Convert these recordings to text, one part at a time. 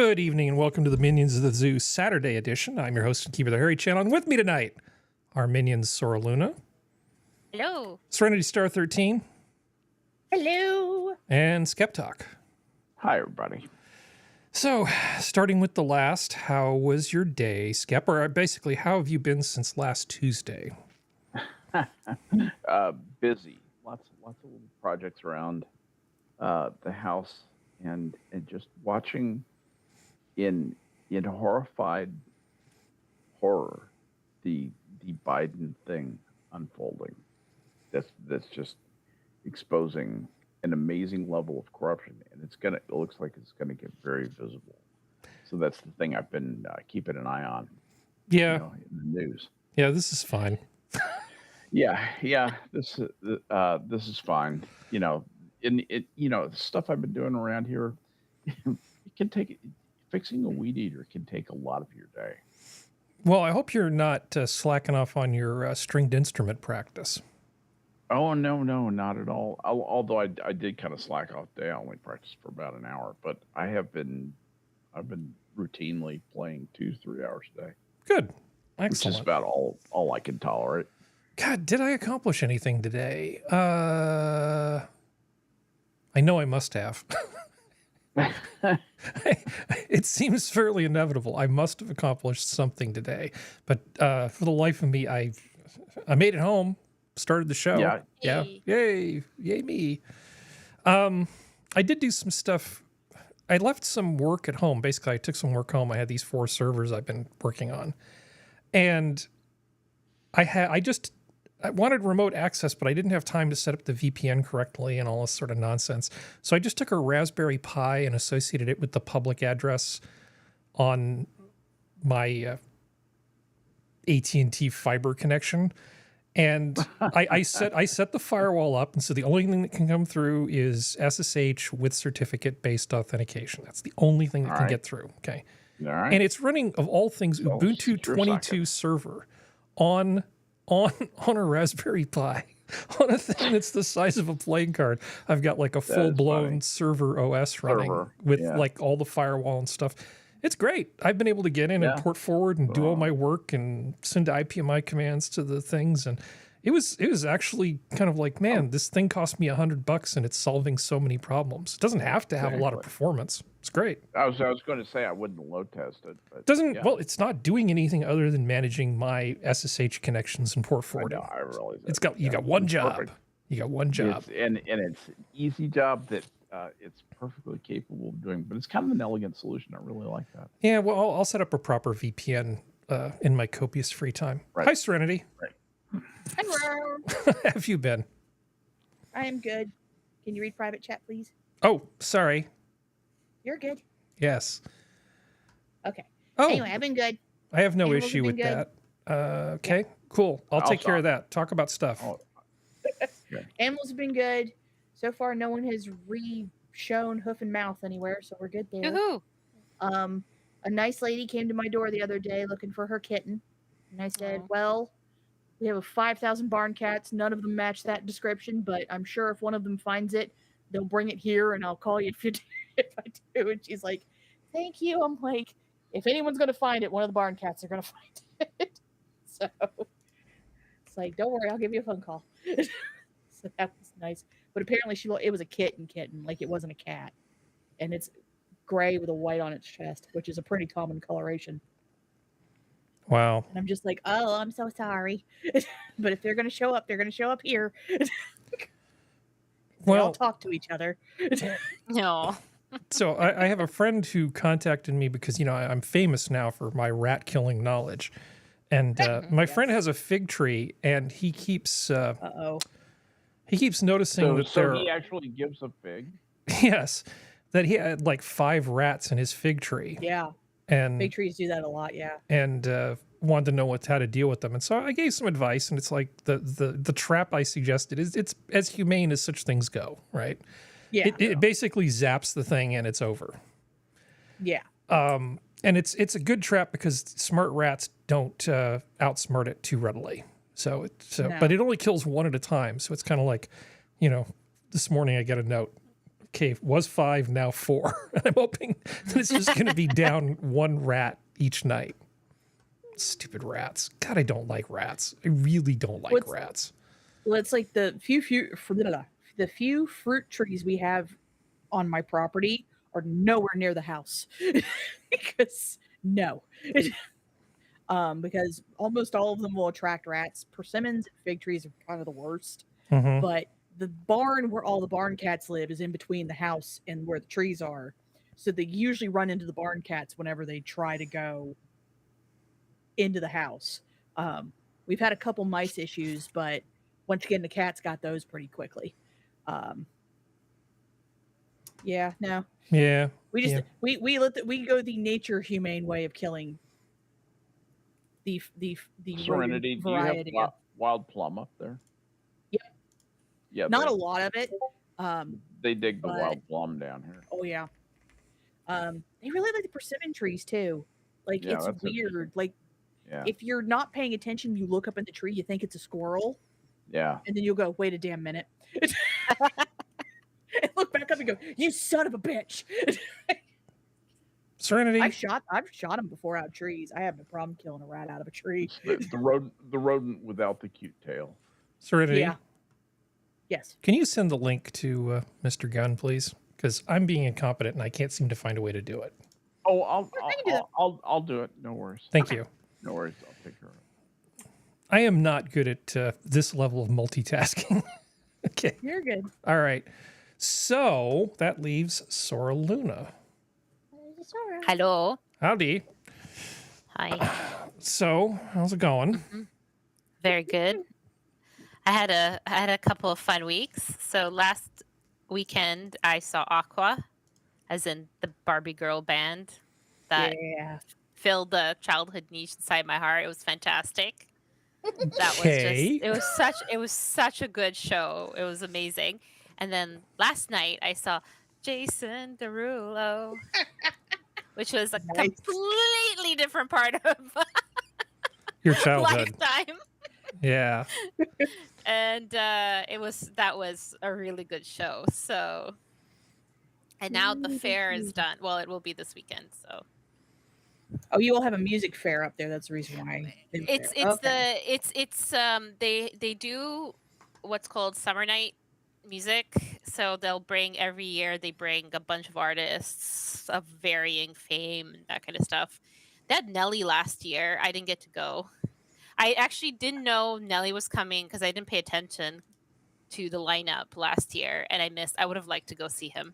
Good evening and welcome to the Minions of the Zoo Saturday edition. I'm your host and keeper of the Harry channel, and with me tonight are minions Sora Luna. Hello. Serenity Star 13. Hello. And SkepTok. Hi, everybody. So, starting with the last, how was your day, Skep? Or basically, how have you been since last Tuesday? Busy. Lots of little projects around the house, and just watching in horrified horror the Biden thing unfolding. That's just exposing an amazing level of corruption, and it looks like it's gonna get very visible. So that's the thing I've been keeping an eye on. Yeah, in the news. Yeah, this is fine. Yeah. This is fine. The stuff I've been doing around here, it can take fixing a weed eater can take a lot of your day. Well, I hope you're not slacking off on your stringed instrument practice. Oh, no, not at all. Although I did kind of slack off today. I only practiced for about an hour, but I've been routinely playing 2-3 hours a day. Good. Excellent. Which is about all I can tolerate. God, did I accomplish anything today? I know I must have. It seems fairly inevitable. I must have accomplished something today, but for the life of me, I made it home, started the show. Yeah. Yay me. I did do some stuff. I left some work at home. Basically, I took some work home. I had these 4 servers I've been working on, and I wanted remote access, but I didn't have time to set up the VPN correctly and all this sort of nonsense. So I just took a Raspberry Pi and associated it with the public address on my AT&T fiber connection. And I set the firewall up, and so the only thing that can come through is SSH with certificate-based authentication. That's the only thing that can get through. Okay. All right. And it's running, of all things, Ubuntu 22 server on a Raspberry Pi, on a thing that's the size of a playing card. I've got like a full-blown server OS running with like all the firewall and stuff. It's great. I've been able to get in and port forward and do all my work and send IPMI commands to the things. And it was actually kind of like, man, this thing cost me $100 and it's solving so many problems. It doesn't have to have a lot of performance. It's great. I was going to say I wouldn't load test it, but well, it's not doing anything other than managing my SSH connections and port forwarding. I realize that. You got one job. Perfect. You got one job. And it's an easy job that it's perfectly capable of doing, but it's kind of an elegant solution. I really like that. Yeah, well, I'll set up a proper VPN in my copious free time. Right. Hi, Serenity. Right. Hello. How have you been? I am good. Can you read private chat, please? Oh, sorry. You're good. Yes. Okay. Oh, anyway, I've been good. I have no Animals issue with good. that. Okay, cool. I'll take care of that. Talk about stuff. Animals have been good. So far, no one has re-shown hoof and mouth anywhere, so we're good there. Woohoo! A nice lady came to my door the other day looking for her kitten. And I said, well, we have 5,000 barn cats. None of them match that description, but I'm sure if one of them finds it, they'll bring it here, and I'll call you if I do. And she's like, thank you. I'm like, if anyone's going to find it, one of the barn cats are going to find it. So it's like, don't worry, I'll give you a phone call. So that was nice. But apparently it was a kitten, like it wasn't a cat. And it's gray with a white on its chest, which is a pretty common coloration. Wow. And I'm just like, oh, I'm so sorry. But if they're going to show up, they're going to show up here. They all talk to each other. No. So I have a friend who contacted me because, I'm famous now for my rat killing knowledge. And my friend has a fig tree, and he keeps noticing that so he actually gives a fig. Yes, that he had like 5 rats in his fig tree. Yeah, and fig trees do that a lot. Yeah, and wanted to know how to deal with them, and so I gave some advice. And it's like the trap I suggested it's as humane as such things go, right? Yeah, it basically zaps the thing and it's over. Yeah. And it's a good trap because smart rats don't outsmart it too readily. But it only kills one at a time. So it's kind of like, this morning I get a note Okay, was 5, now 4. I'm hoping that it's just going to be down 1 rat each night. Stupid rats. God, I don't like rats. I really don't like rats. Well, it's like the few fruit trees we have on my property are nowhere near the house because because almost all of them will attract rats. Persimmons and fig trees are kind of the worst, but the barn where all the barn cats live is in between the house and where the trees are, so they usually run into the barn cats whenever they try to go into the house. We've had a couple mice issues, but once again, the cats got those pretty quickly. Yeah, no. Yeah. We just we go the nature humane way of killing the Serenity. Do you have variety. wild plum up there? Yep. Yeah. Not a lot of it. They dig the wild plum down here. Oh yeah. They really like the persimmon trees too. Like it's weird. Like if you're not paying attention, you look up in the tree, you think it's a squirrel. Yeah. And then you'll go, wait a damn minute. And look back up and go, you son of a bitch. Serenity. I've shot them before out of trees. I have no problem killing a rat out of a tree. The rodent without the cute tail. Serenity. Yeah. Yes. Can you send the link to Mr. Gunn, please? Because I'm being incompetent and I can't seem to find a way to do it. Oh, I'll do it. No worries. Thank you. No worries. I'll take care of it. I am not good at this level of multitasking. Okay. You're good. All right. So that leaves Sora Luna. Hello. Howdy. Hi. So how's it going? Very good. I had a couple of fun weeks. So last weekend I saw Aqua, as in the Barbie girl band that filled the childhood niche inside my heart. It was fantastic. That was such a good show. It was amazing. And then last night I saw Jason Derulo, which was a completely different part of your childhood lifetime. Yeah. And that was a really good show. So, and now the fair is done. Well, it will be this weekend. So. Oh, you all have a music fair up there. That's the reason why. They do what's called summer night music. So they'll bring every year. They bring a bunch of artists of varying fame and that kind of stuff. They had Nelly last year. I didn't get to go. I actually didn't know Nelly was coming because I didn't pay attention to the lineup last year, and I would have liked to go see him.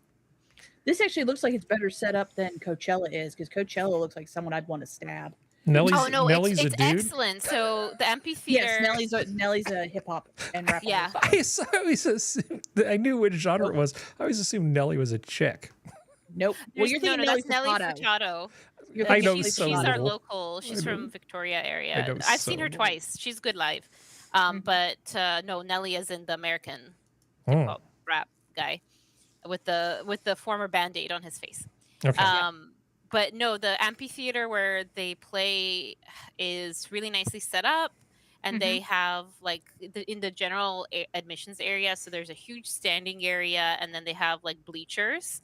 This actually looks like it's better set up than Coachella is, because Coachella looks like someone I'd want to stab. Nelly's it's a dude? excellent. So the amphitheater. Yes, Nelly's a hip hop and rap. Yeah. I always assumed, I knew which genre it was. I always assumed Nelly was a chick. Nope. Well, you're thinking that's Nelly Furtado. I know she's our local. She's from Victoria area. I've seen her twice. She's good live. But no, Nelly is in the American hip hop rap guy with the former Band-Aid on his face. Okay. But no, the amphitheater where they play is really nicely set up, and they have like in the general admissions area. So there's a huge standing area, and then they have like bleachers.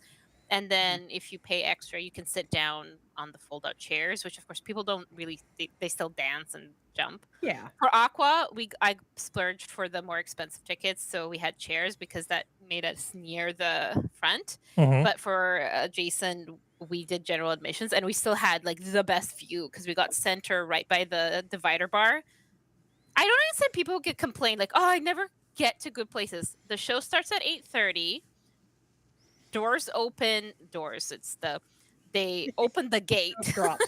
And then if you pay extra, you can sit down on the fold-out chairs, which of course people don't really. They still dance and jump. Yeah. For Aqua, I splurged for the more expensive tickets, so we had chairs because that made us near the front. But for Jason, we did general admissions, and we still had like the best view because we got center right by the divider bar. I don't understand people get complained like, "Oh, I never get to good places." The show starts at 8:30. Doors open. They open the gate, right?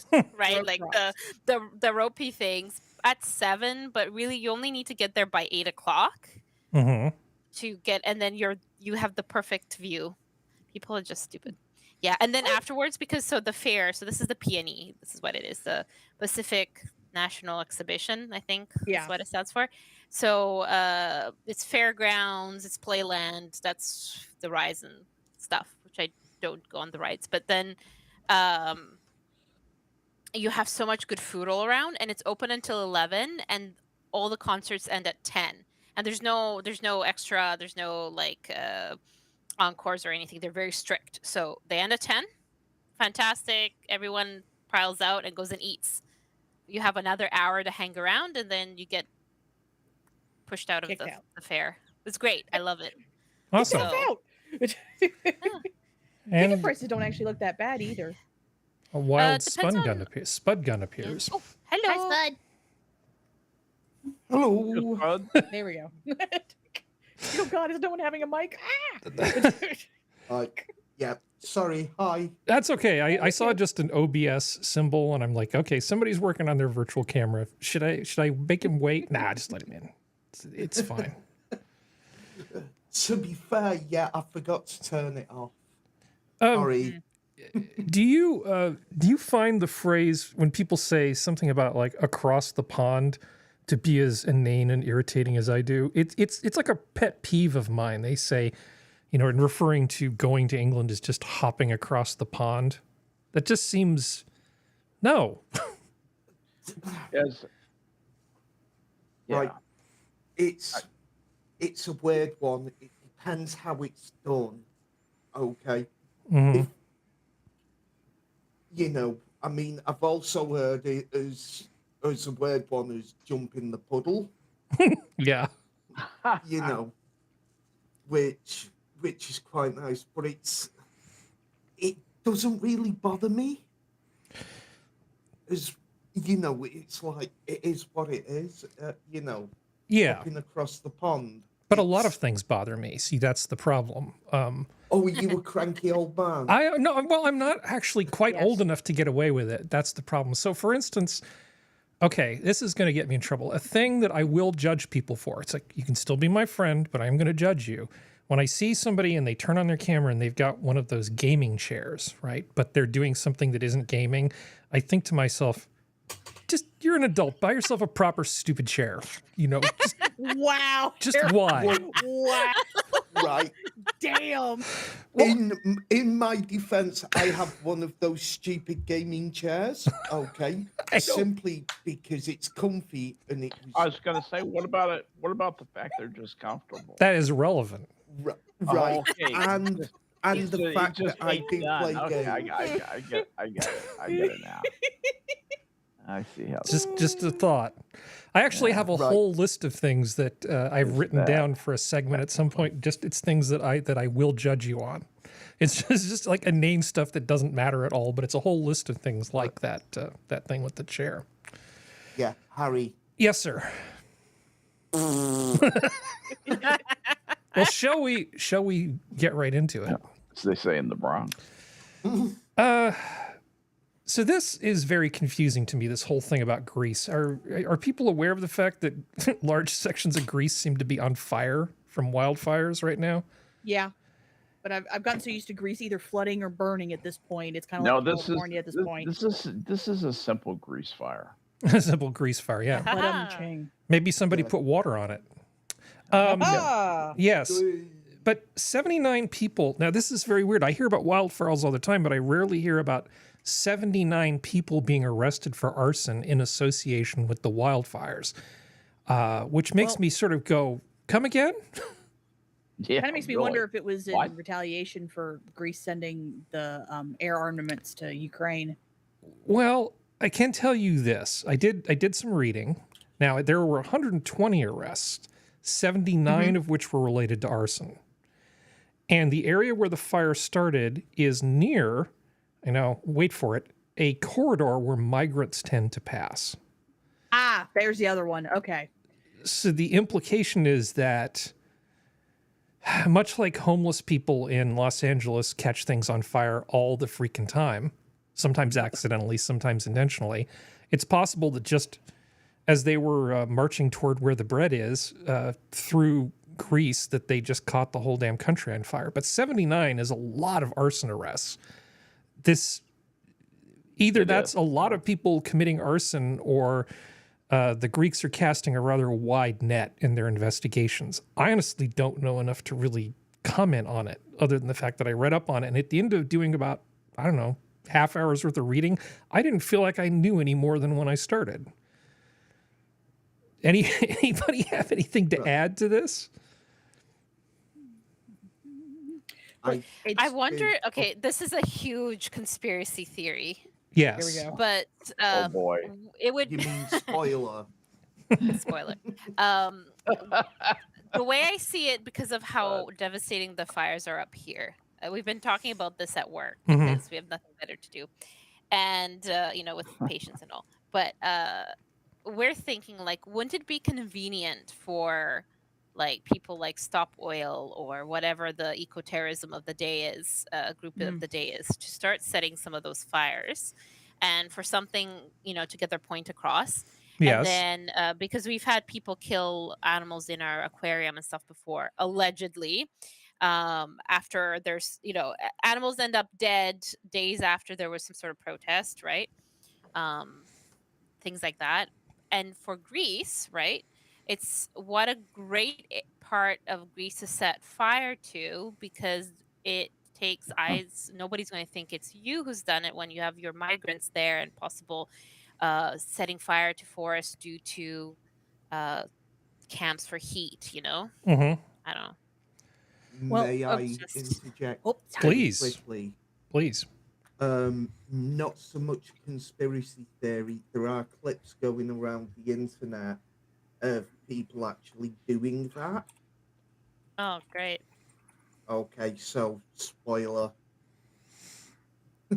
Rope like drops. the ropey things at 7, but really you only need to get there by 8 o'clock to get, and then you have the perfect view. People are just stupid. Yeah, and then afterwards, because the fair, so this is the PNE. This is what it is, the Pacific National Exhibition, I think is what it stands for. So it's fairgrounds, it's playland, that's the rides and stuff, which I don't go on the rides. But then you have so much good food all around, and it's open until 11, and all the concerts end at 10. And there's no extra, there's no like encores or anything. They're very strict. So they end at 10. Fantastic. Everyone piles out and goes and eats. You have another hour to hang around, and then you get pushed out of Kicked the out. fair. It's great. I love it. Awesome. Get So- out. Ticket And prices don't actually look that bad either. a wild depends spud gun on- appears. Spud gun appears. Oh, hello. Hi, Hello. Bud, Spud. There we go. Oh God, is no one having a mic? Ah! Yeah. Sorry. Hi. That's okay. I saw just an OBS symbol, and I'm like, okay, somebody's working on their virtual camera. Should I make him wait? Nah, just let him in. It's fine. To be fair, yeah, I forgot to turn it off. Um, Sorry. do you find the phrase when people say something about like across the pond to be as inane and irritating as I do? It's like a pet peeve of mine. They say, you know, in referring to going to England is just hopping across the pond. That just seems no. yes. Yeah. Right. It's a weird one. It depends how it's done. Okay. Mhm. You know, I mean, I've also heard it as a weird one as jump in the puddle. Yeah. You know, which is quite nice, but it doesn't really bother me. As you know, it's like it is what it is. You know, Yeah. hopping across the pond. But a lot of things bother me. See, that's the problem. Oh, you a cranky old man. I'm not actually quite Yes. old enough to get away with it. That's the problem. So, for instance, okay, this is going to get me in trouble. A thing that I will judge people for. It's like, you can still be my friend, but I'm going to judge you. When I see somebody and they turn on their camera and they've got one of those gaming chairs, right? But they're doing something that isn't gaming, I think to myself, just, you're an adult. Buy yourself a proper stupid chair. You know, Wow. just why? Wow. Right. Damn. In my defense, I have one of those stupid gaming chairs. Okay, simply because it's comfy and it I was was gonna say, what about it? What about the fact they're just comfortable? That is relevant. right, okay. and the It fact just that I ain't do done. play Okay, games. I get it now. I see how. Just a thought. I actually have a Right. whole list of things that I've Is written that- down for a segment at some point. Just it's things that I will judge you on. It's just like inane stuff that doesn't matter at all, but it's a whole list of things like that that thing with the chair. Yeah, Harry. Yes, sir. Well, shall we get right into it? As they say in the Bronx. So this is very confusing to me, this whole thing about Greece. Are people aware of the fact that large sections of Greece seem to be on fire from wildfires right now? Yeah. But I've gotten so used to Greece either flooding or burning at this point. It's kind of No, like this is California at this point. this is a simple grease fire. A simple grease fire, yeah. Ba-dum-ching. Maybe somebody Yeah. put water on it. Ah. Yes. But 79 people, now this is very weird. I hear about wildfires all the time, but I rarely hear about 79 people being arrested for arson in association with the wildfires, which makes Well- me sort of go, come again? Yeah, Kind of makes me really. wonder if it was in What? retaliation for Greece sending the air armaments to Ukraine. Well, I can tell you this. I did some reading. Now, there were 120 arrests, 79 of which were related to arson. And the area where the fire started is near, wait for it, a corridor where migrants tend to pass. Ah, there's the other one. Okay. So the implication is that much like homeless people in Los Angeles catch things on fire all the freaking time, sometimes accidentally, sometimes intentionally, it's possible that just as they were marching toward where the bread is through Greece, that they just caught the whole damn country on fire. But 79 is a lot of arson arrests. Either that's a lot of people committing arson, or the Greeks are casting a rather wide net in their investigations. I honestly don't know enough to really comment on it, other than the fact that I read up on it. And at the end of doing about, I don't know, half hour's worth of reading, I didn't feel like I knew any more than when I started. Anybody have anything to add to this? I I wonder. did- Okay, this is a huge conspiracy theory, Yes. Here we go. but Oh boy. it would You mean spoiler? spoiler. The way I see it, because of how devastating the fires are up here, we've been talking about this at work Mhm. because we have nothing better to do, and with patients and all. But we're thinking, like, wouldn't it be convenient for like people like Stop Oil or whatever the eco-terrorism of the day is, group of the day is, to start setting some of those fires, and for something to get their point across. And Yes. then because we've had people kill animals in our aquarium and stuff before, allegedly, after there's animals end up dead days after there was some sort of protest, right? Things like that. And for Greece, right, it's what a great part of Greece to set fire to, because it takes eyes. Nobody's going to think it's you who's done it when you have your migrants there, and possible setting fire to forests due to camps for heat. Mm-hmm. I don't know. Well, May I just- interject? Oh, very Please. quickly. Please. Not so much conspiracy theory. There are clips going around the internet of people actually doing that. Oh, great. Okay, so spoiler.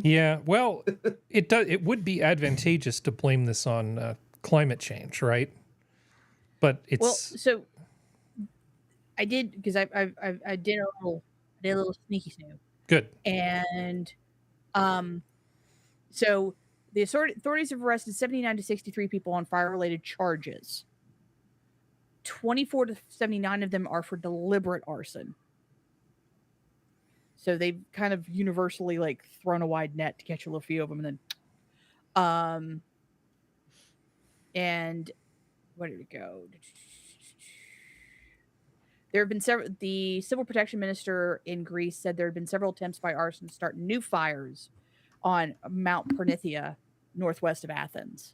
Yeah. Well, it does. It would be advantageous to blame this on climate change, right? But it's well, so I did, because I did a little sneaky snoop, good. and so the authorities have arrested 79 to 63 people on fire-related charges. 24 to 79 of them are for deliberate arson. So they've kind of universally like thrown a wide net to catch a little few of them, and then and where did it go? There have been several. The civil protection minister in Greece said there had been several attempts by arson to start new fires on Mount Parnithia, northwest of Athens.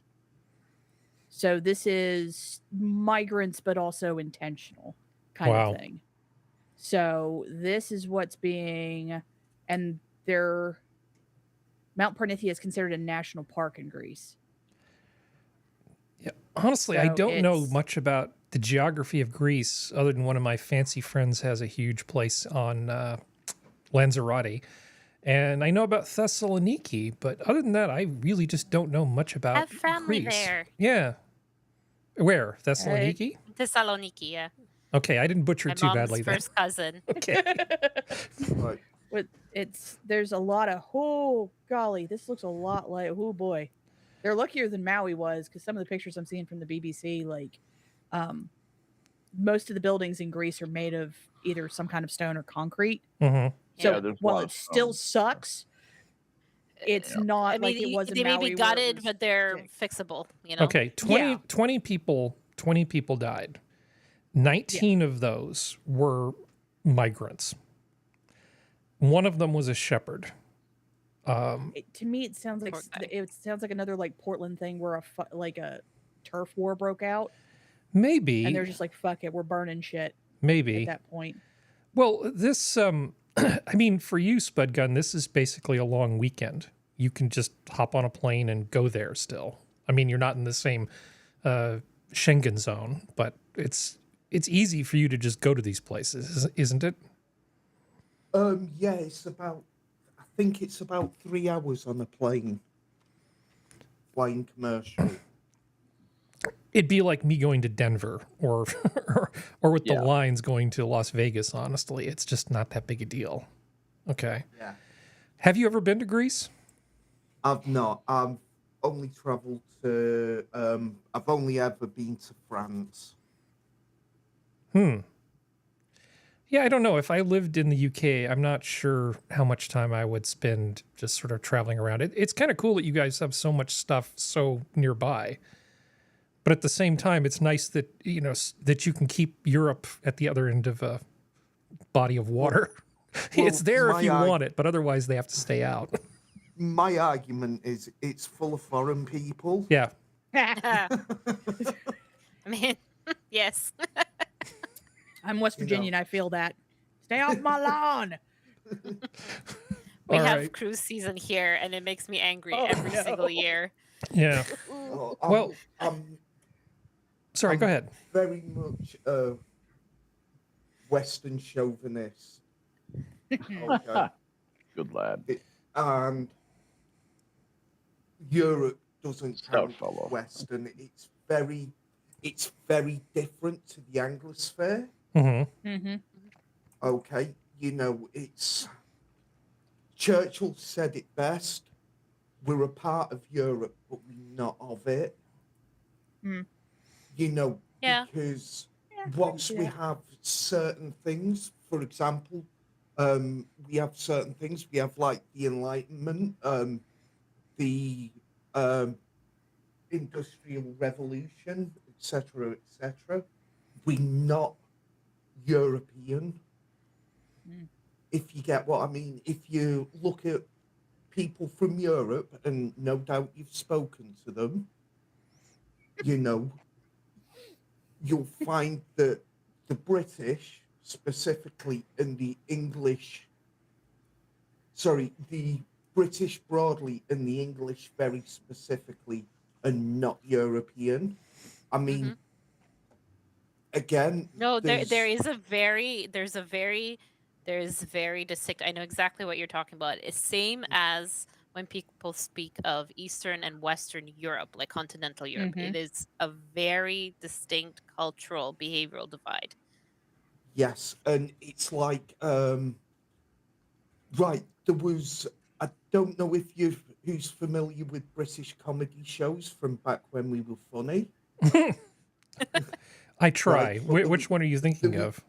So this is migrants, but also intentional kind Wow. of thing. So this is what's being, and Mount Parnithia is considered a national park in Greece. Yeah. Honestly, I So don't know it's- much about the geography of Greece, other than one of my fancy friends has a huge place on Lanzarote. And I know about Thessaloniki, but other than that, I really just don't know much about I have family Greece. there. Yeah. Where? Thessaloniki? Thessaloniki, yeah. Okay, I didn't butcher My it too mom's badly then. first cousin. Okay. Right. There's a lot of, oh golly, this looks a lot like, oh boy, they're luckier than Maui was, because some of the pictures I'm seeing from the BBC, like most of the buildings in Greece are made of either some kind of stone or concrete. Mm-hmm. So Yeah, there's a while lot it of still stone. sucks, it's Yeah. not I mean, like it was in they may Maui be where it gutted, was but they're thick. fixable. Okay, 20, Yeah. 20 people died. 19 of those were migrants. One of them was a shepherd. To me, it sounds like Poor guy. another like Portland thing where a turf war broke out, Maybe. and they're just like, "Fuck it, we're burning shit." Maybe. At that point, Well, this, I mean, for you, Spud Gun, this is basically a long weekend. You can just hop on a plane and go there still. I mean, you're not in the same Schengen zone, but it's easy for you to just go to these places, isn't it? Yeah, I think it's about 3 hours on a plane. Flying commercial. It'd be like me going to Denver or or with the Yeah. lines going to Las Vegas, honestly. It's just not that big a deal. Okay. Yeah. Have you ever been to Greece? I've not. I've only travelled to. I've only ever been to France. Yeah, I don't know. If I lived in the UK, I'm not sure how much time I would spend just sort of traveling around. It's kind of cool that you guys have so much stuff so nearby. But at the same time, it's nice that, that you can keep Europe at the other end of a body of water. Well, It's there if my you arg- want it, but otherwise they have to stay out. My argument is it's full of foreign people. Yeah. I mean, yes. I'm West You know. Virginia, and I feel that. Stay off my lawn. We All have right. cruise season here, and it makes me angry Oh, every no. single year. Yeah. Oh, Well, I'm sorry, go I'm ahead. very much a Western chauvinist. Okay. Good lad. And Europe doesn't Stout count as fellow. Western. It's very different to the Anglosphere. Mm-hmm. Mm-hmm. Okay, it's Churchill said it best. We're a part of Europe, but we're not of it. Mm. Yeah. Because Yeah, whilst we yeah. have certain things, for example, we have certain things. We have like the Enlightenment, the Industrial Revolution, etc., etc. We're not European, Mm. if you get what I mean. If you look at people from Europe, and no doubt you've spoken to them, you'll find that the British, specifically, and the British broadly and the English very specifically are not European. I mean, again, No, there there's is very distinct. I know exactly what you're talking about. It's same as when people speak of Eastern and Western Europe, like continental Europe. Mhm. It is a very distinct cultural behavioral divide. yes, and it's like right, there was, I don't know if who's familiar with British comedy shows from back when we were funny. I try. Right, Which one are you thinking of?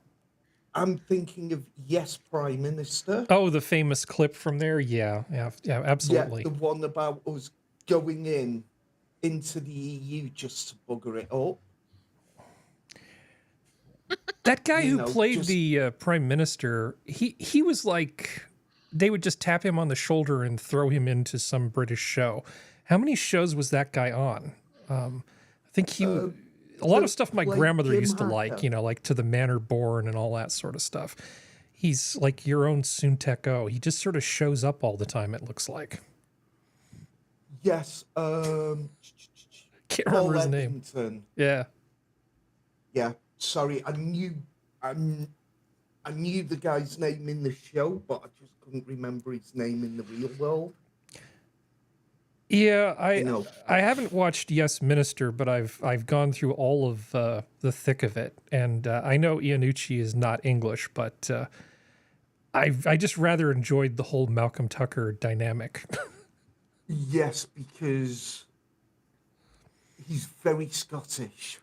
I'm thinking of Yes, Prime Minister. Oh, the famous clip from there. Yeah, absolutely. Yeah, the one about us going into the EU just to bugger it up. That guy who know, played just- the prime minister, he was like, they would just tap him on the shoulder and throw him into some British show. How many shows was that guy on? I think he, a lot of stuff my like grandmother Jim used to like, Hacker. like To the Manor Born and all that sort of stuff. He's like your own Soon-Tech-O. He just sort of shows up all the time, it looks like. Yes, Can't Paul remember his name. Eddington. Yeah. Sorry, I knew the guy's name in the show, but I just couldn't remember his name in the real world. Yeah, I haven't watched Yes Minister, but I've gone through all of the thick of it, and I know Iannucci is not English, but I just rather enjoyed the whole Malcolm Tucker dynamic. Yes, because he's very Scottish.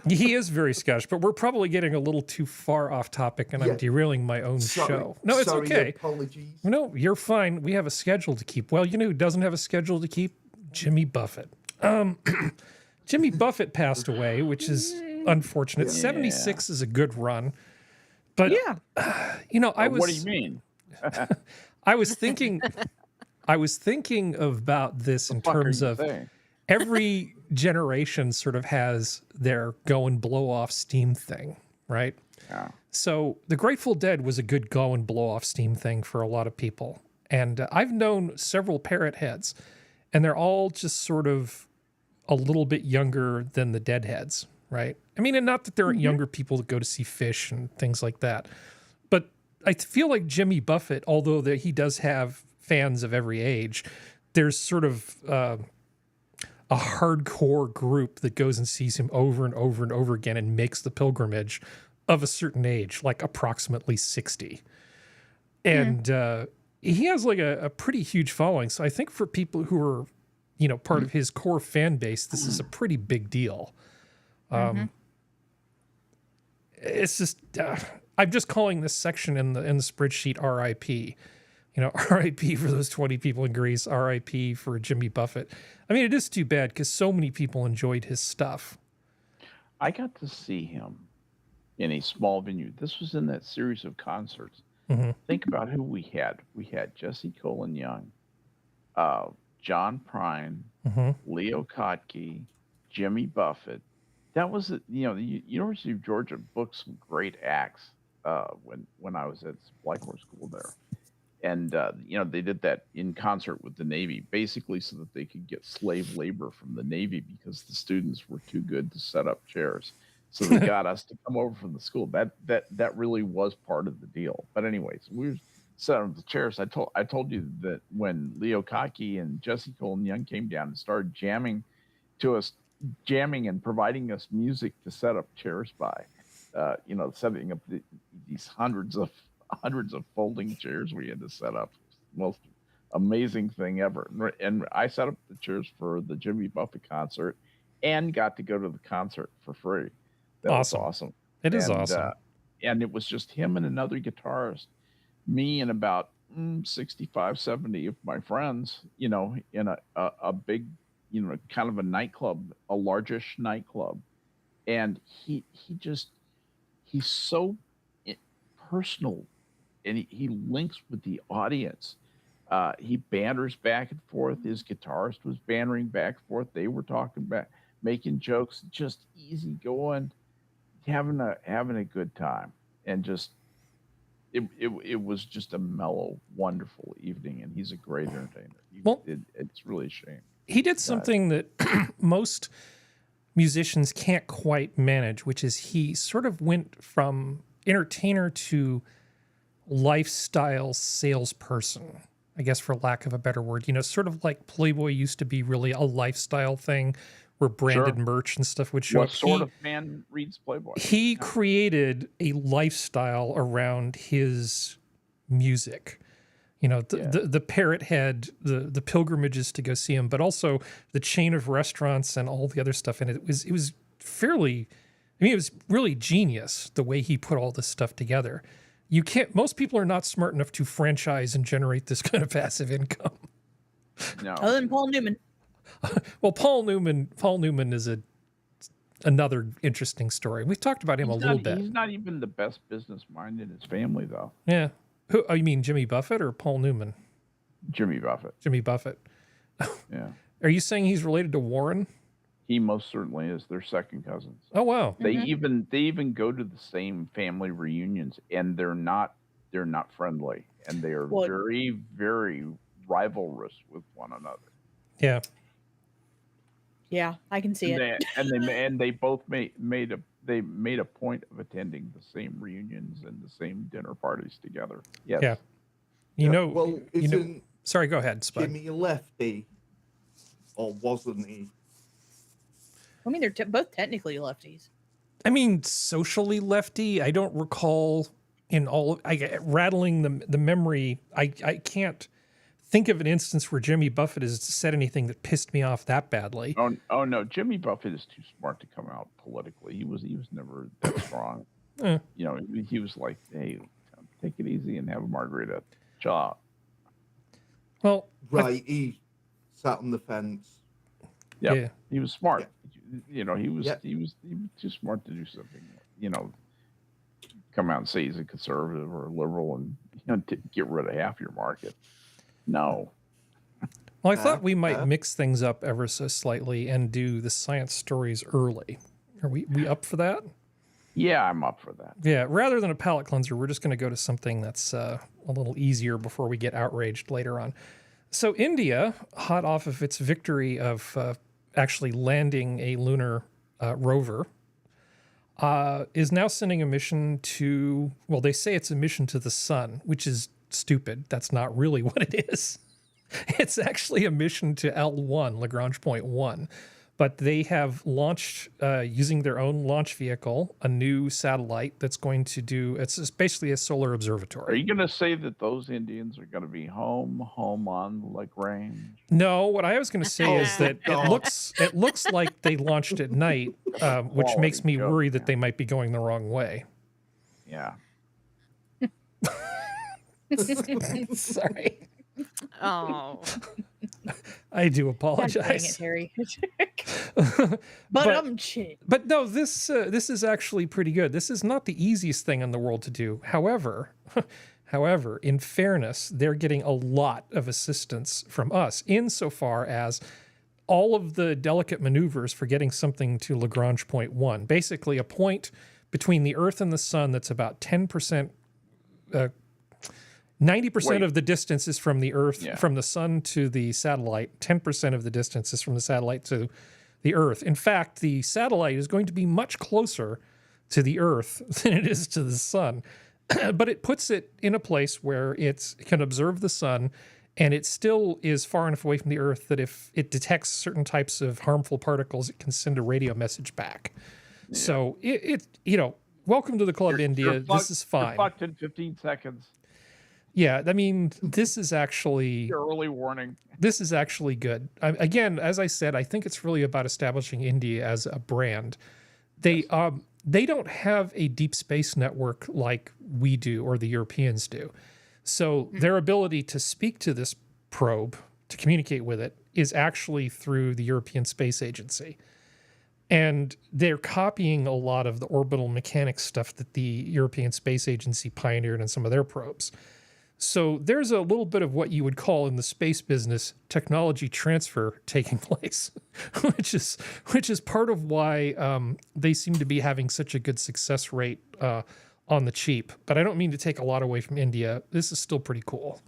He is very Scottish, but we're probably getting a little too far off topic, and I'm derailing my own show. No, it's okay. Apologies. No, you're fine. We have a schedule to keep. Well, you know who doesn't have a schedule to keep? Jimmy Buffett. Jimmy Buffett passed away, which is unfortunate. 76 is a good run. But, Yeah. What do you mean? I was thinking about this in Fuck are terms you of saying? every generation sort of has their go and blow off steam thing, right? Yeah. So the Grateful Dead was a good go and blow off steam thing for a lot of people. And I've known several parrot heads, and they're all just sort of a little bit younger than the Deadheads, right? I mean, and not that there aren't younger people that go to see Fish and things like that. But I feel like Jimmy Buffett, although that he does have fans of every age, there's sort of a hardcore group that goes and sees him over and over and over again and makes the pilgrimage of a certain age, like approximately 60. And he has like a pretty huge following. So I think for people who are, part of his core fan base, this is a pretty big deal. It's just, I'm just calling this section in the spreadsheet RIP. RIP for those 20 people in Greece, RIP for Jimmy Buffett. I mean, it is too bad because so many people enjoyed his stuff. I got to see him in a small venue. This was in that series of concerts. Think about who we had. We had Jesse Colin Young, John Prine, Leo Kottke, Jimmy Buffett. That was, the University of Georgia booked some great acts when I was at Supply Corps school there. And, they did that in concert with the Navy, basically so that they could get slave labor from the Navy because the students were too good to set up chairs. So they got us to come over from the school. That really was part of the deal. But anyways, we were setting up the chairs. I told you that when Leo Kaki and Jesse Colin Young came down and started jamming and providing us music to set up chairs by, setting up these hundreds of folding chairs we had to set up. Most amazing thing ever. And I set up the chairs for the Jimmy Buffett concert and got to go to the concert for free. That was awesome. It is awesome. And it was just him and another guitarist, me and about 65, 70 of my friends, in a big, kind of a nightclub, a largish nightclub. And he's so personal. And he links with the audience. He banters back and forth. His guitarist was bantering back and forth. They were talking about making jokes, just easy going, having a good time, and just it was just a mellow, wonderful evening. And he's a great entertainer. It's really a shame. He did something that most musicians can't quite manage, which is he sort of went from entertainer to lifestyle salesperson, I guess, for lack of a better word. Sort of like Playboy used to be really a lifestyle thing where branded merch and stuff would show up. What sort of man reads Playboy? He created a lifestyle around his music. The Parrot had the pilgrimages to go see him, but also the chain of restaurants and all the other stuff. And it was fairly, it was really genius the way he put all this stuff together. Most people are not smart enough to franchise and generate this kind of passive income. No. Other than Paul Newman. Well, Paul Newman is another interesting story. We've talked about him a little bit. He's not even the best business mind in his family, though. Yeah. Who? Oh, you mean Jimmy Buffett or Paul Newman? Jimmy Buffett. Jimmy Buffett. Yeah. Are you saying he's related to Warren? He most certainly is. They're second cousins. Oh wow. They even go to the same family reunions, and they're not friendly, and they are very, very rivalrous with one another. Yeah. Yeah, I can see it. And they both made a point of attending the same reunions and the same dinner parties together. Yes. Yeah. Well, sorry, go ahead, Spud. Jimmy a lefty, or wasn't he? I mean, they're both technically lefties. I mean, socially lefty. I don't recall rattling the memory. I can't think of an instance where Jimmy Buffett has said anything that pissed me off that badly. Oh no, Jimmy Buffett is too smart to come out politically. He was never that strong. He was like, hey, take it easy and have a margarita. Chill out. Well, right, he sat on the fence. Yep. Yeah, he was smart. Yeah. He was too smart to do something. Come out and say he's a conservative or a liberal and to get rid of half your market. No. Well, I thought we might mix things up ever so slightly and do the science stories early. Are we up for that? Yeah, I'm up for that. Yeah, rather than a palate cleanser, we're just going to go to something that's a little easier before we get outraged later on. So India, hot off of its victory of actually landing a lunar rover, is now sending a mission to, well, they say it's a mission to the sun, which is stupid. That's not really what it is. It's actually a mission to L1, Lagrange point 1. But they have launched, using their own launch vehicle, a new satellite that's going to do, it's basically a solar observatory. Are you going to say that those Indians are going to be home on Lagrange? No, what I was going to say is that it looks like they launched at night, which makes me worry that they might be going the wrong way. Yeah. Sorry. Oh. I do God dang it, apologize. Harry. But but no, this is actually pretty good. This is not the easiest thing in the world to do. However, in fairness, they're getting a lot of assistance from us insofar as all of the delicate maneuvers for getting something to Lagrange point 1, basically a point between the Earth and the sun that's about 10%. 90% of the distance is from the Earth, from the sun to the satellite. 10% of the distance is from the satellite to the Earth. In fact, the satellite is going to be much closer to the Earth than it is to the sun. But it puts it in a place where it can observe the sun, and it still is far enough away from the Earth that if it detects certain types of harmful particles, it can send a radio message back. Yeah. So welcome to the club, India. This is fine. You're fucked in 15 seconds. Yeah, I mean, this is actually early warning. This is actually good. Again, as I said, I think it's really about establishing India as a brand. They don't have a deep space network like we do or the Europeans do. So their ability to speak to this probe, to communicate with it, is actually through the European Space Agency. And they're copying a lot of the orbital mechanics stuff that the European Space Agency pioneered in some of their probes. So there's a little bit of what you would call in the space business technology transfer taking place, which is part of why they seem to be having such a good success rate on the cheap. But I don't mean to take a lot away from India. This is still pretty cool.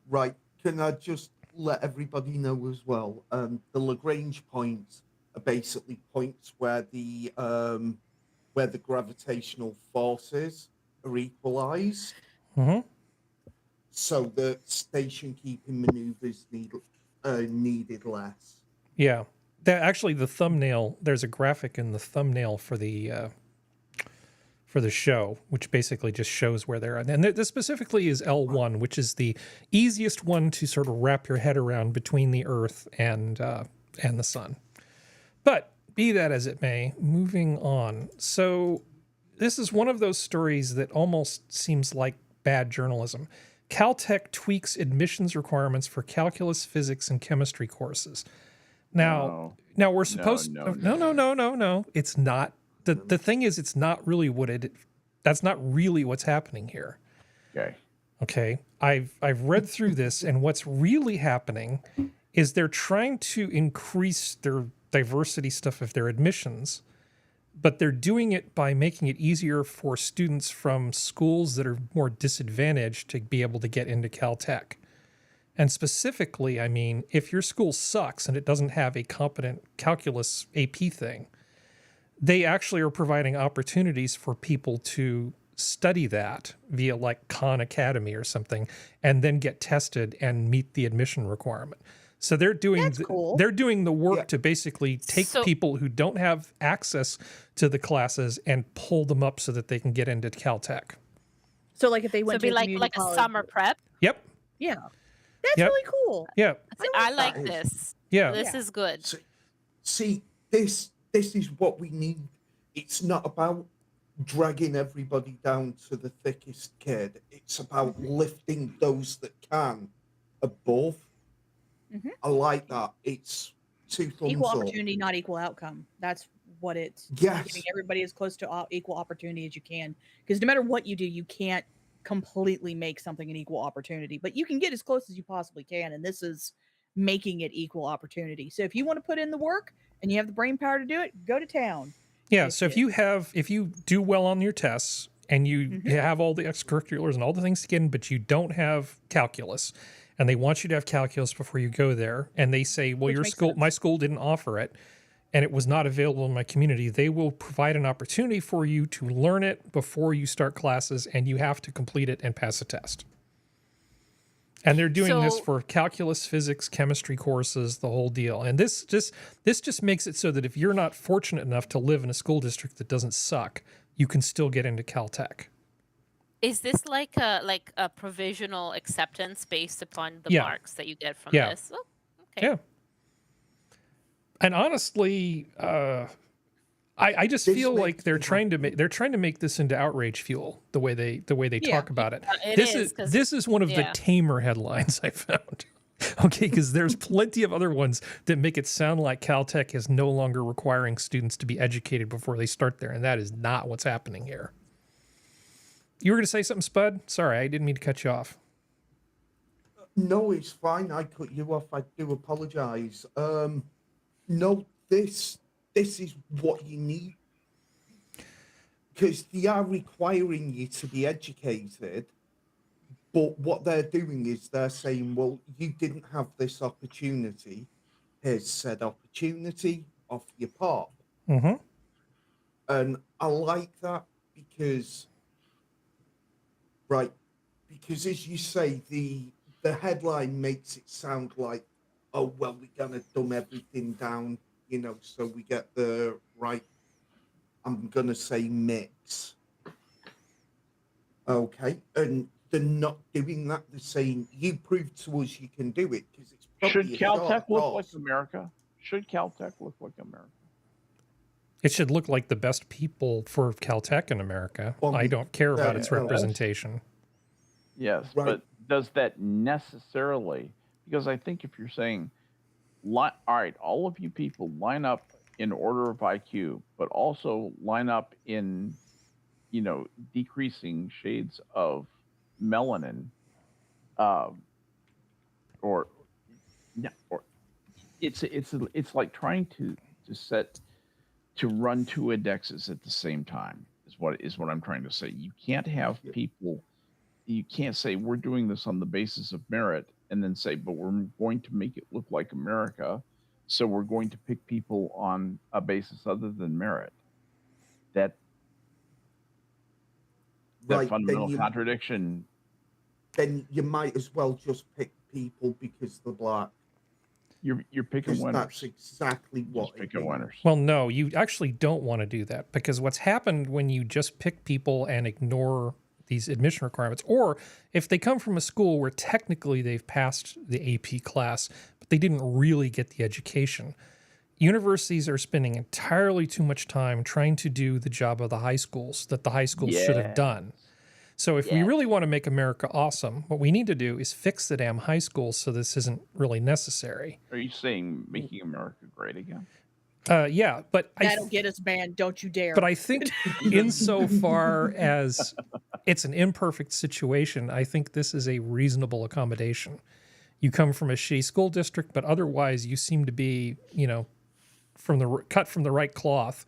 Right. Can I just let everybody know as well? The Lagrange points are basically points where the gravitational forces are equalized, so the station keeping maneuvers needed less. Yeah, that actually the thumbnail. There's a graphic in the thumbnail for the show, which basically just shows where they're at. And this specifically is L1, which is the easiest one to sort of wrap your head around between the Earth and the sun. But be that as it may, moving on. So this is one of those stories that almost seems like bad journalism. Caltech tweaks admissions requirements for calculus, physics, and chemistry courses. Now we're supposed no. It's not. The thing is, it's not really that's not really what's happening here. Okay. I've read through this, and what's really happening is they're trying to increase their diversity stuff of their admissions, but they're doing it by making it easier for students from schools that are more disadvantaged to be able to get into Caltech. And specifically, I mean, if your school sucks and it doesn't have a competent calculus AP thing, they actually are providing opportunities for people to study that via like Khan Academy or something, and then get tested and meet the admission requirement. So they're doing they're doing the work to basically take people who don't have access to the classes and pull them up so that they can get into Caltech. So like if they went to be like a summer prep. Yep. Yeah. That's really cool. Yeah. I like this. Yeah. This is good. See, this is what we need. It's not about dragging everybody down to the thickest kid. It's about lifting those that can above. I like that. It's two thumbs equal up. opportunity, not equal outcome. That's what it's yes. Giving everybody as close to equal opportunity as you can. Because no matter what you do, you can't completely make something an equal opportunity, but you can get as close as you possibly can. And this is making it equal opportunity. So if you want to put in the work and you have the brain power to do it, go to town. Yeah. So if you do well on your tests and you have all the extracurriculars and all the things to get in, but you don't have calculus, and they want you to have calculus before you go there, and they say, well, my school didn't offer it, and it was not available in my community, they will provide an opportunity for you to learn it before you start classes, and you have to complete it and pass a test. And they're doing this for calculus, physics, chemistry courses, the whole deal. And this just makes it so that if you're not fortunate enough to live in a school district that doesn't suck, you can still get into Caltech. Is this like a provisional acceptance based upon the marks that you get from this? Oh, okay. Yeah. And honestly, I just feel like they're trying to make this into outrage fuel the way they talk about it. This is one of the tamer headlines I found. Okay, because there's plenty of other ones that make it sound like Caltech is no longer requiring students to be educated before they start there, and that is not what's happening here. You were going to say something, Spud? Sorry, I didn't mean to cut you off. No, it's fine. I cut you off. I do apologize. No, this is what you need. because they are requiring you to be educated, but what they're doing is they're saying, well, you didn't have this opportunity. Here's said opportunity, off your pop. Mm-hmm. And I like that because, right, because as you say, the headline makes it sound like, oh, well, we're going to dumb everything down, you know, so we get the right, I'm going to say mix. Okay. And they're not doing that. They're saying, you prove to us you can do it, because it's Should probably Caltech look like America? Should Caltech look like America? It should look like the best people for Caltech in America. Well, I don't care about its yes. representation. Yes, Right. but does that necessarily? Because I think if you're saying, all right, all of you people line up in order of IQ, but also line up in, you know, decreasing shades of melanin, or it's like trying to run two indexes at the same time is what I'm trying to say. You can't have people. You can't say we're doing this on the basis of merit and then say, but we're going to make it look like America, so we're going to pick people on a basis other than merit. That Right, fundamental contradiction. Then you might as well just pick people because they're black. You're picking winners. That's exactly what. Just picking winners. Well, no, you actually don't want to do that, because what's happened when you just pick people and ignore these admission requirements, or if they come from a school where technically they've passed the AP class, but they didn't really get the education, universities are spending entirely too much time trying to do the job of the high schools that the high schools should have done. So if we really want to make America awesome, what we need to do is fix the damn high schools so this isn't really necessary. Are you saying making America great again? Yeah, but That'll get us banned. Don't you dare. But I think insofar as it's an imperfect situation, I think this is a reasonable accommodation. You come from a shitty school district, but otherwise you seem to be, you know, cut from the right cloth.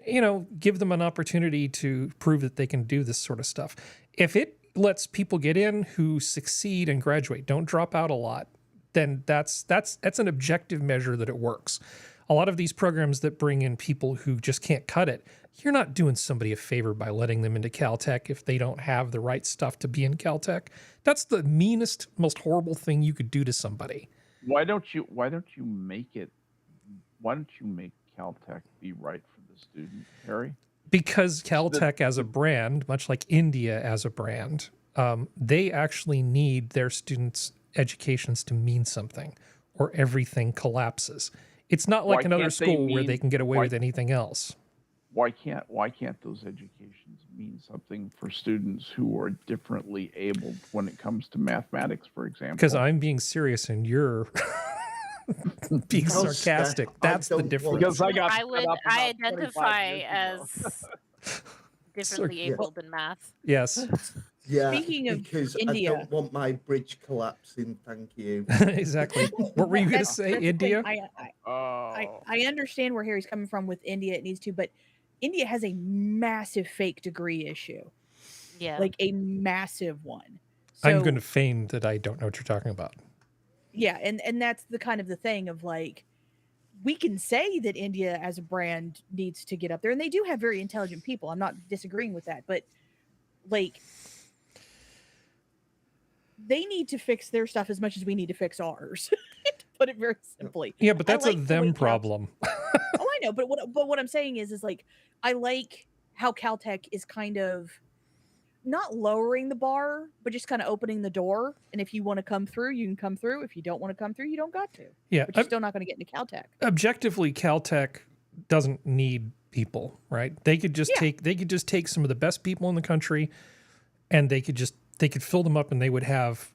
You know, give them an opportunity to prove that they can do this sort of stuff. If it lets people get in who succeed and graduate, don't drop out a lot, then that's an objective measure that it works. A lot of these programs that bring in people who just can't cut it, you're not doing somebody a favor by letting them into Caltech if they don't have the right stuff to be in Caltech. That's the meanest, most horrible thing you could do to somebody. Why don't you make Caltech be right for the student, Harry? Because Caltech as a brand, much like India as a brand, they actually need their students' educations to mean something, or everything collapses. It's not like another school where they can get away with anything else. Why can't those educations mean something for students who are differently abled when it comes to mathematics, for example? Because I'm being serious and you're being sarcastic. That's the difference. Because I identify as differently abled in math. Yes. Yeah, Speaking of because India. I don't want my bridge collapsing. Thank you. Exactly. What were you going to say, That's the India? thing. I understand where Harry's coming from with India. It needs to, but India has a massive fake degree issue. Yeah. Like a massive one. So, I'm going to feign that I don't know what you're talking about. Yeah, and that's the kind of the thing of like, we can say that India as a brand needs to get up there, and they do have very intelligent people. I'm not disagreeing with that, but like, they need to fix their stuff as much as we need to fix ours. To put it very simply. Yeah, but that's like a the them way problem. Oh, I know, but what I'm saying is like, I like how Caltech is kind of not lowering the bar, but just kind of opening the door. And if you want to come through, you can come through. If you don't want to come through, you don't got to. Yeah, But you're still not going to get into Caltech. Objectively, Caltech doesn't need people, right? They could just take some of the best people in the country, and they could fill them up, and they would have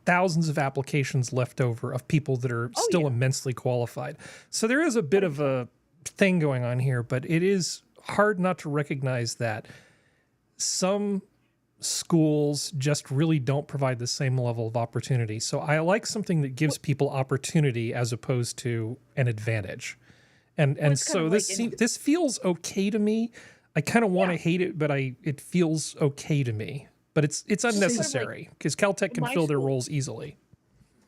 thousands of applications left over of people that are still immensely qualified. So there is a bit of a thing going on here, but it is hard not to recognize that some schools just really don't provide the same level of opportunity. So I like something that gives people opportunity as opposed to an advantage. And so this feels okay to me. I kind of want to hate it, but it feels okay to me. But it's unnecessary because Caltech can fill their roles easily.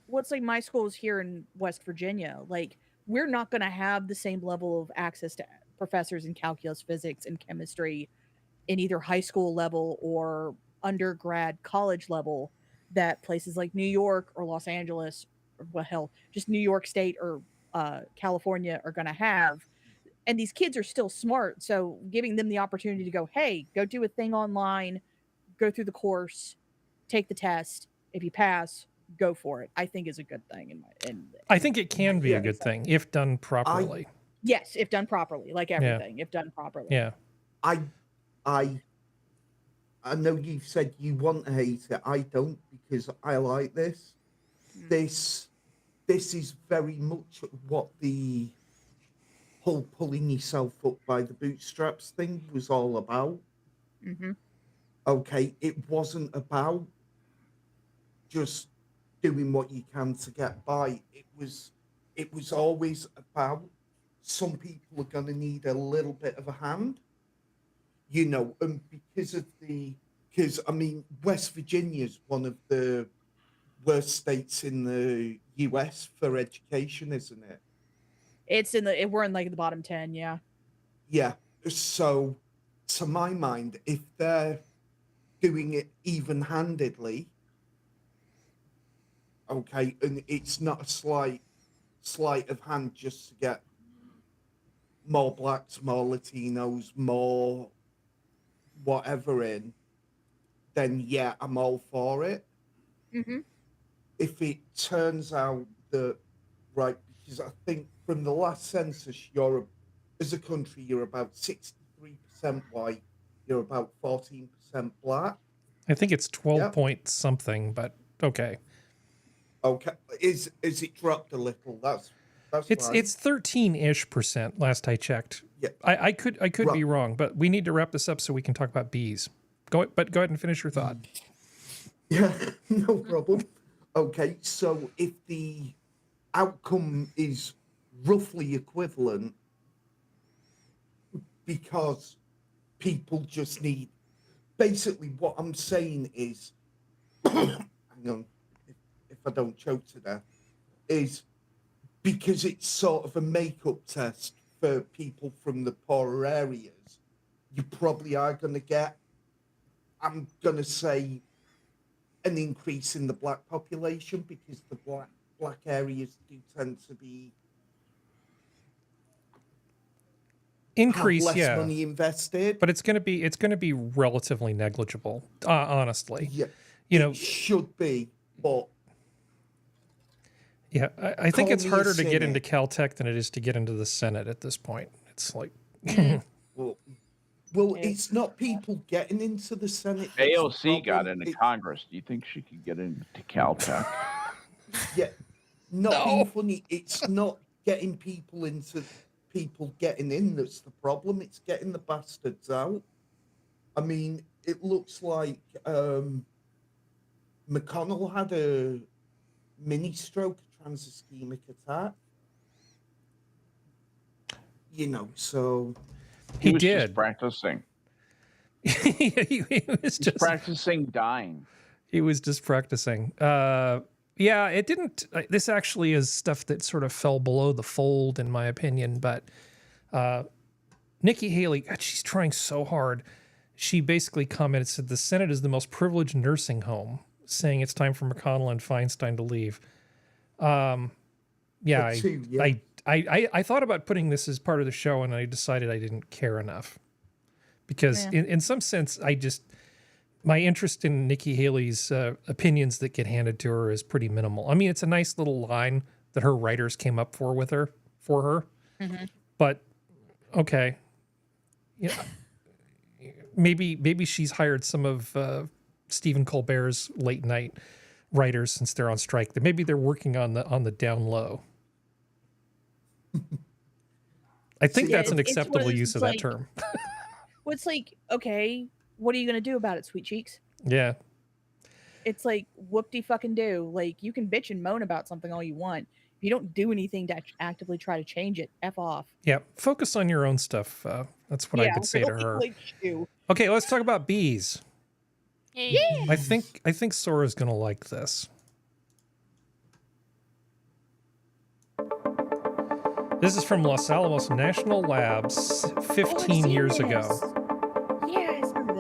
What's like my school is here in West Virginia. Like, we're not going to have the same level of access to professors in calculus, physics, and chemistry in either high school level or undergrad college level that places like New York or Los Angeles, or well, hell, just New York State or California are going to have. And these kids are still smart, so giving them the opportunity to go, hey, go do a thing online, go through the course, take the test. If you pass, go for it. I think is a good thing. I think it can be a good thing if done properly. Yes, if done properly, like everything, if done properly. Yeah. I know you've said you want to hate it. I don't, because I like this. This is very much what the whole pulling yourself up by the bootstraps thing was all about. Mm-hmm. Okay, it wasn't about just doing what you can to get by. It was always about some people are going to need a little bit of a hand, you know, and because I mean, West Virginia is one of the worst states in the US for education, isn't it? We're in like the bottom 10, yeah. Yeah. So, to my mind, if they're doing it even-handedly, okay, and it's not a sleight of hand just to get more blacks, more Latinos, more whatever in, then yeah, I'm all for it. Mm-hmm. If it turns out that, right, because I think from the last census, as a country, you're about 63% white, you're about 14% black. I think it's 12 point something, but okay. Okay, is it dropped a little? That's it's fine. It's 13-ish% last I checked. Yeah, I could be wrong, but we need to wrap this up so we can talk about bees. Go ahead and finish your thought. Yeah, no problem. Okay, so if the outcome is roughly equivalent, because people just need, basically what I'm saying is, hang on, if I don't choke to death, is because it's sort of a makeup test for people from the poorer areas, you probably are going to get, I'm going to say, an increase in the black population, because the black areas do tend to be increase, have less money invested, but it's going to be relatively negligible, honestly. Yeah, it should be, but yeah, I think it's harder to get into Caltech than it is to get into the Senate at this point. It's like, well, it's not people getting into the Senate. AOC got into Congress. Do you think she could get into Caltech? Yeah, not being funny. It's not getting people getting in that's the problem. It's getting the bastards out. I mean, it looks like McConnell had a mini stroke, trans-ischemic attack. You know, so he was did just practicing. he was just practicing dying. He was just practicing. Yeah, it didn't. This actually is stuff that sort of fell below the fold, in my opinion. But Nikki Haley, God, she's trying so hard. She basically commented, said the Senate is the most privileged nursing home, saying it's time for McConnell and Feinstein to leave. I thought about putting this as part of the show, and I decided I didn't care enough. Because in some sense, my interest in Nikki Haley's opinions that get handed to her is pretty minimal. I mean, it's a nice little line that her writers came up for her. Mm-hmm. But okay, maybe she's hired some of Stephen Colbert's late night writers since they're on strike. That maybe they're working on the down low. I think that's an acceptable use of that term. Well, it's like, okay, what are you going to do about it, sweet cheeks? Yeah. It's like, whoop-de-fucking-do. Like, you can bitch and moan about something all you want. If you don't do anything to actively try to change it, F off. Yeah, focus on your own stuff. That's what I would say to her. Like you. Okay, let's talk about bees. Yay. I think Sora's gonna like this. This is from Los Alamos National Labs 15 years ago. Yeah, I remember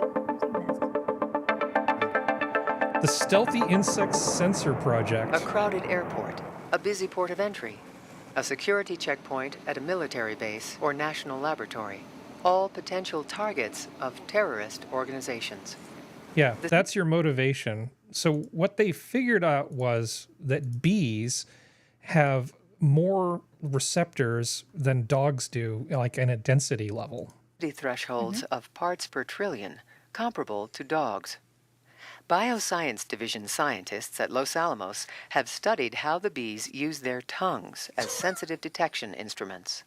that. The Stealthy Insect Sensor Project. A crowded airport, a busy port of entry, a security checkpoint at a military base or national laboratory, all potential targets of terrorist organizations. Yeah, that's your motivation. So what they figured out was that bees have more receptors than dogs do, like in a density level. Thresholds of parts per trillion, comparable to dogs. Bioscience division scientists at Los Alamos have studied how the bees use their tongues as sensitive detection instruments.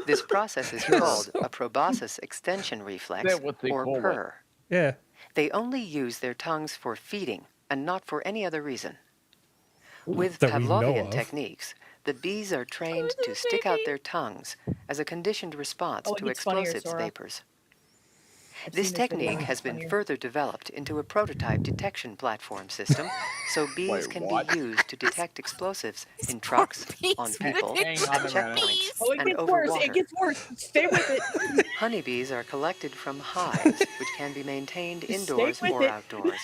This process is called a proboscis extension reflex, or PUR. Yeah. They only use their tongues for feeding and not for any other reason. With That we know Pavlovian of. techniques, the bees are trained to stick out their tongues as a conditioned response to explosives vapors. This technique has been further developed into a prototype detection platform system, so bees can be used to detect explosives in trucks, on people, at checkpoints, Oh, it and gets over worse. water. It gets worse. Stay with it. Honeybees are collected from hives, which can be maintained Just indoors stay with or it. outdoors.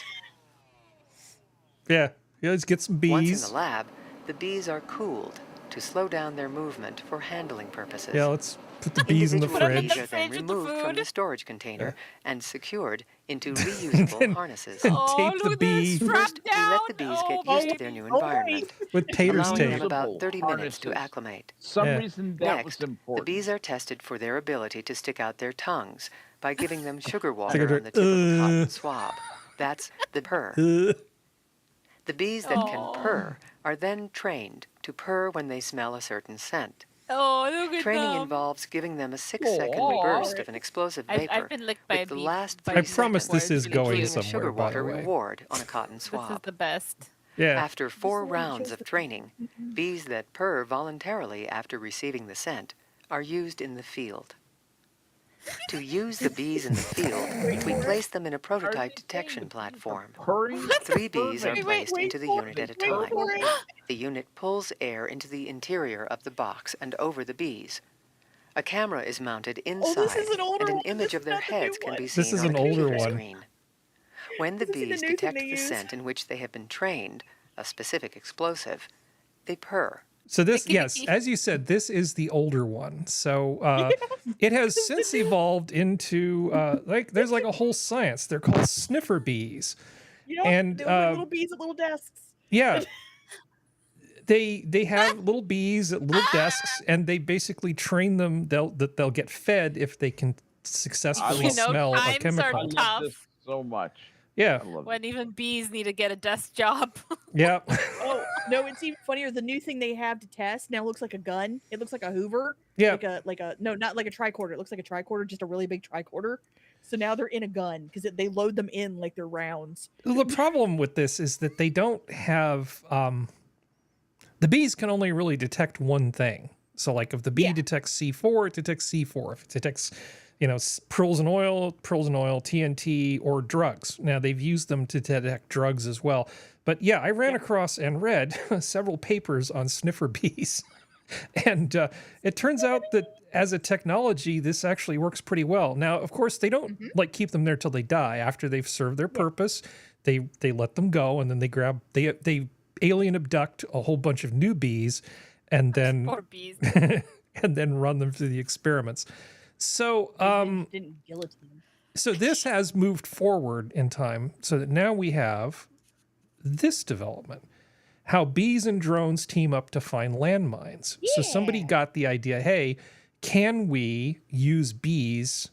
Yeah. Let's get some Once in bees. the lab, the bees are cooled to slow down their movement for handling purposes. Yeah, let's put the bees in the Individual fridge. bees are then Fridge with the removed from food. the storage container and secured into reusable harnesses. And Oh, tape look the at this. bee First, we let the down. bees get Oh, used to their new environment, with taters allowing tape. them about Reusable 30 minutes to harnesses. acclimate. Some Yeah. reason that Next, was the important. bees are tested for their ability to stick out their tongues by giving them sugar water Sugar on the tip of a dirt. cotton swab. That's the purr. The bees that can Aw. purr are then trained to purr when they smell a certain scent. Oh, look at Training them. involves giving them a 6-second Aw. burst of an explosive vapor, I've been licked by a with the bee. last by 3 I promise seconds this is really going cute. including a somewhere, sugar by water the way. reward on a cotton This is swab. the best. Yeah. After 4 rounds of training, bees that purr voluntarily after receiving the scent are used in the field. To use the bees in the field, we place them in a prototype detection platform. Purring? 3 bees are Wait, placed into the unit at a time. for it. The unit pulls air into the interior of the box and over the bees. A camera is mounted inside, this is an older and an one. image This of is their not the new heads can one. be This seen is on an a older computer one. screen. When the This is the bees new thing detect they the use. scent in which they have been trained, a specific explosive, they purr. So this, Mickey, yes, Mickey. as you said, this is the older one. So it has since evolved into there's like a whole science. They're called sniffer bees. You know, And, they were little bees at little desks. Yeah. They have little bees at little desks, and they basically train them. They'll get fed if they can successfully You know, smell a times are I chemical. love tough. this so much. Yeah, I love When it. even bees need to get a desk job. yeah. Oh no, it's even funnier. The new thing they have to test now looks like a gun. It looks like a Hoover. Yeah. Like a no, not like a tricorder. It looks like a tricorder, just a really big tricorder. So now they're in a gun because they load them in like they're rounds. The problem with this is that they don't have the bees can only really detect one thing. So like if the bee Yeah. detects C4, it detects C4. If it detects, pearls and oil, TNT, or drugs. Now they've used them to detect drugs as well. But yeah, I ran across and read several papers on sniffer bees. And it turns out that as a technology, this actually works pretty well. Now, of course, they don't like keep them there till they die. After they've served their purpose, they let them go, and then they alien abduct a whole bunch of new bees, and then Poor bees. and then run them through the experiments. So Didn't guillotine. so this has moved forward in time, so that now we have this development. How bees and drones team up to find landmines. So somebody got the idea, hey, can we use bees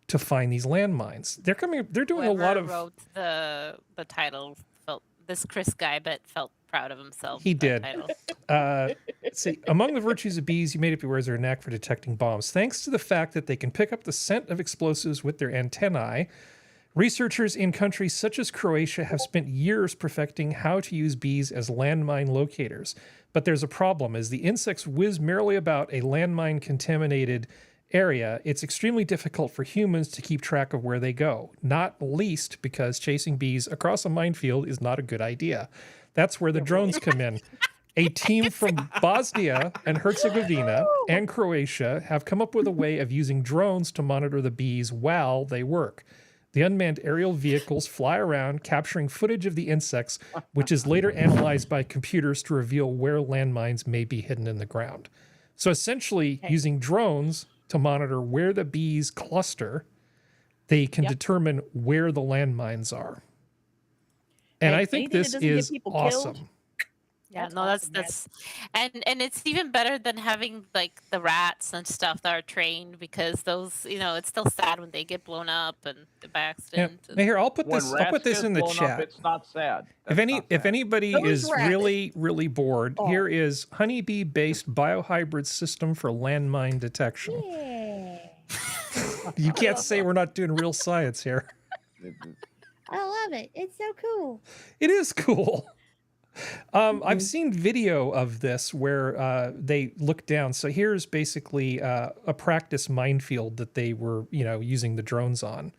to find these landmines? They're doing a lot Whoever of wrote the title felt this Chris guy, but felt proud of himself. He with that did. title. See, among the virtues of bees, you made up your words, are a knack for detecting bombs. Thanks to the fact that they can pick up the scent of explosives with their antennae, researchers in countries such as Croatia have spent years perfecting how to use bees as landmine locators. But there's a problem. As the insects whiz merrily about a landmine contaminated area, it's extremely difficult for humans to keep track of where they go, not least because chasing bees across a minefield is not a good idea. That's where the drones come in. A team from Bosnia and Herzegovina and Croatia have come up with a way of using drones to monitor the bees while they work. The unmanned aerial vehicles fly around, capturing footage of the insects, which is later analyzed by computers to reveal where landmines may be hidden in the ground. So essentially, using drones to monitor where the bees cluster, they can determine where the landmines are. And I think this is awesome. Yeah, no, that's and it's even better than having like the rats and stuff that are trained, because those, it's still sad when they get blown up and by accident. Yeah. Here, I'll put this in the chat. It's not sad. If anybody is really, really bored, here is honeybee-based biohybrid system for landmine detection. Yeah. You can't say we're not doing real science here. I love it. It's so cool. It is cool. I've seen video of this where they look down. So here's basically a practice minefield that they were, using the drones on.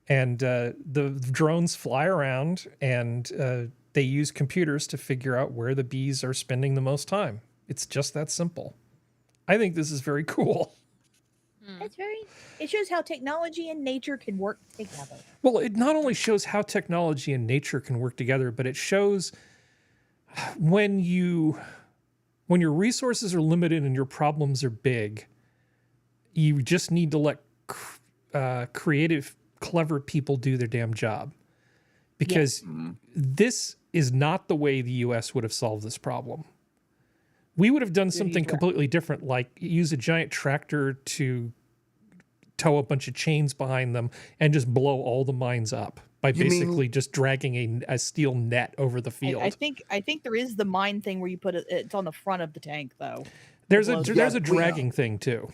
And the drones fly around and they use computers to figure out where the bees are spending the most time. It's just that simple. I think this is very cool. It shows how technology and nature can work together. Well, it not only shows how technology and nature can work together, but it shows when your resources are limited and your problems are big, you just need to let creative, clever people do their damn job. Because this is not the way the U.S. would have solved this problem. We would have done something completely different, like use a giant tractor to tow a bunch of chains behind them and just blow all the mines up by basically just dragging a steel net over the field. I think there is the mine thing where you put it's on the front of the tank, though. There's a dragging thing too.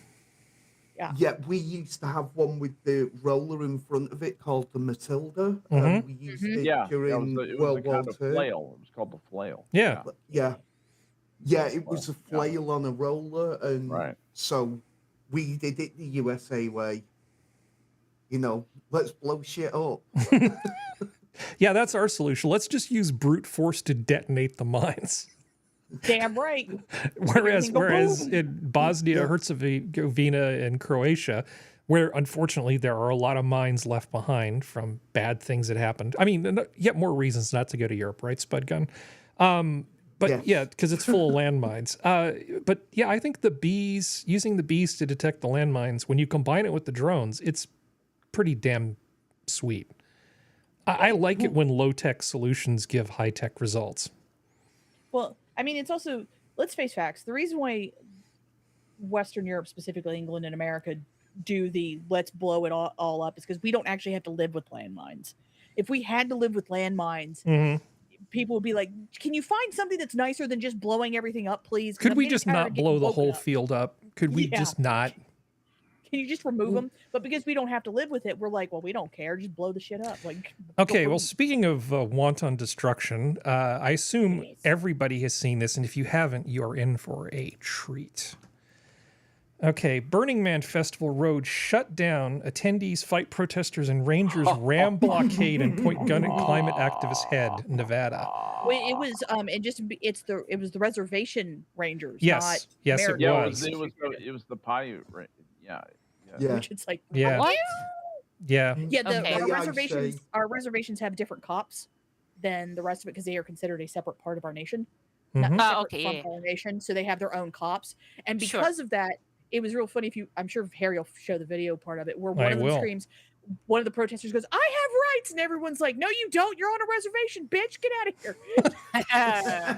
Yeah, we used to have one with the roller in front of it called the Matilda. We used it during World War II. Flail. It was called the flail. Yeah, it was a flail on a roller, and so we did it the USA way. Let's blow shit up. Yeah, that's our solution. Let's just use brute force to detonate the mines. Damn right. whereas in Bosnia, Herzegovina, and Croatia, where unfortunately there are a lot of mines left behind from bad things that happened. I mean, yet more reasons not to go to Europe, right, Spud Gun? But yeah, because it's full of landmines. But yeah, I think using the bees to detect the landmines, when you combine it with the drones, it's pretty damn sweet. I like it when low-tech solutions give high-tech results. Well, I mean, it's also, let's face facts. The reason why Western Europe, specifically England and America, do the let's blow it all up is because we don't actually have to live with landmines. If we had to live with landmines, people would be like, can you find something that's nicer than just blowing everything up, please? Could we just not blow the whole field up? Could we just not? Can you just remove them? But because we don't have to live with it, we're like, well, we don't care. Just blow the shit up. Like, okay, well, speaking of wanton destruction, I assume everybody has seen this, and if you haven't, you are in for a treat. Okay, Burning Man Festival Road shut down. Attendees fight protesters and Rangers ram blockade and point gun at climate activist head, Nevada. Wait, it was it was the reservation Rangers. Yes, not it Americans. was. It was the Paiute. Yeah. Which it's like What? Yeah. Yeah, Okay. our reservations have different cops than the rest of it because they are considered a separate part of our nation. Not separate from our nation, so they have their own cops. And because of that, it was real funny. I'm sure Harry will show the video part of it where one of them screams, one of the protesters goes, "I have rights," and everyone's like, "No, you don't. You're on a reservation, bitch. Get out of here."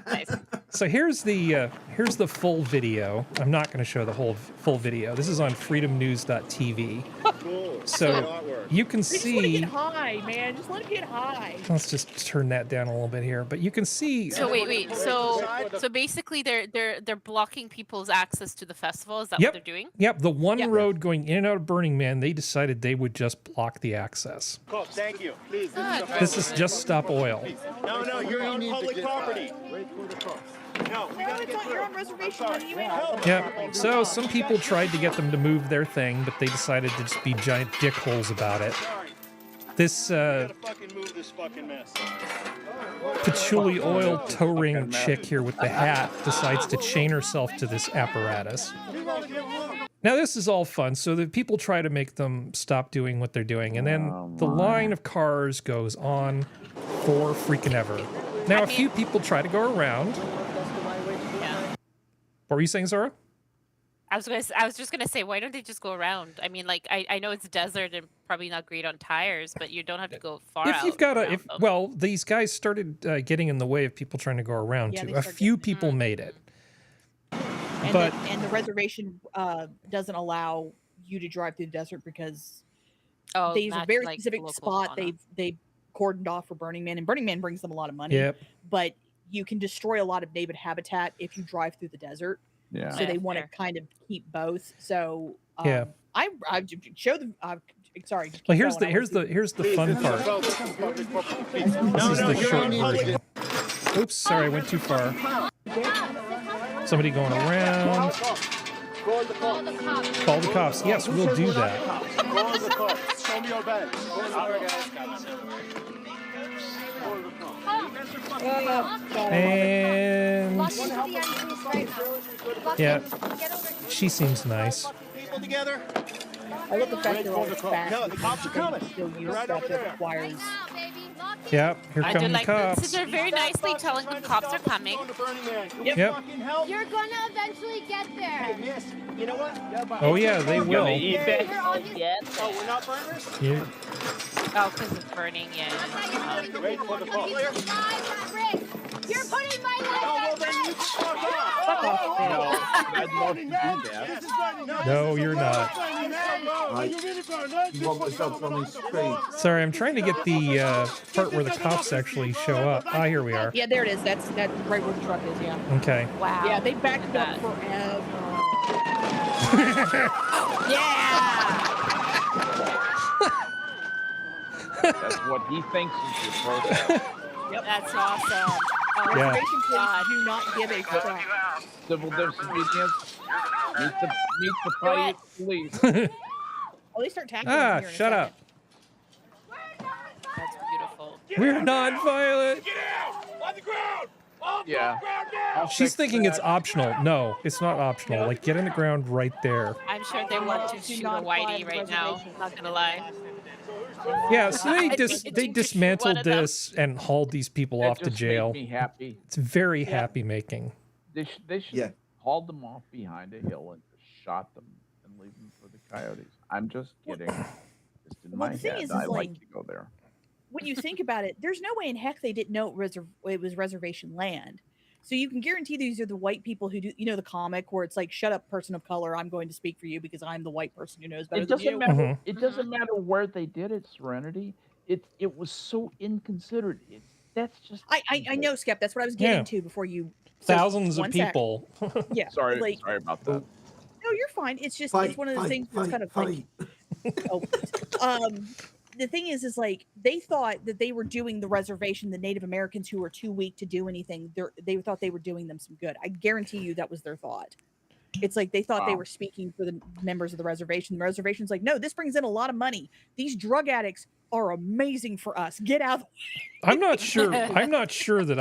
Nice. So here's the full video. I'm not going to show the full video. This is on freedomnews.tv. Cool. So you can They just want to see. get high, man. Just let them get high. Let's just turn that down a little bit here. But you can see. So wait. So basically, they're blocking people's access to the festival. Is that what they're doing? Yep, the one road going in and out of Burning Man, they decided they would just block the access. Cool. Thank you. Please. This is just Stop Oil. No, you're on public property. Wait for the cops. No, we gotta get through. You're on reservation. What do you mean? Yeah. So some people tried to get them to move their thing, but they decided to just be giant dickholes about it. This Gotta fucking move this fucking mess. patchouli oil toe ring chick here with the hat decides to chain herself to this apparatus. Now this is all fun, so the people try to make them stop doing what they're doing, and then the line of cars goes on for freaking ever. Now a few people try to go around. Yeah. What were you saying, Zara? I was just gonna say, why don't they just go around? I mean, like, I know it's desert and probably not great on tires, but you don't have to go far. If you've got well, these guys started getting in the way of people trying to go around Yeah, too. they A started few people made it, but And the reservation doesn't allow you to drive through the desert because they use a very specific spot they've cordoned off for Burning Man, and Burning Man brings them a lot of money. yep. But you can destroy a lot of native habitat if you drive through the desert. Yeah. So they want to kind of keep both. So Yeah. I show them. Sorry. just Well, keep here's the fun part. This is the short version. Oops, sorry, I went too far. Somebody going around. Call the cops. Yes, we'll do that. Call the cops. Show me your bag. And yeah, she seems nice. People together. I love the fact they're all fast. No, the cops are coming. Still use Right stuff over that there. requires. Yep, here I come do the like cops. so they're very nicely telling them cops are coming. Going to Burning Man. Can we Yep. fucking help? You're gonna eventually get there. Hey, miss, you know what? Oh yeah, they will. You're obviously Oh, we're not burners? Yeah. Oh, because it's burning. Yeah. Wait for the call. You're putting my Oh, life well, at then you risk. can fuck off. I'd love to do that. No, you're not. You want myself on his screen? Sorry, I'm trying to get the part where the cops actually show up. Ah, here we are. Yeah, there it is. That's right where the truck is. Yeah. Okay. Wow. Yeah, they backed it up That. forever. That's what he thinks is your protest. That's awesome. Oh, Yeah. Reservation God. police do not give a crap. Civil disobedience. Meet the fight police. Oh, they start tackling Ah, here in a shut second. up. That's beautiful. We're non-violent. Get out! On the ground! On Yeah. the ground now! She's thinking it's optional. No, it's not optional. Like, get in the ground right there. I'm sure they want to shoot a whitey right now. Not gonna lie. Yeah, so they I think it's they one dismantled of them. this and hauled these people That off to just jail. made me happy. It's very happy making. They should Yeah. hauled them off behind a hill and just shot them and leave them for the coyotes. I'm just kidding. Just in Well, my the thing head, is I like like- to go there. When you think about it, there's no way in heck they didn't know it was reservation land. So you can guarantee these are the white people who do, you know, the comic where it's like, "Shut up, person of color. I'm going to speak for you because I'm the white person who knows better It than doesn't you." matter. Mhm. It doesn't matter where they did it, Serenity. It was so inconsiderate. That's just. I know, Skep. That's what I was getting to before you. So, Thousands of one sec. people. Yeah. Sorry, Like, sorry about that. no, you're fine. It's just Fight, it's one of the fight, things that's kind of fight. like. Oh, the thing is like they thought that they were doing the reservation, the Native Americans who were too weak to do anything. They thought they were doing them some good. I guarantee you that was their thought. It's like they thought they Wow. were speaking for the members of the reservation. The reservation's like, no, this brings in a lot of money. These drug addicts are amazing for us. Get out. I'm not sure. I'm not sure that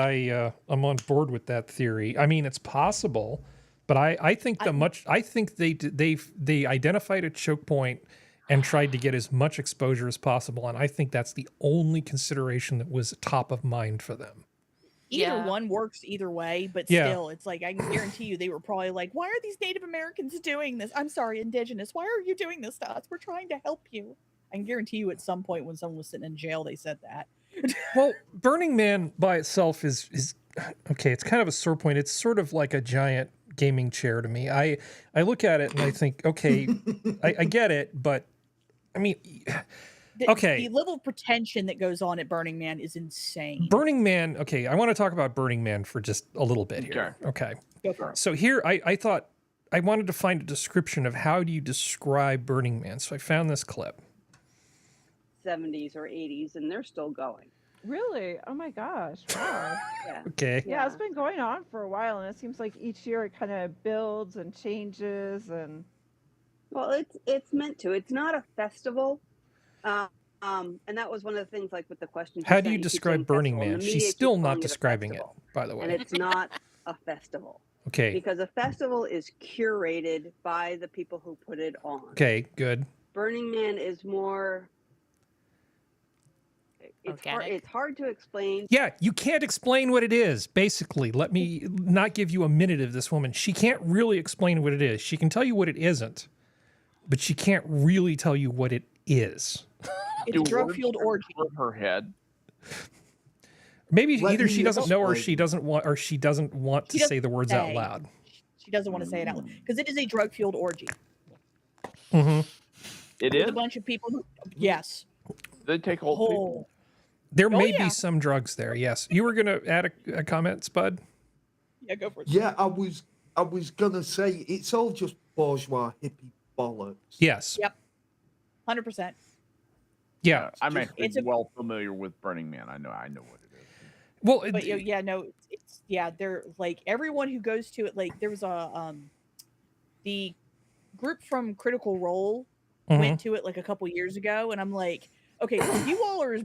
I'm on board with that theory. I mean, it's possible, but I think I think they identified a choke point and tried to get as much exposure as possible, and I think that's the only consideration that was top of mind for them. Either Yeah. one works either way, but Yeah. still, it's like I can guarantee you they were probably like, why are these Native Americans doing this? I'm sorry, indigenous. Why are you doing this to us? We're trying to help you. I can guarantee you at some point when someone was sitting in jail, they said that. Well, Burning Man by itself is okay. It's kind of a sore point. It's sort of like a giant gaming chair to me. I look at it and I think, okay, I get it, but I mean, okay. The level of pretension that goes on at Burning Man is insane. Burning Man. Okay, I want to talk about Burning Man for just a little bit here. Okay. Go for it. So here, I thought I wanted to find a description of how do you describe Burning Man. So I found this clip. 70s or 80s, and they're still going. Really? Oh my gosh! Wow. Yeah. Okay. Yeah, it's been going on for a while, and it seems like each year it kind of builds and changes, and Well, it's meant to. It's not a festival. And that was one of the things, like with the questions. How do you keep describe saying Burning festival, and Man? the She's media still keeps not calling a describing it, festival. by the And way. it's not a festival. Okay. Because a festival is curated by the people who put it on. Okay, good. Burning Man is more. It's hard to explain. Yeah, you can't explain what it is, basically. Let me not give you a minute of this woman. She can't really explain what it is. She can tell you what it isn't, but she can't really tell you what it is. It's a drug-fueled orgy. Her head. Maybe Let either me she doesn't know or explain. she doesn't want to say the words out say. loud. She doesn't want to say it out loud because it is a drug-fueled orgy. Mm-hmm. It With is? a bunch of people who, yes. They take old people. There Oh, may yeah. be some drugs there, yes. You were going to add a comment, Spud? Yeah, go for it. Yeah, I was gonna say it's all just bourgeois hippie bollocks. Yes. Yep. 100%. Yeah. I'm actually It's a- well familiar with Burning Man. I know what it is. Well, But yeah, no, it's yeah, they're like everyone who goes to it, like there was a the group from Critical Role went to it like a couple years ago, and I'm like, okay, so you all are as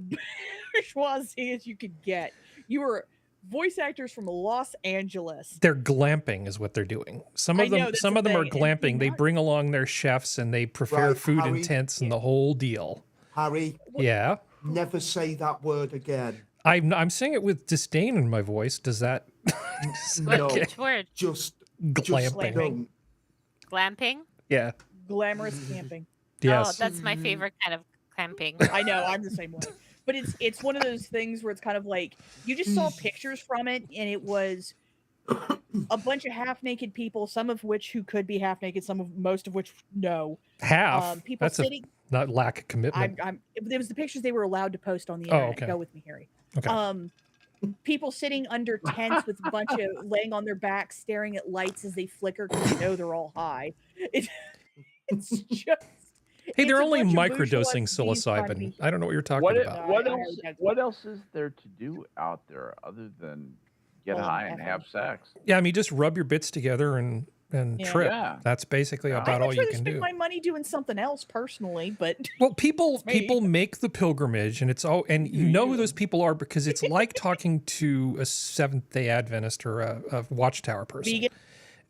bourgeoisie as you could get. You are voice actors from Los Angeles. they're glamping is what they're doing. Some I of them know, that's some the of them are thing, and glamping. They bring along their chefs and they prepare Right, food in Harry? tents and the whole deal. Harry, Yeah. never say that word again. I'm saying it with disdain in my voice. Does that No, Which word? just glamping? don't. Glamping? Yeah. Glamorous camping. Yes. Oh, that's my favorite kind of clamping. I know, I'm the same way. But it's one of those things where it's kind of like you just saw pictures from it, and it was a bunch of half-naked people, some of which who could be half-naked, most of which no. Half. People That's sitting. not lack of commitment. It was the pictures they were allowed to post on the Oh, internet. okay. Go with me, Harry. Okay. People sitting under tents with a bunch of laying on their backs, staring at lights as they flicker because you know they're all high. It's just. Hey, it's they're a only bunch of microdosing bourgeois psilocybin. I don't know what you're talking What about. what else is there to do out there other than get Well, high and have sex? Yeah, I mean, just rub your bits together and Yeah. trip. Yeah. That's basically I'd about all much you rather can spend do. my money doing something else personally, but Well, people me. make the pilgrimage, and it's all, and you know who those people are because it's like talking to a Seventh-day Adventist or a Watchtower person. vegan.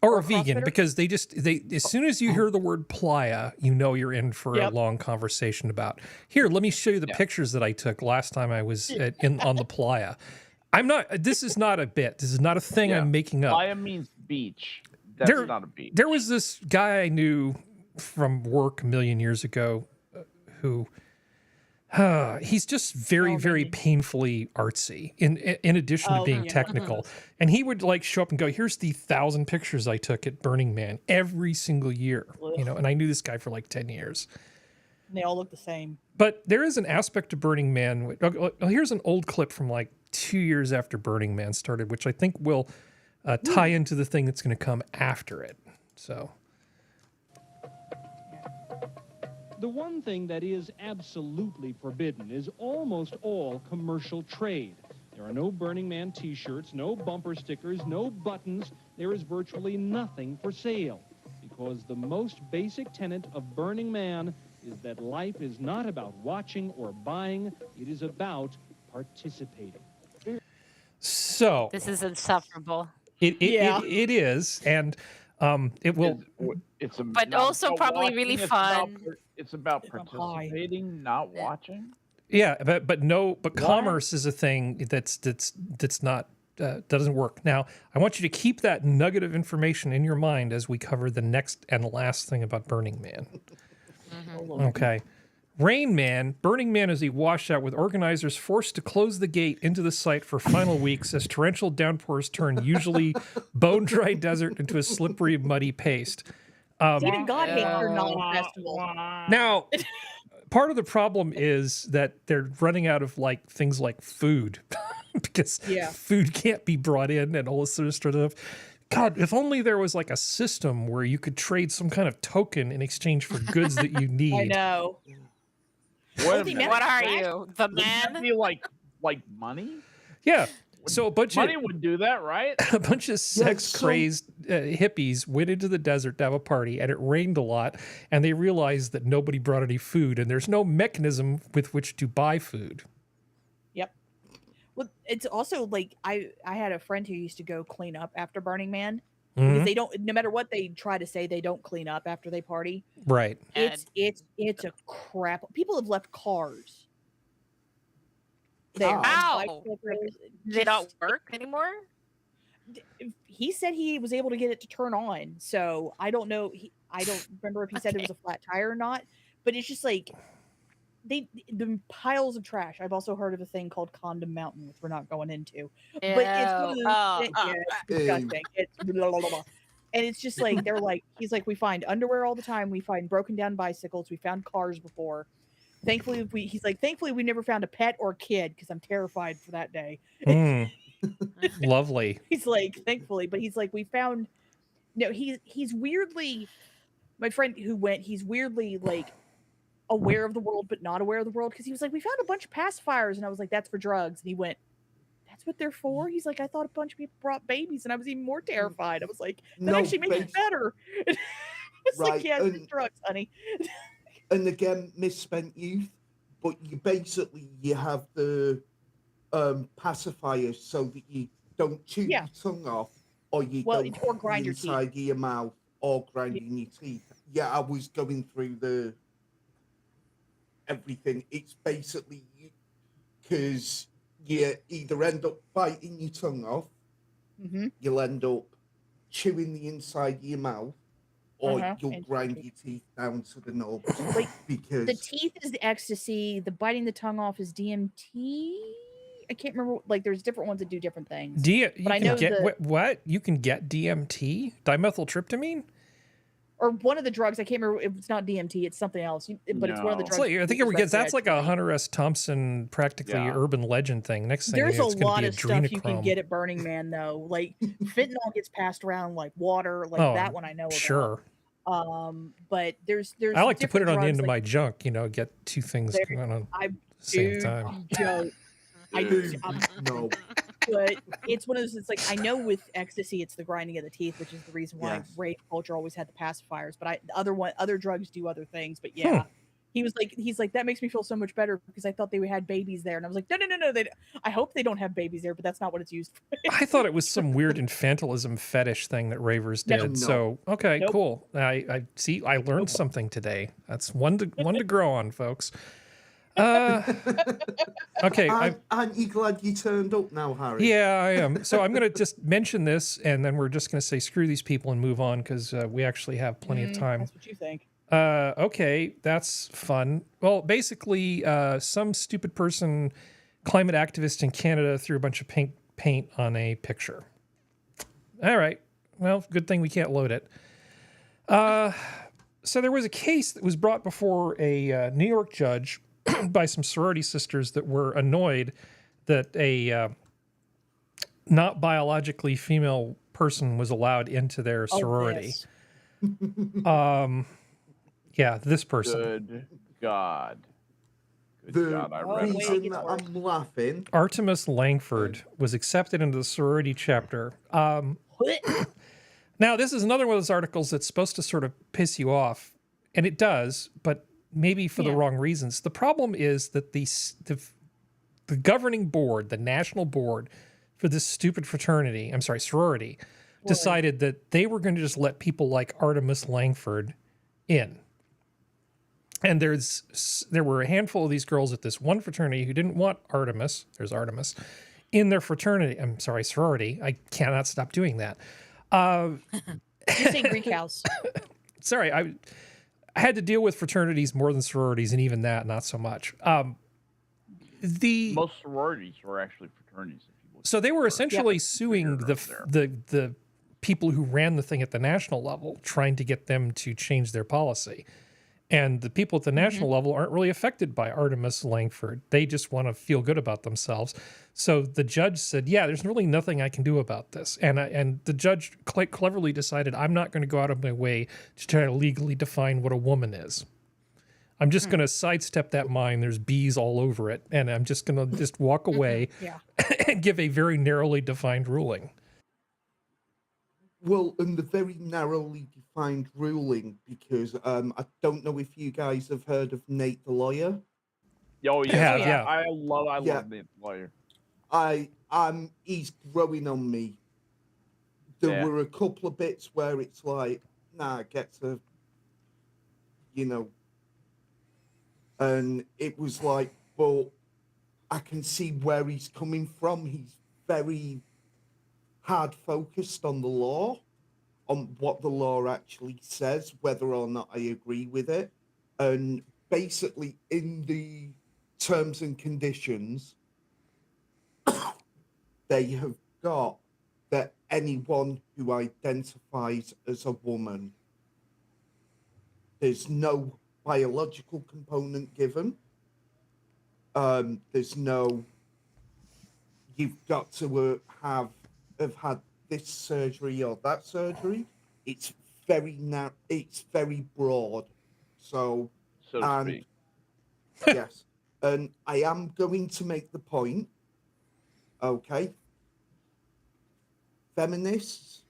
Or Or a vegan, CrossFitter? because they as soon as you hear the word playa, you know you're in for a Yep. long conversation about. Here, let me show you the pictures that I took last time I was on the playa. I'm not. This is not a bit. This is not a thing Yeah. I'm making up. Playa means beach. That's There- not a beach. There was this guy I knew from work a million years ago who he's just very, very painfully artsy in addition to Oh, being yeah. technical. And he would like show up and go, here's the 1,000 pictures I took at Burning Man every single year, you know, and I knew this guy for like 10 years. And they all look the same. But there is an aspect to Burning Man. Here's an old clip from like 2 years after Burning Man started, which I think will tie into the thing that's going to come after it. So The one thing that is absolutely forbidden is almost all commercial trade. There are no Burning Man t-shirts, no bumper stickers, no buttons. There is virtually nothing for sale because the most basic tenet of Burning Man is that life is not about watching or buying. It is about participating. So This is insufferable. it is, and it will. It's But not also about probably watching, really it's about fun. it's about If I'm high. participating, not watching. Yeah, but commerce is a thing that's not doesn't work. Now, I want you to keep that nugget of information in your mind as we cover the next and last thing about Burning Man. Okay. Rain Man, Burning Man is a washout with organizers forced to close the gate into the site for final weeks as torrential downpours turn usually bone-dry desert into a slippery, muddy paste. Even God hates your non-festival. Now, part of the problem is that they're running out of like things like food because food can't be brought in and all this sort of stuff. God, if only there was like a system where you could trade some kind of token in exchange for goods that you need. I know. What, the if- amount What of are trash- you? The wouldn't that man? be like like money? Yeah. So a bunch Money of would do that, right? a bunch of sex-crazed hippies went into the desert to have a party, and it rained a lot, and they realized that nobody brought any food, and there's no mechanism with which to buy food. Yep. Well, it's also like I had a friend who used to go clean up after Burning Man because Mhm. they don't. No matter what they try to say, they don't clean up after they party. Right. It's a crap. People have left cars there. Ow! They don't work anymore? He said he was able to get it to turn on, so I don't know. I don't remember if he said it was a flat tire or not. But it's just like the piles of trash. I've also heard of a thing called Condom Mountain, which we're not going into. But it's one of those, it's disgusting. It's blah, blah, blah, blah. And it's just like they're like, he's like, we find underwear all the time. We find broken down bicycles. We found cars before. Thankfully, thankfully we never found a pet or kid because I'm terrified for that day. Lovely. He's like, thankfully, but he's like, we found. No, he's weirdly, my friend who went, he's weirdly like aware of the world but not aware of the world because he was like, we found a bunch of pacifiers, and I was like, that's for drugs, and he went, that's what they're for. He's like, I thought a bunch of people brought babies, and I was even more terrified. I was like, that actually makes it better. It's like, yeah, it's drugs, honey. And again, misspent youth, but you have the pacifiers so that you don't chew your tongue off, or you don't or grind your inside of your mouth, or grinding your teeth. Yeah, I was going through everything. It's basically because you either end up biting your tongue off, you'll end up chewing the inside of your mouth, or you'll grind your teeth down to the knobs. Like, because the teeth is the ecstasy, the biting the tongue off is DMT. I can't remember. Like, there's different ones that do different things. But I know what you can get DMT, dimethyltryptamine, or one of the drugs. I can't remember. It's not DMT. It's something else. But it's one of the drugs. I think that's like a Hunter S. Thompson practically urban legend thing. Next thing there's it's a lot be of stuff you can get at Burning Man, though. Like fentanyl gets passed around like water. Like that one I know about. Sure. But there's I like to put it on the end of like, my junk. Get two things going on at the same time. No. But it's one of those. It's like, I know with ecstasy, it's the grinding of the teeth, which is the reason why rape culture always had the pacifiers. But other drugs do other things. But yeah, he's like, that makes me feel so much better because I thought they had babies there, and I was like, no. I hope they don't have babies there, but that's not what it's used for. I thought it was some weird infantilism fetish thing that ravers did. So okay, cool. I see. I learned something today. That's one to grow on, folks. Okay. Aren't you glad you turned up now, Harry? Yeah, I am. So I'm going to just mention this, and then we're just going to say screw these people and move on because we actually have plenty of time. That's what you think. Okay, that's fun. Well, basically, some stupid person, climate activist in Canada, threw a bunch of paint on a picture. All right. Well, good thing we can't load it. So there was a case that was brought before a New York judge by some sorority sisters that were annoyed that a not biologically female person was allowed into their sorority. Yeah, this person. Good God. The reason that I'm laughing. Artemis Langford was accepted into the sorority chapter. Now, this is another one of those articles that's supposed to sort of piss you off, and it does, but maybe for the wrong reasons. The problem is that the governing board, the national board for this stupid sorority, decided that they were going to just let people like Artemis Langford in. And there were a handful of these girls at this one fraternity who didn't want Artemis, there's Artemis, in their sorority. I cannot stop doing that. You say Greek house. Sorry, I had to deal with fraternities more than sororities, and even that, not so much. Most sororities were actually fraternities. So they were essentially suing the people who ran the thing at the national level, trying to get them to change their policy. And the people at the national level aren't really affected by Artemis Langford. They just want to feel good about themselves. So the judge said, yeah, there's really nothing I can do about this. And the judge quite cleverly decided, I'm not going to go out of my way to try to legally define what a woman is. I'm just going to sidestep that mine. There's bees all over it, and I'm just going to just walk away Yeah. and give a very narrowly defined ruling. Well, and the very narrowly defined ruling, because I don't know if you guys have heard of Nate the lawyer. Oh yeah, Yeah. I love Yeah. Nate the lawyer. He's growing on me. There were a couple of bits where it's like, nah, get to, you know, and it was like, but I can see where he's coming from. He's very hard focused on the law, on what the law actually says, whether or not I agree with it. And basically, in the terms and conditions, they have got that anyone who identifies as a woman, there's no biological component given. There's no, you've got to have had this surgery or that surgery. It's very it's very broad. So to speak. Yes, and I am going to make the point. Okay, feminists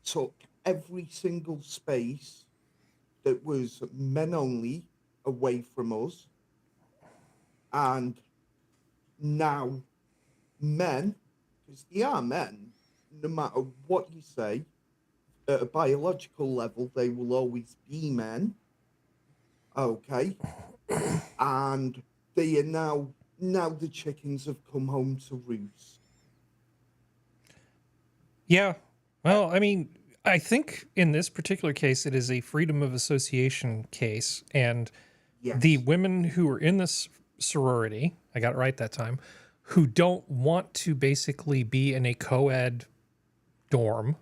took every single space that was men only away from us, and now men, because they are men, no matter what you say, at a biological level, they will always be men. Okay, and they are now the chickens have come home to roost. Yeah. Well, I mean, I think in this particular case, it is a freedom of association case. And the women who are in this sorority, I got it right that time, who don't want to basically be in a co-ed dorm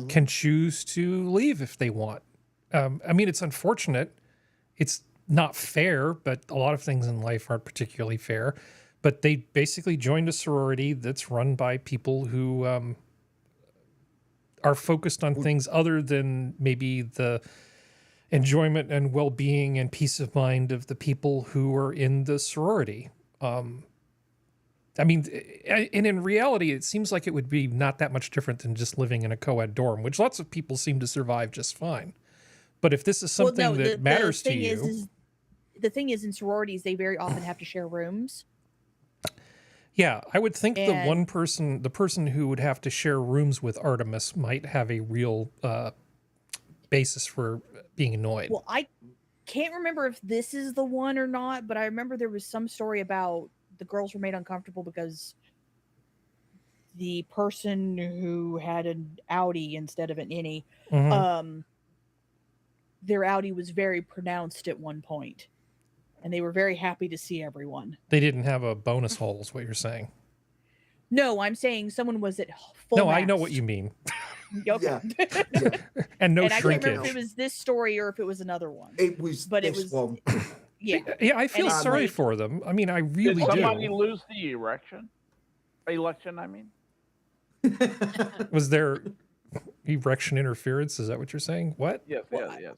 can choose to leave if they want. I mean, it's unfortunate. It's not fair, but a lot of things in life aren't particularly fair. But they basically joined a sorority that's run by people who are focused on things other than maybe the enjoyment and well-being and peace of mind of the people who are in the sorority. I mean, and in reality, it seems like it would be not that much different than just living in a co-ed dorm, which lots of people seem to survive just fine. But if this is something that matters to you... The thing is, in sororities, they very often have to share rooms. Yeah, I would think the person who would have to share rooms with Artemis might have a real basis for being annoyed. Well, I can't remember if this is the one or not, but I remember there was some story about the girls were made uncomfortable because the person who had an Audi instead of an innie, their Audi was very pronounced at one point. And they were very happy to see everyone. They didn't have a bonus hole, is what you're saying. No, I'm saying someone was at full No, mast. I know what you mean. Okay. And no and shrinkage. I can't remember if it was this story or if it was another one. It was one. Yeah. Yeah, I feel sorry for them. I mean, I really Did do. somebody lose the election? I mean. Was there erection interference? Is that what you're saying? What? Yes, Well, yes.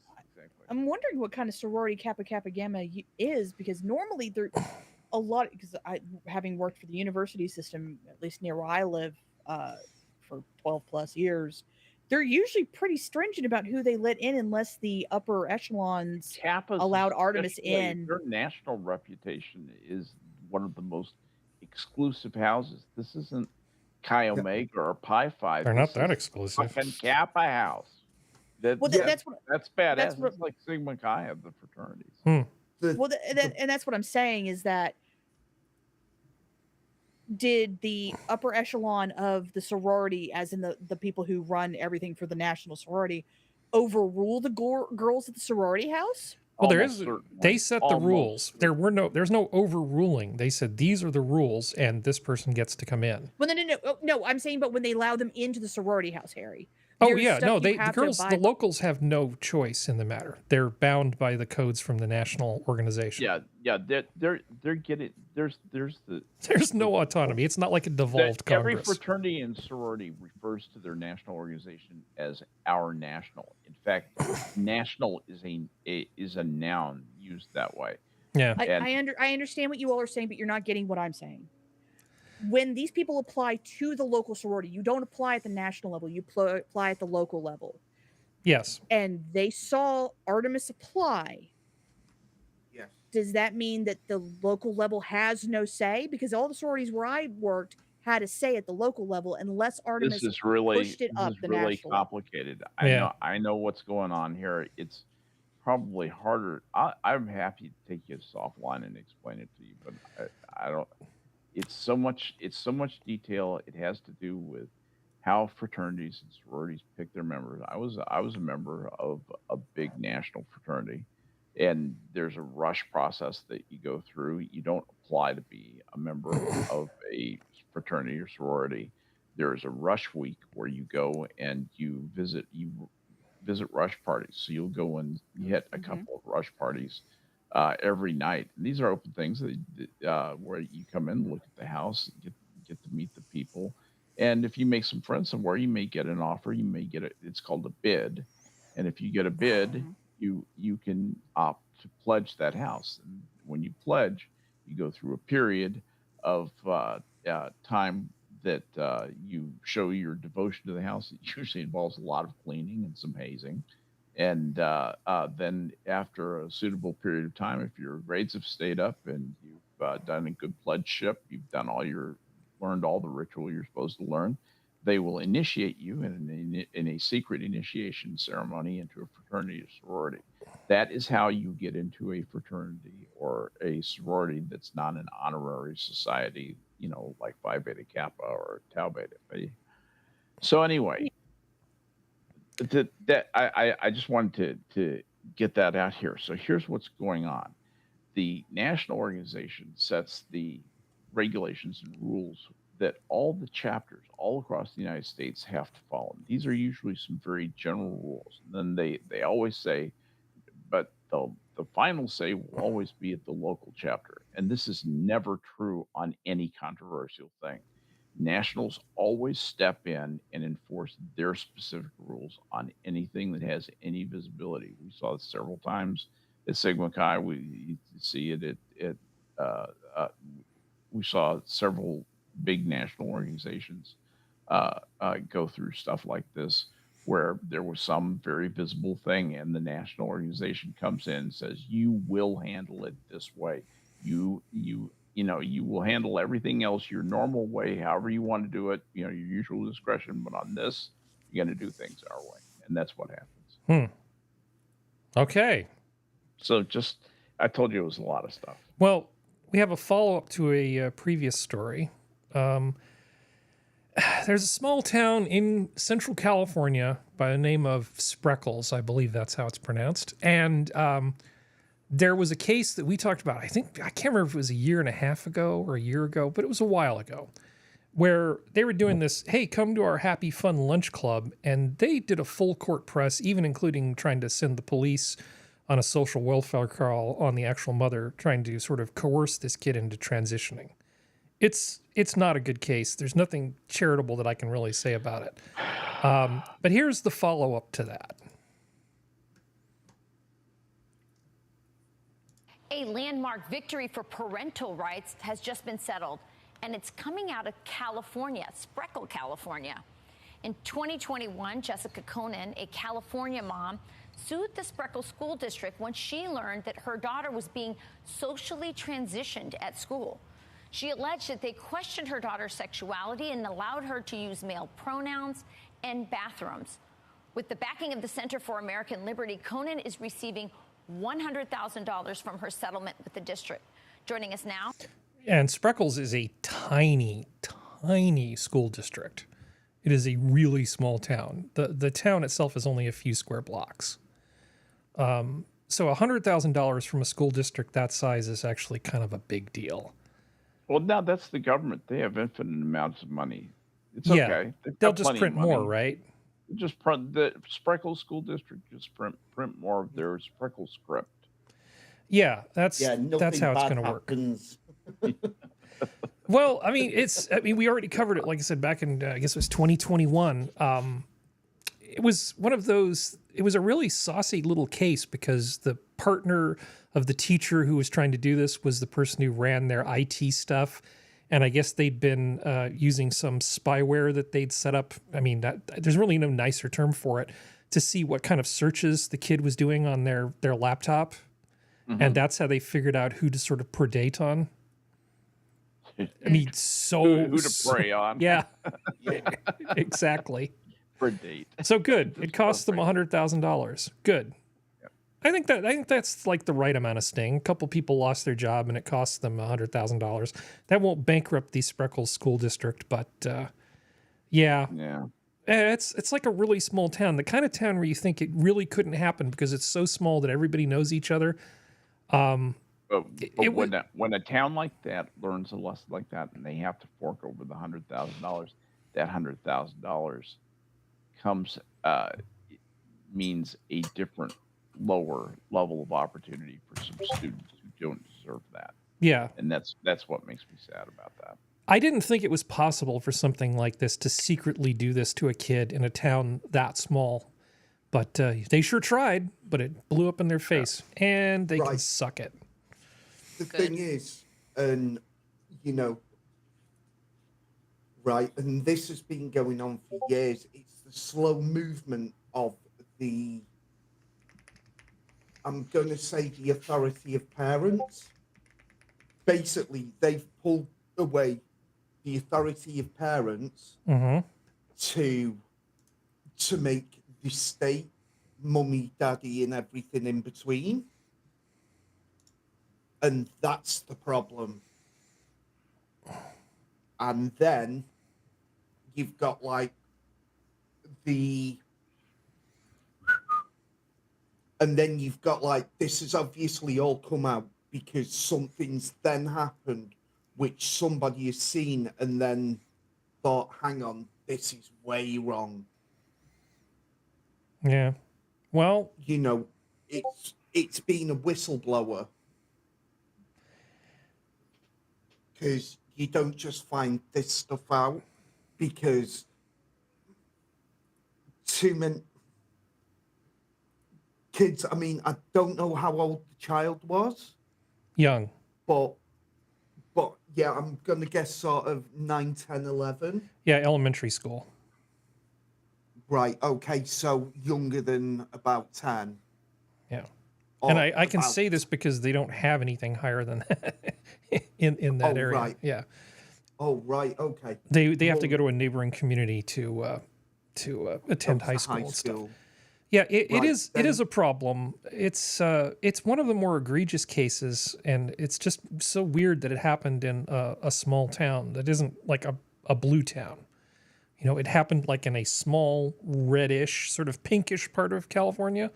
I'm wondering what kind of sorority Kappa Kappa Gamma is, because normally there a lot, because having worked for the university system, at least near where I live, for 12 plus years, they're usually pretty stringent about who they let in unless the upper echelons allowed Artemis in. Their national reputation is one of the most exclusive houses. This isn't Chi Omega or Pi Phi. They're not that exclusive. Fucking Kappa house. That's badass. That's like Sigma Chi of the fraternities. And that's what I'm saying is that did the upper echelon of the sorority, as in the people who run everything for the national sorority, overrule the girls at the sorority house? Well, they set the rules. There's no overruling. They said these are the rules, and this person gets to come in. Well, no. I'm saying, but when they allow them into the sorority house, Harry, Oh There's yeah, stuff no, you the have to girls, the abide- locals have no choice in the matter. They're bound by the codes from the national organization. Yeah, they're getting there's the There's no autonomy. It's not like a devolved every Congress. fraternity and sorority refers to their national organization as our national. In fact, national is a noun used that way. Yeah. I understand what you all are saying, but you're not getting what I'm saying. When these people apply to the local sorority, you don't apply at the national level, you apply at the local level. Yes. And they saw Artemis apply. Yes. Does that mean that the local level has no say? Because all the sororities where I worked had a say at the local level, unless Artemis This is really pushed it up the really national level. complicated. Yeah. I know what's going on here. It's probably harder. I'm happy to take you offline and explain it to you, but I don't. It's so much detail. It has to do with how fraternities and sororities pick their members. I was a member of a big national fraternity, and there's a rush process that you go through. You don't apply to be a member of a fraternity or sorority. There's a rush week where you go and you visit rush parties. So you'll go and you hit a couple of rush parties every night. And these are open things that, where you come in, look at the house, get to meet the people. And if you make some friends somewhere, you may get an offer. You may get it's called a bid. And if you get a bid, you can opt to pledge that house. And when you pledge, you go through a period of time that you show your devotion to the house. It usually involves a lot of cleaning and some hazing. And then after a suitable period of time, if your grades have stayed up and you've done a good pledgeship, you've learned all the ritual you're supposed to learn, they will initiate you in a secret initiation ceremony into a fraternity or sorority. That is how you get into a fraternity or a sorority that's not an honorary society, like Phi Beta Kappa or Tau Beta. So anyway, I just wanted to get that out here. So here's what's going on. The national organization sets the regulations and rules that all the chapters all across the United States have to follow. These are usually some very general rules. And then they always say, but the final say will always be at the local chapter. And this is never true on any controversial thing. Nationals always step in and enforce their specific rules on anything that has any visibility. We saw this several times at Sigma Chi. We see it we saw several big national organizations go through stuff like this, where there was some very visible thing, and the national organization comes in and says, "You will handle it this way. You will handle everything else your normal way, however you want to do it, your usual discretion, but on this, you're going to do things our way." And that's what happens. Okay. So I told you it was a lot of stuff. Well, we have a follow-up to a previous story. There's a small town in Central California by the name of Spreckles. I believe that's how it's pronounced. And there was a case that we talked about. I can't remember if it was a year and a half ago or a year ago, but it was a while ago, where they were doing this, hey, come to our happy fun lunch club. And they did a full court press, even including trying to send the police on a social welfare call on the actual mother, trying to sort of coerce this kid into transitioning. It's not a good case. There's nothing charitable that I can really say about it. But here's the follow-up to that. A landmark victory for parental rights has just been settled, and it's coming out of California, Spreckle, California. In 2021, Jessica Conan, a California mom, sued the Spreckle School District when she learned that her daughter was being socially transitioned at school. She alleged that they questioned her daughter's sexuality and allowed her to use male pronouns and bathrooms. With the backing of the Center for American Liberty, Conan is receiving $100,000 from her settlement with the district. Joining us now. And Spreckles is a tiny, tiny school district. It is a really small town. The town itself is only a few square blocks. So $100,000 from a school district that size is actually kind of a big deal. Well, now that's the government. They have infinite amounts of money. It's Yeah, okay. they'll just print more, right? Just print the Spreckle School District. Just print more of their Spreckle script. Yeah, that's nothing how it's bad going to work. happens. Well, I mean, we already covered it. Like I said, back in I guess it was 2021. It was one of those. It was a really saucy little case because the partner of the teacher who was trying to do this was the person who ran their IT stuff. And I guess they'd been using some spyware that they'd set up. I mean, there's really no nicer term for it, to see what kind of searches the kid was doing on their laptop. Mm-hmm. And that's how they figured out who to sort of predate on. I mean, who to prey on. Yeah, exactly. Predate. So good. It cost them $100,000. Good. Yep. I think that's like the right amount of sting. A couple people lost their job, and it cost them $100,000. That won't bankrupt the Spreckles School District, but yeah. It's like a really small town, the kind of town where you think it really couldn't happen because it's so small that everybody knows each other. But when a town like that learns a lesson like that, and they have to fork over the $100,000, that $100,000 comes means a different, lower level of opportunity for some students who don't deserve that. Yeah, and that's what makes me sad about that. I didn't think it was possible for something like this to secretly do this to a kid in a town that small. But they sure tried, but it blew up in their face, and they can suck it. The thing is, and and this has been going on for years, it's the slow movement of I'm going to say the authority of parents. Basically, they've pulled away the authority of parents to make the state, mummy, daddy, and everything in between. And that's the problem. And then you've got this has obviously all come out because something's then happened which somebody has seen and then thought, hang on, this is way wrong. Yeah. Well, it's been a whistleblower. Because you don't just find this stuff out because too many kids, I mean, I don't know how old the child was. Young. But yeah, I'm going to guess sort of 9, 10, 11. Yeah, elementary school. Right, okay, so younger than about 10. Yeah. And I can say this because they don't have anything higher than that in that area. Right. Yeah. Oh, right, okay. They have to go to a neighboring community to attend high school and stuff. Yeah, it is a problem. It's one of the more egregious cases, and it's just so weird that it happened in a small town that isn't like a blue town. It happened like in a small reddish, sort of pinkish part of California.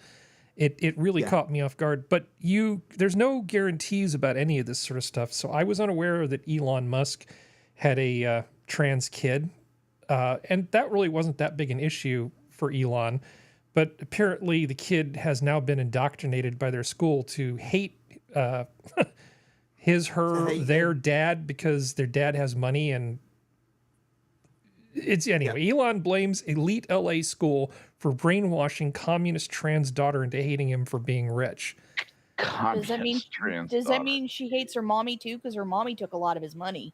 It really caught me off guard. But there's no guarantees about any of this sort of stuff. So I was unaware that Elon Musk had a trans kid, and that really wasn't that big an issue for Elon. But apparently the kid has now been indoctrinated by their school to hate their dad because their dad has money. And Elon blames elite LA school for brainwashing communist trans daughter into hating him for being rich. Does that mean she hates her mommy too? Because her mommy took a lot of his money.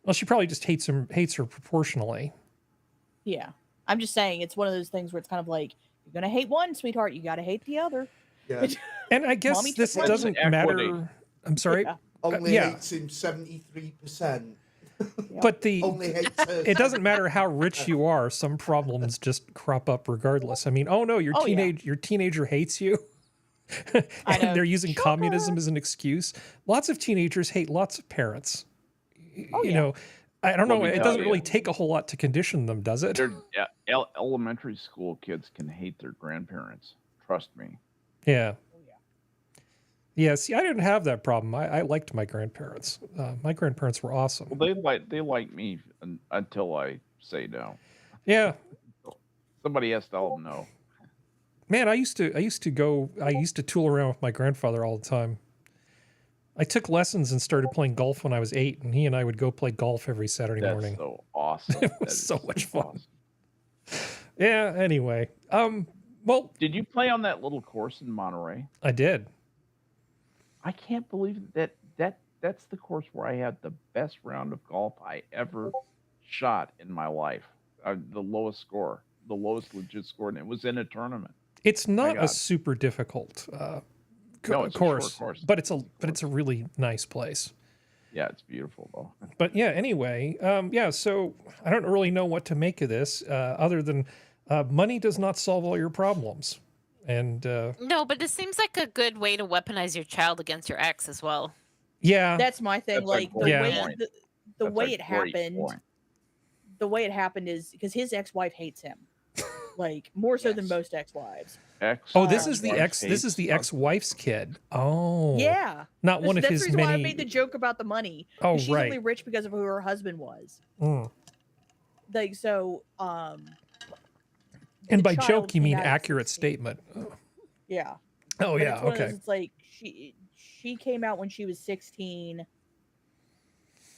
Well, she probably just hates her proportionally. Yeah. I'm just saying it's one of those things where it's kind of like, you're going to hate one, sweetheart. You got to hate the other. Yeah. And I guess this doesn't matter. I'm sorry. Yeah. Only hates him 73%. But only hates her. It doesn't matter how rich you are. Some problems just crop up regardless. I mean, oh no, your teenager hates you. And they're using communism as an excuse. Lots of teenagers hate lots of parents. I don't know. It doesn't really take a whole lot to condition them, does it? Elementary school kids can hate their grandparents. Trust me. Yeah. Yeah. See, I didn't have that problem. I liked my grandparents. My grandparents were awesome. Well, they like me until I say no. Yeah. Somebody has to tell them no. Man, I used to tool around with my grandfather all the time. I took lessons and started playing golf when I was 8, and he and I would go play golf every Saturday morning. That's so awesome. It was so much fun. Yeah, anyway. Well, did you play on that little course in Monterey? I did. I can't believe that's the course where I had the best round of golf I ever shot in my life. The lowest score, the lowest legit score, and it was in a tournament. It's not a super difficult course, but it's a really nice place. Yeah, it's beautiful though. But yeah, anyway, so I don't really know what to make of this, other than money does not solve all your problems. And no, but it seems like a good way to weaponize your child against your ex as well. Yeah, that's my thing. That's like the way it happened. Point. The way it happened is because his ex-wife hates him, like more so than most ex-wives. This is the ex-wife's kid. Oh, yeah, not one of his that's the reason many. why I made the joke about the money. Oh, she's only rich because of who her husband was. Like so, and by joke you mean accurate statement. Yeah. Oh but yeah. Okay. It's like she came out when she was 16.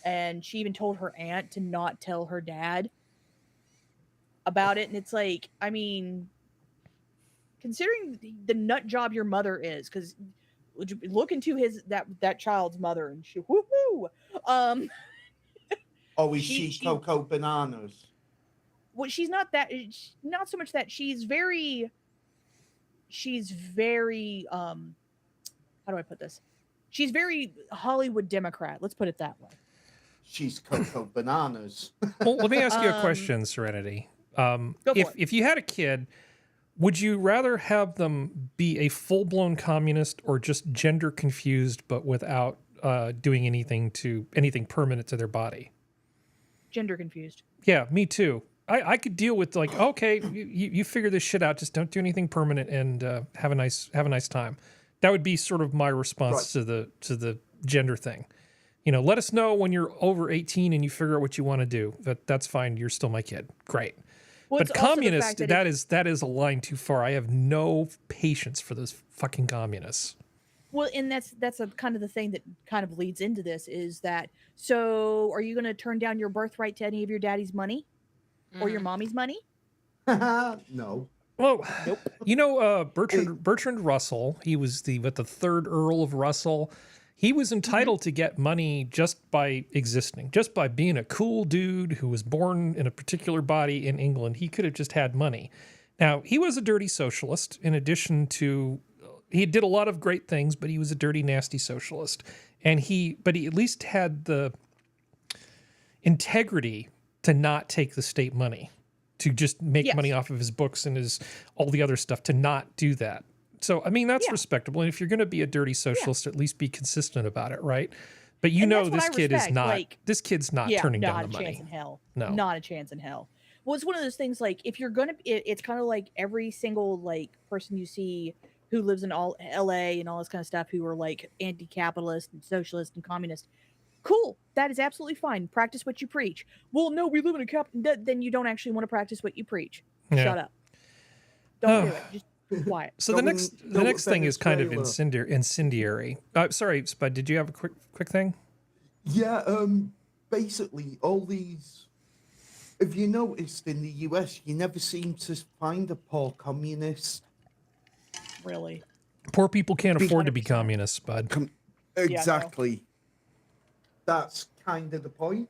And she even told her aunt to not tell her dad about it. And it's like, I mean, considering the nut job your mother is, because look into that child's mother, and she woohoo. Is she Coco Bananas? Well, she's not that. Not so much that she's very. How do I put this? She's very Hollywood Democrat. Let's put it that way. She's Coco Bananas. Well, let me ask you a question, Serenity. If you had a kid, would you rather have them be a full-blown communist or just gender confused but without doing anything permanent to their body? Gender confused. Yeah, me too. I could deal with like, okay, you figure this shit out, just don't do anything permanent and have a nice time. That would be sort of my response to the gender thing. You know, let us know when you're over 18 and you figure out what you want to do. That's fine. You're still my kid. Great. Well, but communist, that is a line too far. I have no patience for those fucking communists. Well, and that's a kind of the thing that kind of leads into this is that, so are you going to turn down your birthright to any of your daddy's money or your mommy's money? No. Well, nope. You know, Bertrand Russell, he was the third Earl of Russell. He was entitled to get money just by existing, just by being a cool dude who was born in a particular body in England. He could have just had money. Now, he was a dirty socialist in addition to, he did a lot of great things, but he was a dirty, nasty socialist. But he at least had the integrity to not take the state money, to just make money off of his books and all the other stuff, to not do that. So, I mean, that's respectable. And if you're going to be a dirty socialist, at least be consistent about it, right? But this kid is not, this kid's not turning down the money. Not a chance in hell. No. Not a chance in hell. Well, it's one of those things, like, if you're going to, it's kind of like every single, like, person you see who lives in all LA and all this kind of stuff who are, like, anti-capitalist and socialist and communist. Cool. That is absolutely fine. Practice what you preach. Well, no, we live in a then you don't actually want to practice what you preach. Yeah. Shut up. Don't do it. Just quiet. So the next thing is kind of incendiary. Sorry, Spud, did you have a quick thing? Yeah, basically all these, if you noticed in the US, you never seem to find a poor communist. Really? Poor people can't afford to be communists, Spud. Exactly. Yeah, no. That's kind of the point.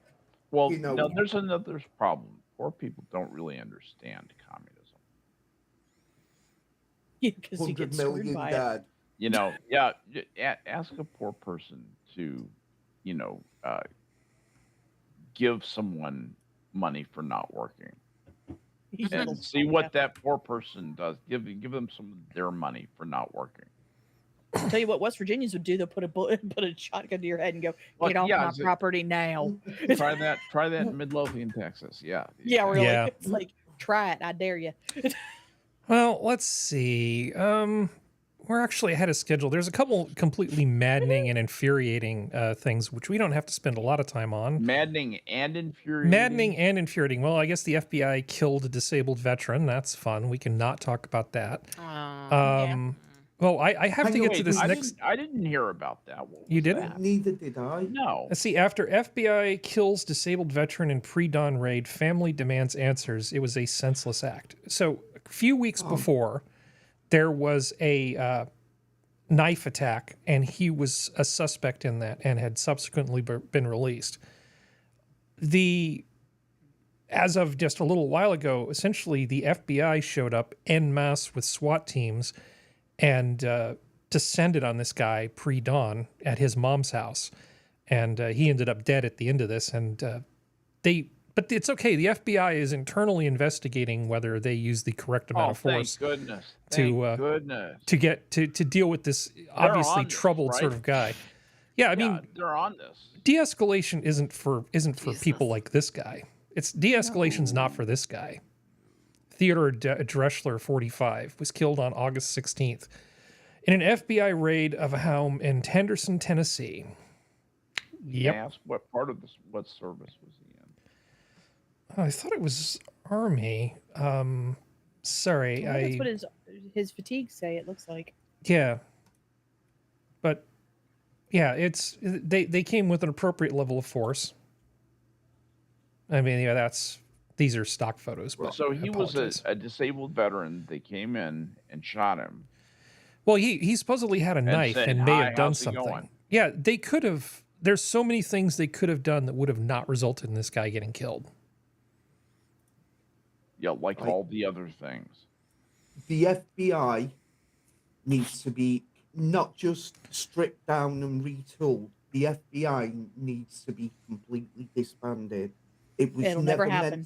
Well, no, there's another problem. Poor people don't really understand communism. Yeah, because you get screwed by it. You know, ask a poor person to, give someone money for not working, and see what that poor person does. Give them some of their money for not working. I'll tell you what West Virginians would do. They'll put a shotgun to your head and go, "Get off my property now." Try that in Midlothian, Texas. Yeah. Yeah, really. Yeah. It's like, try it. I dare you. Well, let's see. we're actually ahead of schedule. There's a couple completely maddening and infuriating things, which we don't have to spend a lot of time on. Maddening and infuriating. Maddening and infuriating. Well, I guess the FBI killed a disabled veteran. That's fun. We can not talk about that. Well, I have to get to this next. I didn't hear about that. You didn't? That? Neither did I. No. Let's see. After FBI kills disabled veteran in pre-dawn raid, family demands answers. It was a senseless act. So a few weeks before, there was a knife attack, and he was a suspect in that and had subsequently been released. As of just a little while ago, essentially the FBI showed up en masse with SWAT teams and descended on this guy pre-dawn at his mom's house. And he ended up dead at the end of this. And but it's okay. The FBI is internally investigating whether they use the correct amount of force. Thank goodness. To deal with this obviously troubled sort of guy. Yeah, I mean, they're on this. De-escalation isn't for people like this guy. It's de-escalation's not for this guy. Theodore Dreschler, 45, was killed on August 16th in an FBI raid of a home in Henderson, Tennessee. Yep. Ask what service was he in? I thought it was Army. Sorry, That's what his fatigues say. It looks like. Yeah. But yeah, they came with an appropriate level of force. I mean, yeah, these are stock photos. But so he was a disabled veteran. They came in and shot him. Well, he supposedly had a knife and may have done something. Yeah, they could have. There's so many things they could have done that would have not resulted in this guy getting killed. Yeah, like all the other things. The FBI needs to be not just stripped down and retooled. The FBI needs to be completely disbanded. It'll never happen.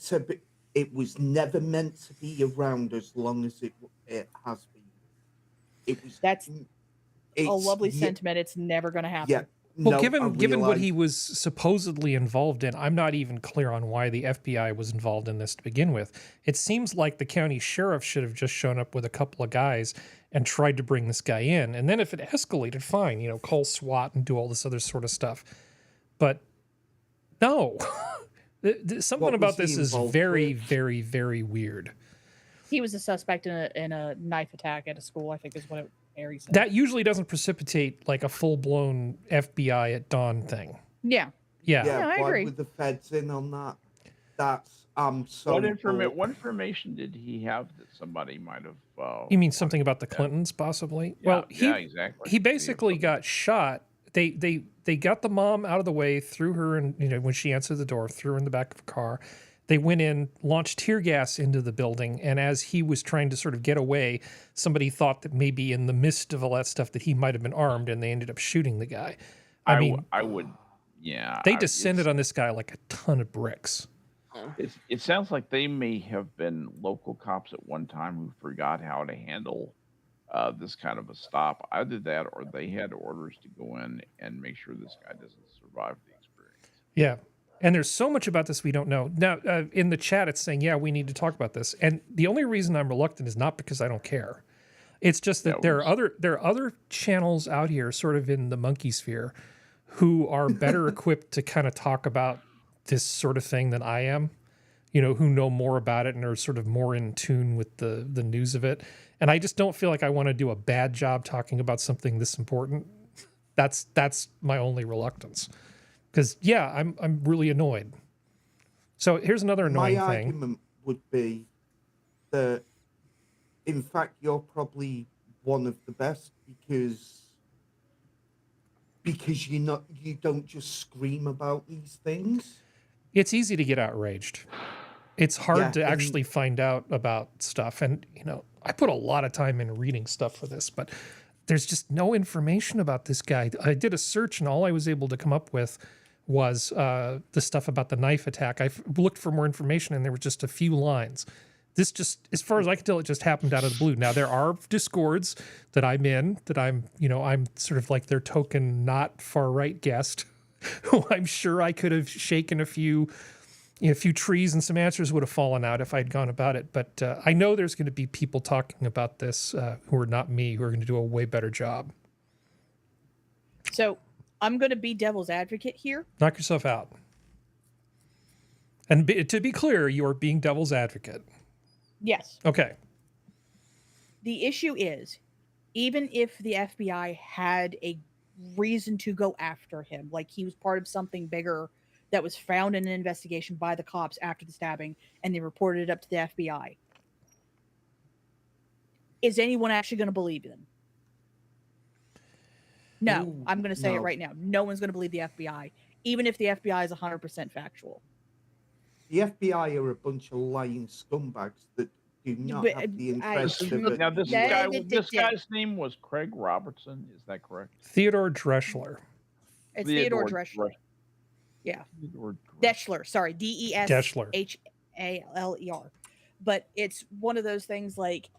It was never meant to be around as long as it has been. That's a lovely sentiment. It's never going to happen. Yeah. Well, given what he was supposedly involved in, I'm not even clear on why the FBI was involved in this to begin with. It seems like the county sheriff should have just shown up with a couple of guys and tried to bring this guy in. And then if it escalated, fine, call SWAT and do all this other sort of stuff. But no, something about this is very, very, very weird. He was a suspect in a knife attack at a school, I think is what Harry said. That usually doesn't precipitate like a full-blown FBI at dawn thing. Yeah. Yeah, I agree. With the feds in on that, that's so. What information did he have that somebody might have? You mean something about the Clintons, possibly? Yeah, well, exactly. He basically got shot. They got the mom out of the way, threw her in. When she answered the door, threw her in the back of a car. They went in, launched tear gas into the building, and as he was trying to sort of get away, somebody thought that maybe in the midst of all that stuff that he might have been armed, and they ended up shooting the guy. They descended on this guy like a ton of bricks. It sounds like they may have been local cops at one time who forgot how to handle this kind of a stop. Either that, or they had orders to go in and make sure this guy doesn't survive the experience. Yeah. And there's so much about this we don't know. Now, in the chat, it's saying, yeah, we need to talk about this. And the only reason I'm reluctant is not because I don't care. It's just that there are other channels out here sort of in the monkey sphere who are better equipped to kind of talk about this sort of thing than I am, who know more about it and are sort of more in tune with the news of it. And I just don't feel like I want to do a bad job talking about something this important. That's my only reluctance. Because, yeah, I'm really annoyed. So here's another annoying thing. My argument would be that, in fact, you're probably one of the best because you don't just scream about these things. It's easy to get outraged. It's hard to actually find out about stuff. And, I put a lot of time in reading stuff for this, but there's just no information about this guy. I did a search, and all I was able to come up with was the stuff about the knife attack. I looked for more information, and there were just a few lines. This just, as far as I can tell, it just happened out of the blue. Now, there are Discords that I'm in, that I'm sort of like their token not far-right guest, who I'm sure I could have shaken a few a few trees and some answers would have fallen out if I'd gone about it. But I know there's going to be people talking about this who are not me, who are going to do a way better job. So I'm going to be devil's advocate here. Knock yourself out. And to be clear, you are being devil's advocate. Yes. Okay. The issue is, even if the FBI had a reason to go after him, like he was part of something bigger that was found in an investigation by the cops after the stabbing, and they reported it up to the FBI, is anyone actually going to believe them? No. Ooh, I'm going to say it no. right now. No one's going to believe the FBI, even if the FBI is 100% factual. The FBI are a bunch of lying scumbags that do not But, have the I- interest of it. Now this Yeah, guy's name was Craig Robertson. Is that correct? Theodore Dreschler. It's Theodore Dreschler. Yeah. Theodore Deschler, sorry, Deschler. Deschler. But it's one of those things like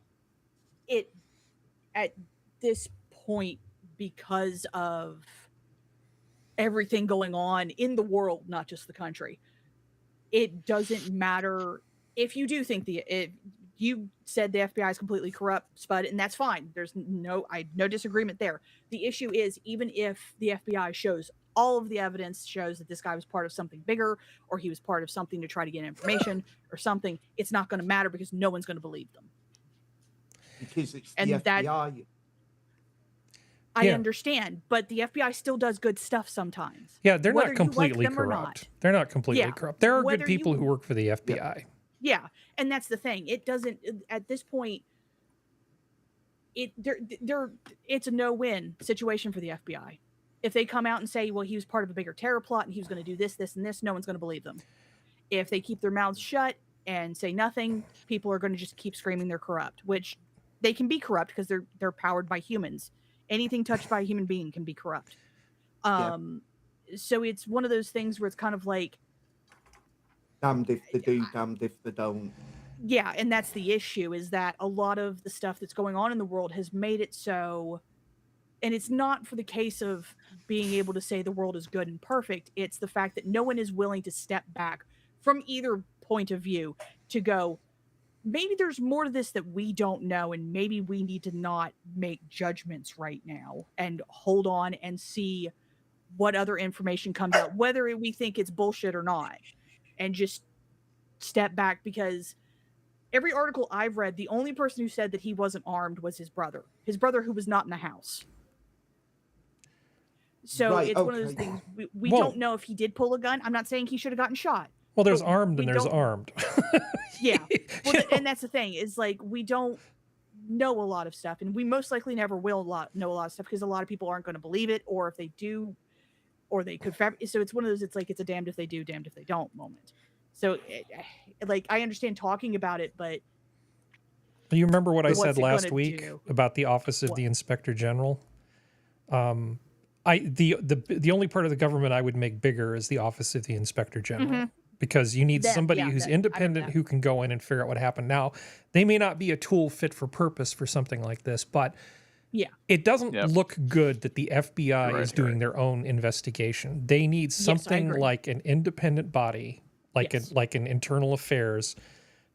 it at this point, because of everything going on in the world, not just the country, it doesn't matter if you do think you said the FBI is completely corrupt, Spud, and that's fine. There's no disagreement there. The issue is, even if the FBI shows all of the evidence shows that this guy was part of something bigger, or he was part of something to try to get information or something, it's not going to matter because no one's going to believe them. Because it's And the that- FBI. I Yeah. understand, but the FBI still does good stuff sometimes. Yeah, they're Whether not you like completely them or corrupt. not. They're not completely Yeah, corrupt. There are good whether people you- who work for the FBI. Yeah, and that's the thing. It doesn't at this point. It's a no-win situation for the FBI. If they come out and say, "Well, he was part of a bigger terror plot, and he was going to do this, this, and this," no one's going to believe them. If they keep their mouths shut and say nothing, people are going to just keep screaming they're corrupt, which they can be corrupt because they're powered by humans. Anything touched by a human being can be corrupt. So it's one of those things where it's kind of like, Damned if they do, damned if they don't. yeah, and that's the issue, is that a lot of the stuff that's going on in the world has made it so, and it's not for the case of being able to say the world is good and perfect, it's the fact that no one is willing to step back from either point of view to go, maybe there's more to this that we don't know, and maybe we need to not make judgments right now and hold on and see what other information comes out, whether we think it's bullshit or not, and just step back. Because every article I've read, the only person who said that he wasn't armed was his brother who was not in the house. So Right, it's one of those okay. things, we Well- don't know if he did pull a gun. I'm not saying he should have gotten shot. Well, there's But armed we and there's don't- armed. Yeah. Well, and that's the thing, is like, we don't know a lot of stuff, and we most likely never will know a lot of stuff, because a lot of people aren't going to believe it, or if they do, or they could so it's one of those, it's like, it's a damned if they do, damned if they don't moment. So like, I understand talking about it, but You remember what I What's said it last gonna week do? about the Office of What? the Inspector General? The only part of the government I would make bigger is the Office of the Inspector General. Because you need Them, somebody yeah, who's that- I know independent that. who can go in and figure out what happened. Now, they may not be a tool fit for purpose for something like this, but yeah, it doesn't Yep. look good that the FBI You're is right, doing their own investigation. They need Yes, I something agree. like an independent body, like Yes. an internal affairs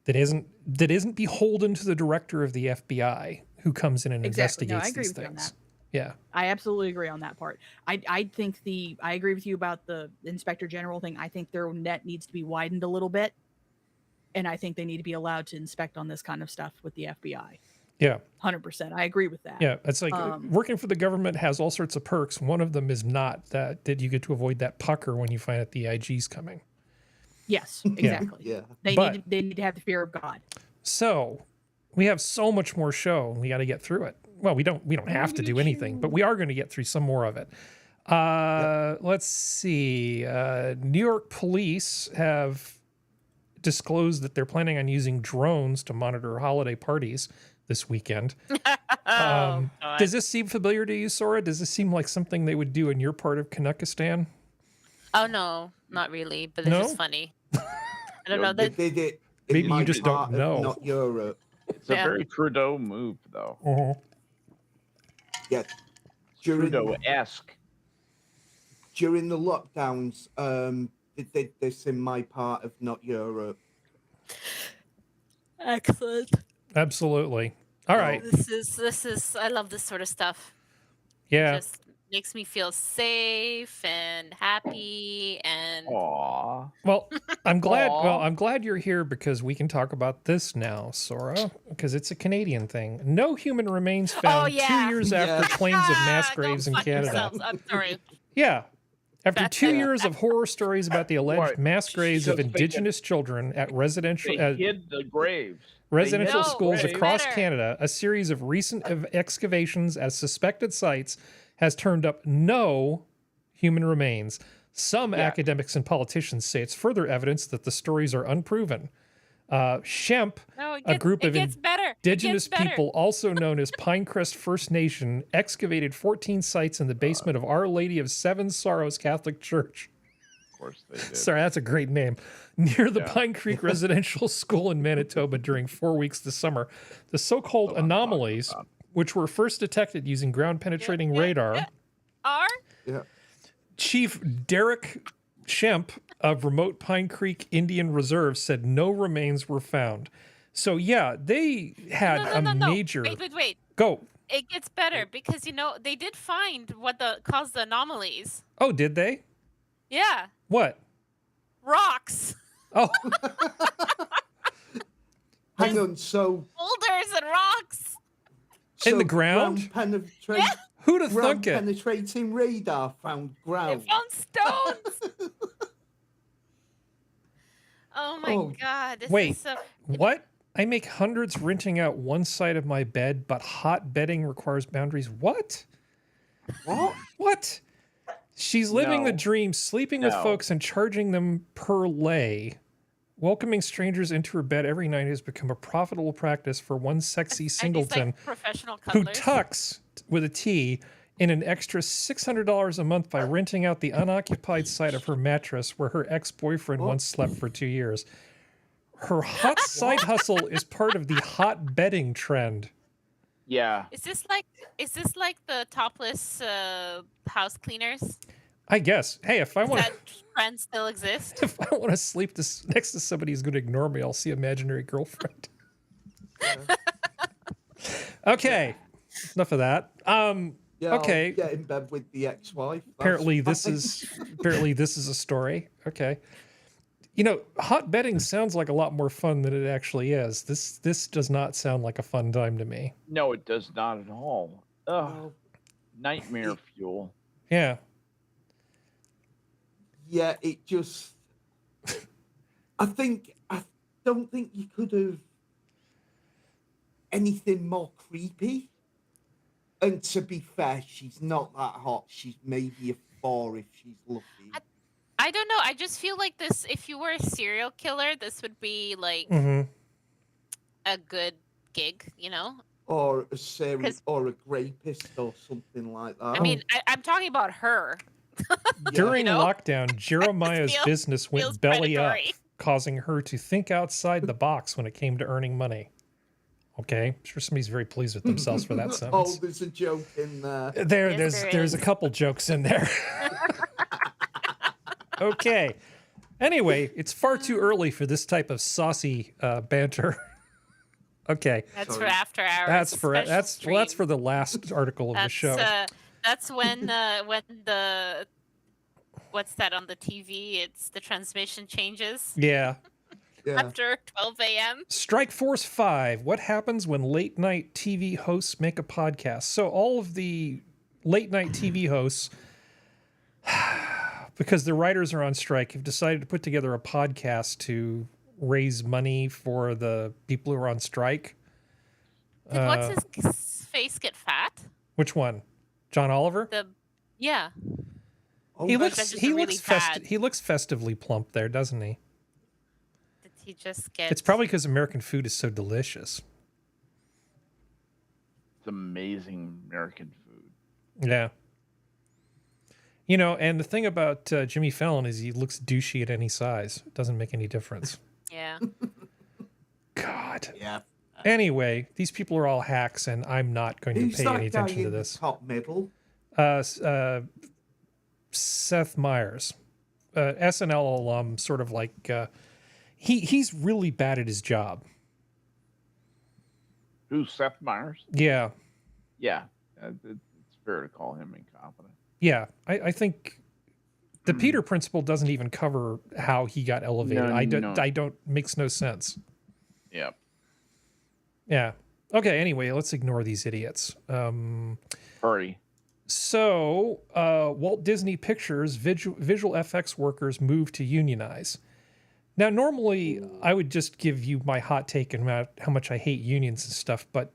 that isn't beholden to the director of the FBI who comes in and Exactly. No, I investigates agree these with you on things. that. Yeah. I absolutely agree on that part. I think I agree with you about the Inspector General thing. I think their net needs to be widened a little bit, and I think they need to be allowed to inspect on this kind of stuff with the FBI. Yeah. 100%. I agree with that. Yeah. It's like Um, working for the government has all sorts of perks. One of them is not that you get to avoid that pucker when you find out the IG's coming. Yes, exactly. Yeah. But- They need to have the fear of God. So we have so much more show and we got to get through it. Well, we don't have to do anything, but we are going to get through some more of it. Let's see. New York police have disclosed that they're planning on using drones to monitor holiday parties this weekend. God. Does this seem familiar to you, Sora? Does this seem like something they would do in your part of Kanukistan? Oh no, not really, but it's No? just funny. I don't know They that. did it. in Maybe you my just don't part of know. Not Europe. It's a Yeah. very Trudeau move, though. Yeah. During Trudeau-esque. during the lockdowns, they did this in my part of not Europe. Excellent. Absolutely. All right. This is I love this sort of stuff. Yeah. Just makes me feel safe and happy and Aw. Well, I'm glad. Aw. Well, I'm glad you're here because we can talk about this now, Sora, because it's a Canadian thing. No human remains found 2 years after claims of mass graves in Canada. yourselves. I'm sorry. Yeah. After That's 2 it. years of horror stories about the alleged Right. mass graves of Just Indigenous children at residential They hid the graves. residential They hid the schools graves. across Better. Canada, a series of recent excavations at suspected sites has turned up no human remains. Some academics and politicians say it's further evidence that the stories are unproven. Shemp, No, it a gets, group it of gets better. It Indigenous gets better. people, also known as Pinecrest First Nation, excavated 14 sites in the basement of Our Lady of Seven Sorrows Catholic Church. Of course they did. Sorry, that's a great name. Near the Yeah. Pine Creek Residential School in Manitoba during 4 weeks this summer. The so-called anomalies, which were first detected using ground-penetrating radar, Yeah. Chief Derek Shemp of remote Pine Creek Indian Reserve said no remains were found. So yeah, they had a major... Wait. Go. It gets better because they did find what caused the anomalies. Oh, did they? Yeah, What? rocks, Oh, Hang on, so boulders, and rocks. in the ground? Who'd have thunk it? Penetrating radar found ground. They found stones. Oh my Oh, god! This Wait, is so. what? I make hundreds renting out one side of my bed, but hot bedding requires boundaries. What? What? What? She's living the No. dream, sleeping with No. folks and charging them per lay. Welcoming strangers into her bed every night has become a profitable practice for one sexy Are these, singleton like, professional who cuddlers? tucks with a T in an extra $600 a month by renting out the unoccupied side of her mattress where her ex-boyfriend once slept for 2 years. Her hot side hustle is part of the hot bedding trend. Yeah. Is this like the topless house cleaners? I guess. Hey, if I Does want that trend still exist? if I want to sleep next to somebody who's going to ignore me, I'll see imaginary girlfriend. Okay, enough of that. Yeah, okay. I'll get in bed with the ex-wife. That's Apparently this fine. is a story. Okay. Hot bedding sounds like a lot more fun than it actually is. This does not sound like a fun time to me. No, it does not at all. Ugh. No. Nightmare fuel. Yeah. Yeah, it just. I don't think you could have anything more creepy. And to be fair, she's not that hot. She's maybe a 4 if she's lucky. I don't know. I just feel like this. If you were a serial killer, this would be like Mm-hmm. a good gig. Or a serial, 'Cause- or a rapist or something like that. I mean, I'm talking about her. During lockdown, Jeremiah's feels- business feels went belly predatory. up, causing her to think outside the box when it came to earning money. Okay, I'm sure somebody's very pleased with themselves for that Oh, sentence. there's a joke in there. Yes, there There's a is. couple jokes in there. Okay. Anyway, it's far too early for this type of saucy banter. Okay. That's Sorry. for after hours. That's for special that's stream. for the last article of the show. That's when the what's that on the TV? It's the transmission changes Yeah. Yeah. after 12 a.m. Strike Force 5. What happens when late night TV hosts make a podcast? So all of the late night TV hosts, because the writers are on strike, have decided to put together a podcast to raise money for the people who are on strike. Did what's his face get fat? Which one? John Oliver? Yeah. Oh, He Or looks is that just he a really looks fat- he looks festively plump there, doesn't he? Did he just get? It's probably because American food is so delicious. It's amazing American food. Yeah. And the thing about Jimmy Fallon is he looks douchey at any size. It doesn't make any difference. Yeah. God. Yeah. Anyway, these people are all hacks, and I'm not going Who's to pay that any guy attention to in the this. top middle? Seth Meyers. SNL alum, sort of like he's really bad at his job. Who's Seth Meyers? Yeah, Yeah, it's fair to call him incompetent. yeah. I think the Peter principle doesn't even cover how he got elevated. No. I don't makes no sense. Yep. Yeah. Okay. Anyway, let's ignore these idiots. Hurry. So, Walt Disney Pictures visual FX workers move to unionize. Now, normally I would just give you my hot take on how much I hate unions and stuff, but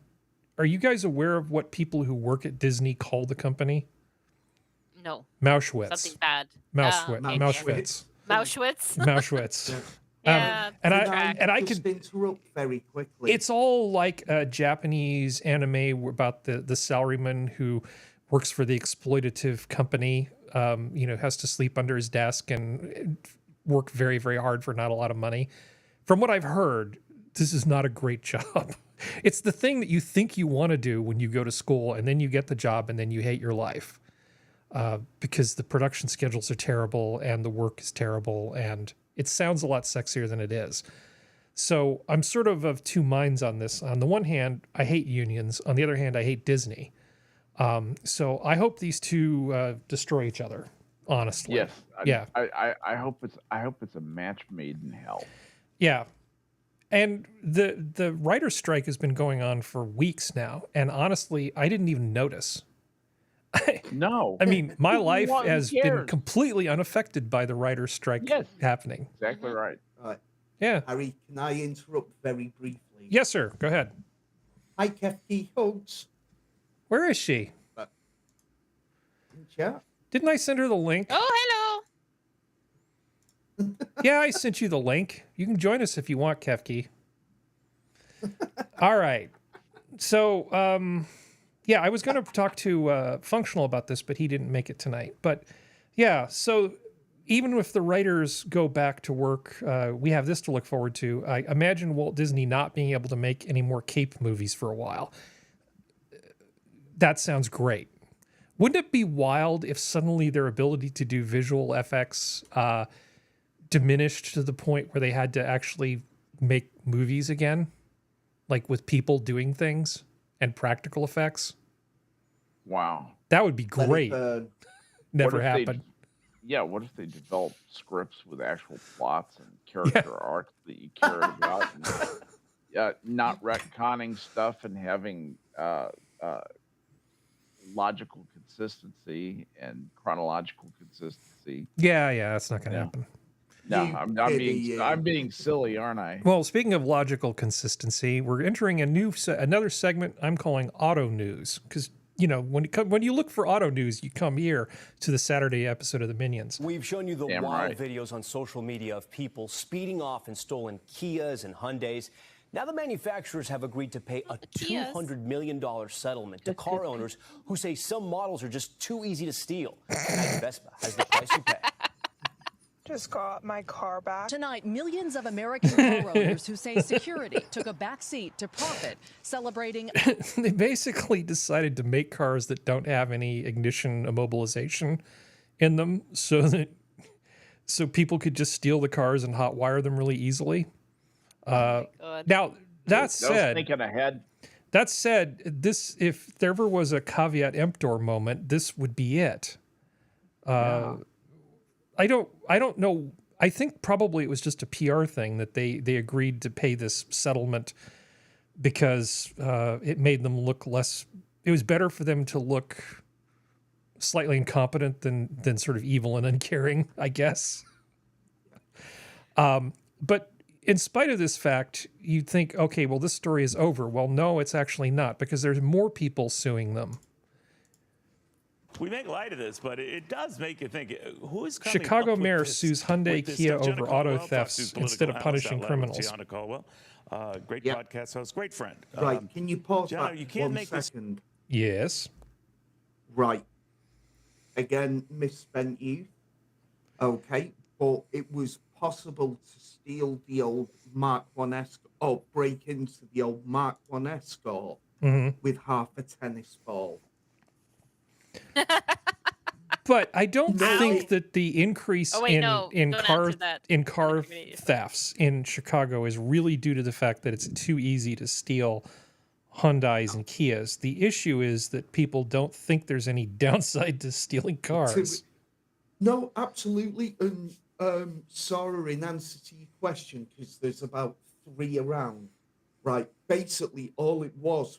are you guys aware of what people who work at Disney call the company? No. Mauschwitz. Something bad. Mauschwitz. Mauschwitz. Mauschwitz. Yeah. And I could interrupt very quickly. It's all like a Japanese anime about the salaryman who works for the exploitative company, has to sleep under his desk and work very, very hard for not a lot of money. From what I've heard, this is not a great job. It's the thing that you think you want to do when you go to school, and then you get the job, and then you hate your life because the production schedules are terrible and the work is terrible, and it sounds a lot sexier than it is. So I'm sort of two minds on this. On the one hand, I hate unions. On the other hand, I hate Disney. So I hope these two destroy each other. Honestly, Yes. Yeah. I hope it's a match made in hell. Yeah. And the writer's strike has been going on for weeks now, and honestly, I didn't even notice. No. I mean, my life One has been cares. completely unaffected by the writer's strike happening. Exactly right. Yeah. Harry, can I interrupt very briefly? Yes, sir. Go ahead. Hi, Kefki. Hugs. Where is she? Yeah. Didn't I send her the link? Oh, hello. Yeah, I sent you the link. You can join us if you want, Kefki. All right. So, yeah, I was going to talk to Functional about this, but he didn't make it tonight. But yeah, so even if the writers go back to work, we have this to look forward to. I imagine Walt Disney not being able to make any more Cape movies for a while. That sounds great. Wouldn't it be wild if suddenly their ability to do visual FX diminished to the point where they had to actually make movies again? Like with people doing things and practical effects? Wow. That would be great. Never What if they- happened. What if they developed scripts with actual plots and character arcs that you cared about? And, not retconning stuff and having logical consistency and chronological consistency. Yeah, that's not going to happen. No, I'm being silly, aren't I? Well, speaking of logical consistency, we're entering another segment I'm calling Auto News, because when you look for auto news, you come here to the Saturday episode of the Minions. We've shown you the wild videos on social media of people speeding off in stolen Kias and Hyundais. Now the manufacturers have agreed to pay a $200 million settlement to car owners who say some models are just too easy to steal. Maggie Vespa has the price you pay. Just got my car back. Tonight, millions of American car owners who say security took a back seat to profit, celebrating. They basically decided to make cars that don't have any ignition immobilization in them so people could just steal the cars and hotwire them really easily. Now, that said, thinking ahead. That said, if there ever was a caveat emptor moment, this would be it. I don't know. I think probably it was just a PR thing that they agreed to pay this settlement because it made them look less. It was better for them to look slightly incompetent than sort of evil and uncaring, I guess. But in spite of this fact, you'd think, okay, well, this story is over. Well, no, it's actually not, because there's more people suing them. We make light of this, but it does make you think, who is coming Chicago up with mayor this, sues Hyundai with this Kia stuff? Jenna over auto Caldwell, thefts Fox News instead of political punishing analyst, criminals. Gianna Caldwell, great podcast host, great friend. Right, can you pause Gianna, that you can't one make second? Yes. Right. Again, misspent youth. Okay, but it was possible to steal the old Mark 1 Escort, or break into the old Mark 1 Escort with half a tennis ball. But I don't think that the increase Oh, wait, in no, don't car answer that. thefts in Chicago is really due to the fact that it's too easy to steal Hyundais and Kias. The issue is that people don't think there's any downside to stealing cars. No, absolutely. And Sarah, in answer to your question, because there's about 3 around, right? Basically, all it was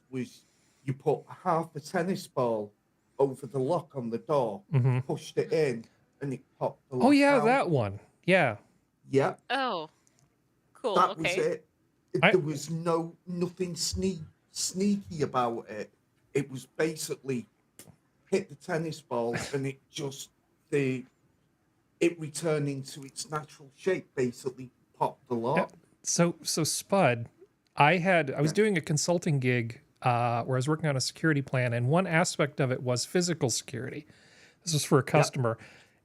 you put half a tennis ball over the lock on the door, pushed it in, and it popped the lock Oh yeah, out. that one. Yeah. Yeah. Oh, cool. That Okay. was it. There was nothing sneaky about it. It was basically hit the tennis ball and it just it returning to its natural shape basically popped the lock. So Spud, I was doing a consulting gig where I was working on a security plan, and one aspect of it was physical security. This was for a customer.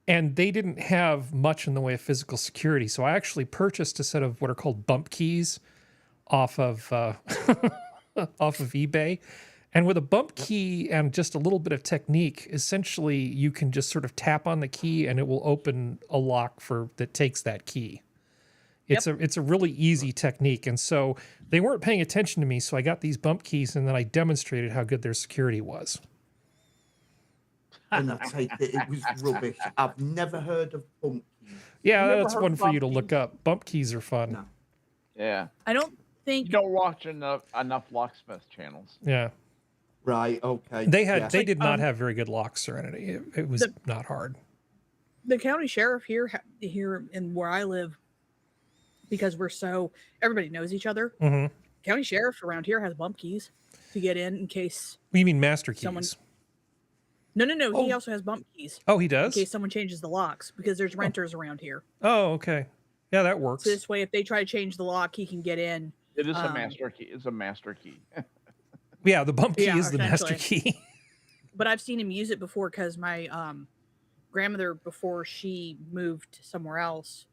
And they didn't have much in the way of physical security. So I actually purchased a set of what are called bump keys off of off of eBay. And with a bump key and just a little bit of technique, essentially you can just sort of tap on the key and it will open a lock that takes that key. It's a really easy technique. And so they weren't paying attention to me, so I got these bump keys and then I demonstrated how good their security was. And I take it was rubbish. I've never heard of bump keys. Yeah, Never that's heard one of for you bump to look up. Bump keys are fun. No. Yeah. I don't think you don't watch enough locksmith channels. Yeah. Right. Okay. They did not have very good lock serenity. It was not hard. The county sheriff here in where I live, because everybody knows each other. Mm-hmm. County sheriff around here has bump keys to get in case. You mean master keys? No. He also has bump keys. Oh, he does? In case someone changes the locks, because there's renters around here. Oh, okay. Yeah, that works. So this way, if they try to change the lock, he can get in. It is a master key. It's a master key. Yeah, the bump key is the master key. But I've seen him use it before because my grandmother, before she moved somewhere else,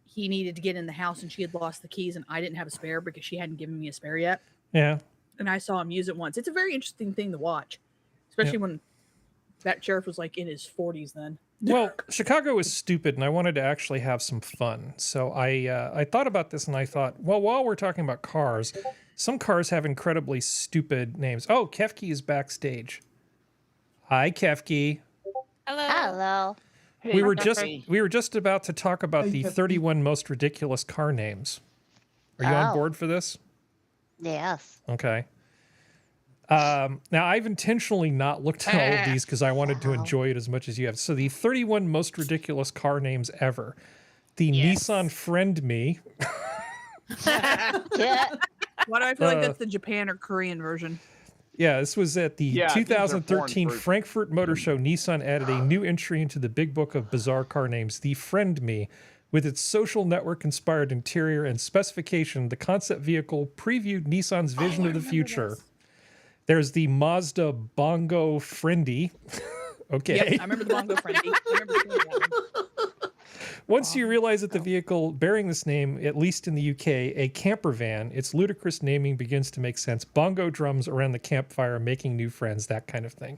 he needed to get in the house and she had lost the keys and I didn't have a spare because she hadn't given me a spare yet. Yeah. And I saw him use it once. It's a very interesting thing to watch, especially when that sheriff was like in his 40s then. Well, Chicago is stupid, and I wanted to actually have some fun. So I thought about this, and I thought, well, while we're talking about cars, some cars have incredibly stupid names. Oh, Kefki is backstage. Hi, Kefki. Hello. We were just about to talk about the 31 most ridiculous car names. Are you on board for this? Yes. Okay. Now, I've intentionally not looked at all of these because I wanted to enjoy it as much as you have. So the 31 most ridiculous car names ever. The Nissan Friend Me. Why do I feel like that's the Japan or Korean version? Yeah, this was at the 2013 foreign Frankfurt Motor Show. Nissan added a new entry into the big book of bizarre car names, the Friend Me. With its social network-inspired interior and specification, the concept vehicle previewed Nissan's vision of the future. There's the Mazda Bongo Friendy. Okay. Yep, I remember the Bongo Friendy. Once you realize that the vehicle bearing this name, at least in the UK, a camper van, its ludicrous naming begins to make sense. Bongo drums around the campfire, making new friends, that kind of thing.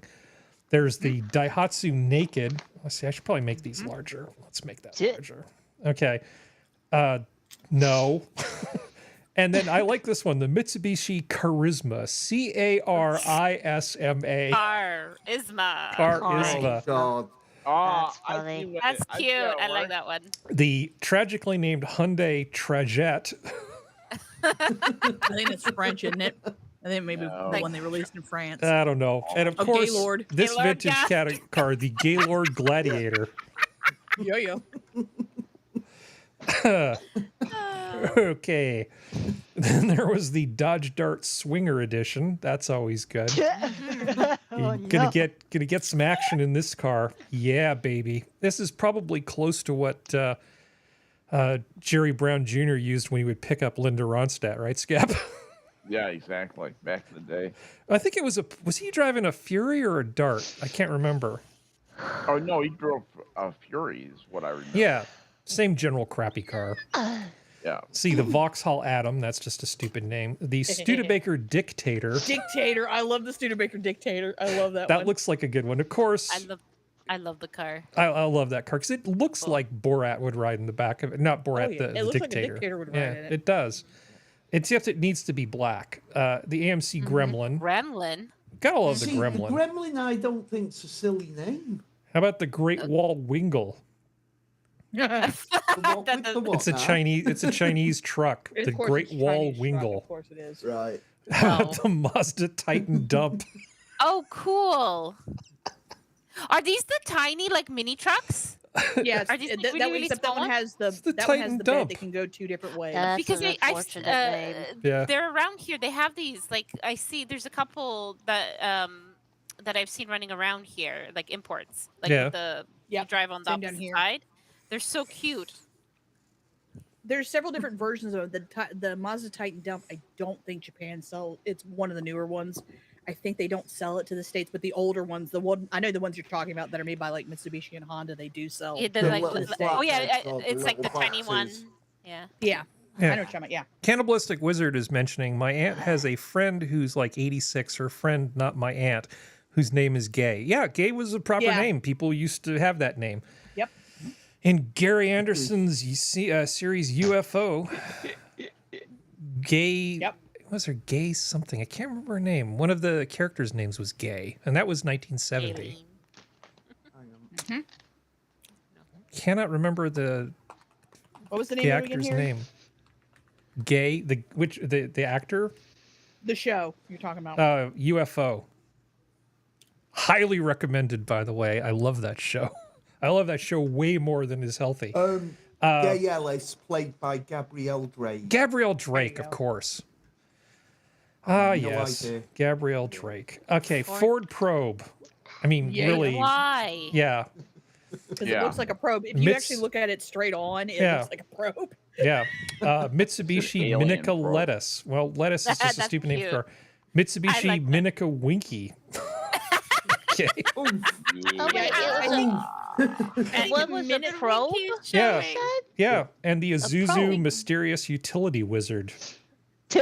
There's the Daihatsu Naked. Let's see, I should probably make these larger. Let's make that larger. Okay. No. And then I like this one, the Mitsubishi Charisma. Charisma. Charisma. Charisma. God. Oh, That's funny. That's cute. I like that one. The tragically named Hyundai Trajet. I think it's French, isn't it? I think maybe the one they released in France. I don't know. And of course, Gaylord. this Gaylord vintage car, the Gaylord Gladiator. Yeah. Okay. Then there was the Dodge Dart Swinger Edition. That's always good. Gonna get some action in this car. Yeah, baby. This is probably close to what Jerry Brown Jr. used when he would pick up Linda Ronstadt, right, Skep? Yeah, exactly. Back in the day. I think it was he driving a Fury or a Dart? I can't remember. Oh no, he drove a Fury is what I remember. Yeah, same general crappy car. Yeah. See, the Vauxhall Atom, that's just a stupid name. The Studebaker Dictator. Dictator. I love the Studebaker Dictator. I love that one. That looks like a good one. Of course, I love the car. I love that car because it looks like Borat would ride in the back of it. Not Borat, yeah. the It looks like a dictator. dictator would ride yeah, in it. it does. It's just it needs to be black. The AMC Gremlin. Gremlin. Gotta love the See, Gremlin. The Gremlin, I don't think's a silly name. How about the Great Wall Wingle? It's a Chinese truck. The Great Wall Wingle. Of course it is. Right. The Mazda Titan Dump. Oh, cool. Are these the tiny like mini trucks? Yeah, Are these that, really, that, really except small that one ones? has the Titan bed Dump. that can go 2 different ways. Because Yeah. they're around here. They have these. Like I see, there's a couple that that I've seen running around here, like imports. Like Yeah. you drive on the Same down opposite here. side. They're so cute. There's several different versions of the Mazda Titan Dump. I don't think Japan sells. It's one of the newer ones. I think they don't sell it to the States, but the older ones, I know the ones you're talking about that are made by like Mitsubishi and Honda, they do sell. Yeah, to like, the States. it's like the tiny one. Yeah. Yeah. I know what you're talking about. Yeah. Cannibalistic Wizard is mentioning my aunt has a friend who's like 86. Her friend, not my aunt, whose name is Gay. Yeah, Gay was a proper name. People used to have that name. Yep. In Gary Anderson's series UFO, Gay. Yep. Was her Gay something? I can't remember her name. One of the characters' names was Gay, and that was 1970. Cannot remember the What was the name of it actor's again here? name. Gay, the actor? The show you're talking about. UFO. Highly recommended, by the way. I love that show. I love that show way more than is healthy. Gay Ellis, played by Gabrielle Drake. Gabrielle Drake, of course. Ah, yes. idea. Gabrielle Drake. Okay, Ford Probe. I mean, Yeah, really. Why? Yeah. Because it looks like a probe. If you actually look at it straight on, it looks like a probe. Yeah. Mitsubishi Alien Minica probe. Lettuce. Well, lettuce is just a That's stupid name cute. for car. Mitsubishi like that. Minica Winky. Okay. Oh, wait, what was the probe? Yeah. Yeah. And the probe. Isuzu Mysterious Utility Wizard. the,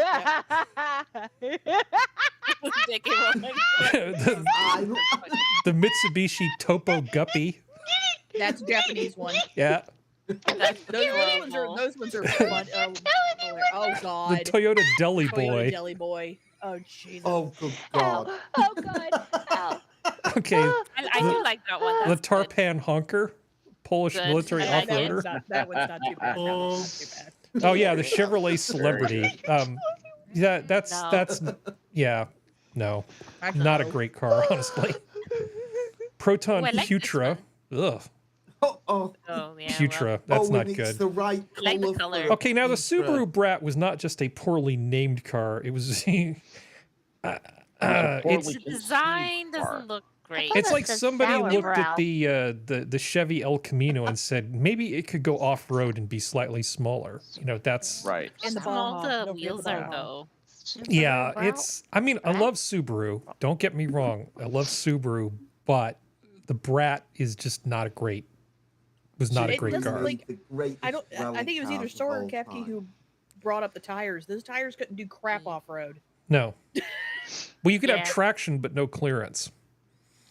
the Mitsubishi Topo Guppy. That's a Japanese one. Yeah. Those ones are fun. Oh God. The Toyota Deli Toyota Boy. Deli Boy. Oh Jesus. Oh good God. Oh, God. Ow. Okay. I do like that one. The That's good. Tarpan Honker. Polish Good. military I like off-roader. That one's not too bad. That one's not too bad. Oh yeah, the Chevrolet Celebrity. Yeah, that's yeah, no, not a great car, honestly. Proton Oh, I like this Putra. Ugh, Oh yeah. Putra. That's not and good. It's the right I like the color. color. Okay, now the Subaru Brat was not just a poorly named car. It was. It's The design doesn't look great. it's like That's a somebody sour looked brow. at the Chevy El Camino and said maybe it could go off road and be slightly smaller. You know, that's Right. And the Small Baja. the Don't forget wheels the are Baja. though. yeah. It's. I mean, I love Subaru. Don't get me wrong. I love Subaru, but the Brat is just not a great. Was not a It great doesn't car. like- The greatest I think it was either rally Sora or cars of Kefki all who time. brought up the tires. Those tires couldn't do crap off road. No. Well, you could have Yeah. traction, but no clearance.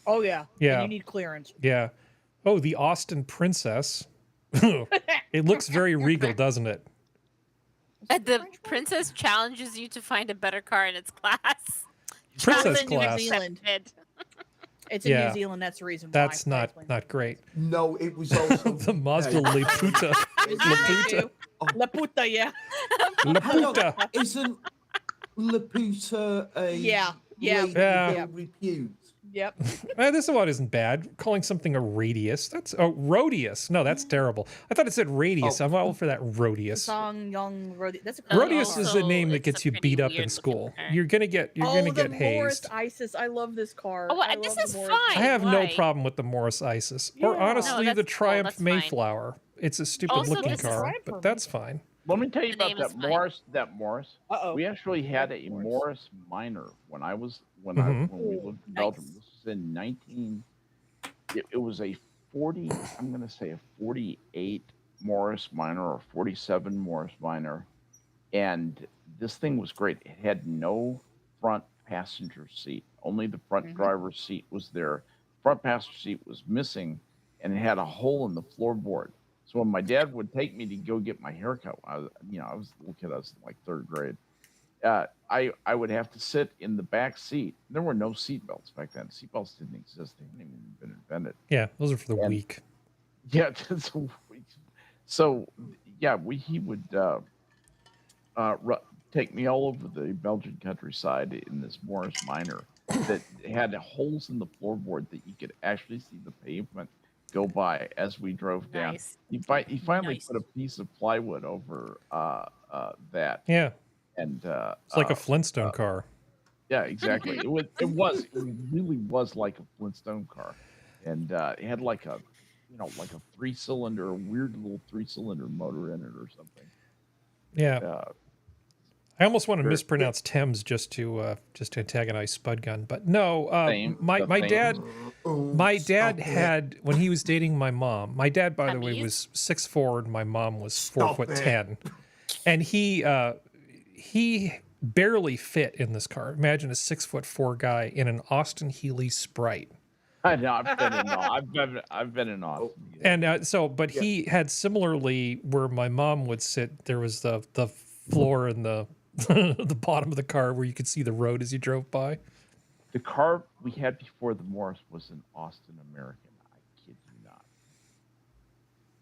Oh yeah. Yeah. And you need clearance. Yeah. Oh, the Austin Princess. It looks very regal, doesn't it? The princess challenges you to find a better car in its class. Princess in New class. Zealand. Accepted. It's in Yeah. New Zealand. That's the reason why. That's not great. No, it was also The Mazda Hey, Laputa. Laputa. La puta, yeah. hang on, Laputa. isn't Laputa a Yeah. lady Yeah. of ill repute? Yep. This one isn't bad. Calling something a radius. That's Rhodius. No, that's terrible. I thought it said radius. I'm all for that Rhodius. Song Young Road. That's a Oh, Rhodius is the also, name that it's gets a you pretty beat up in weird school. looking car. You're gonna get the hazed. Morris Isis. I love this car. Oh, I this love is the Morris. fine. I have no Why? problem with the Morris Isis, or Yeah. honestly No, the that's cool, Triumph that's fine. Mayflower. It's a stupid Also, looking this is car, Triumph but or that's fine. Let me tell you The about name is that fine. Morris. That Morris. Uh-oh. We actually had a Morris Minor when I was when we lived in Belgium. Nice. This was in 19. It was a 40. I'm going to say a 48 Morris Minor or 47 Morris Minor, and this thing was great. It had no front passenger seat. Only the front driver's seat was there. front passenger seat was missing, and it had a hole in the floorboard. So when my dad would take me to go get my haircut, I was a little kid. I was in like 3rd grade. I would have to sit in the back seat. There were no seat belts back then. Seat belts didn't exist. They hadn't even been invented. Yeah, those are for the weak. Yeah, so yeah, he would take me all over the Belgian countryside in this Morris Minor that had holes in the floorboard that you could actually see the pavement go by as we drove down. Nice. He finally put a piece of plywood over that. Yeah. And it's like a Flintstone car. Yeah, exactly. It really was like a Flintstone car, and it had like a 3-cylinder, weird little 3-cylinder motor in it or something. Yeah. I almost want to mispronounce Thames just to antagonize Spud Gun, but no. My dad had, when he was dating my mom. My dad, by the way, was 6'4", and my mom was 4'10", and he barely fit in this car. Imagine a 6'4" guy in an Austin Healey Sprite. I know. I've been in Austin. And but he had similarly where my mom would sit. There was the floor in the the bottom of the car where you could see the road as you drove by. The car we had before the Morris was an Austin American. I kid you not.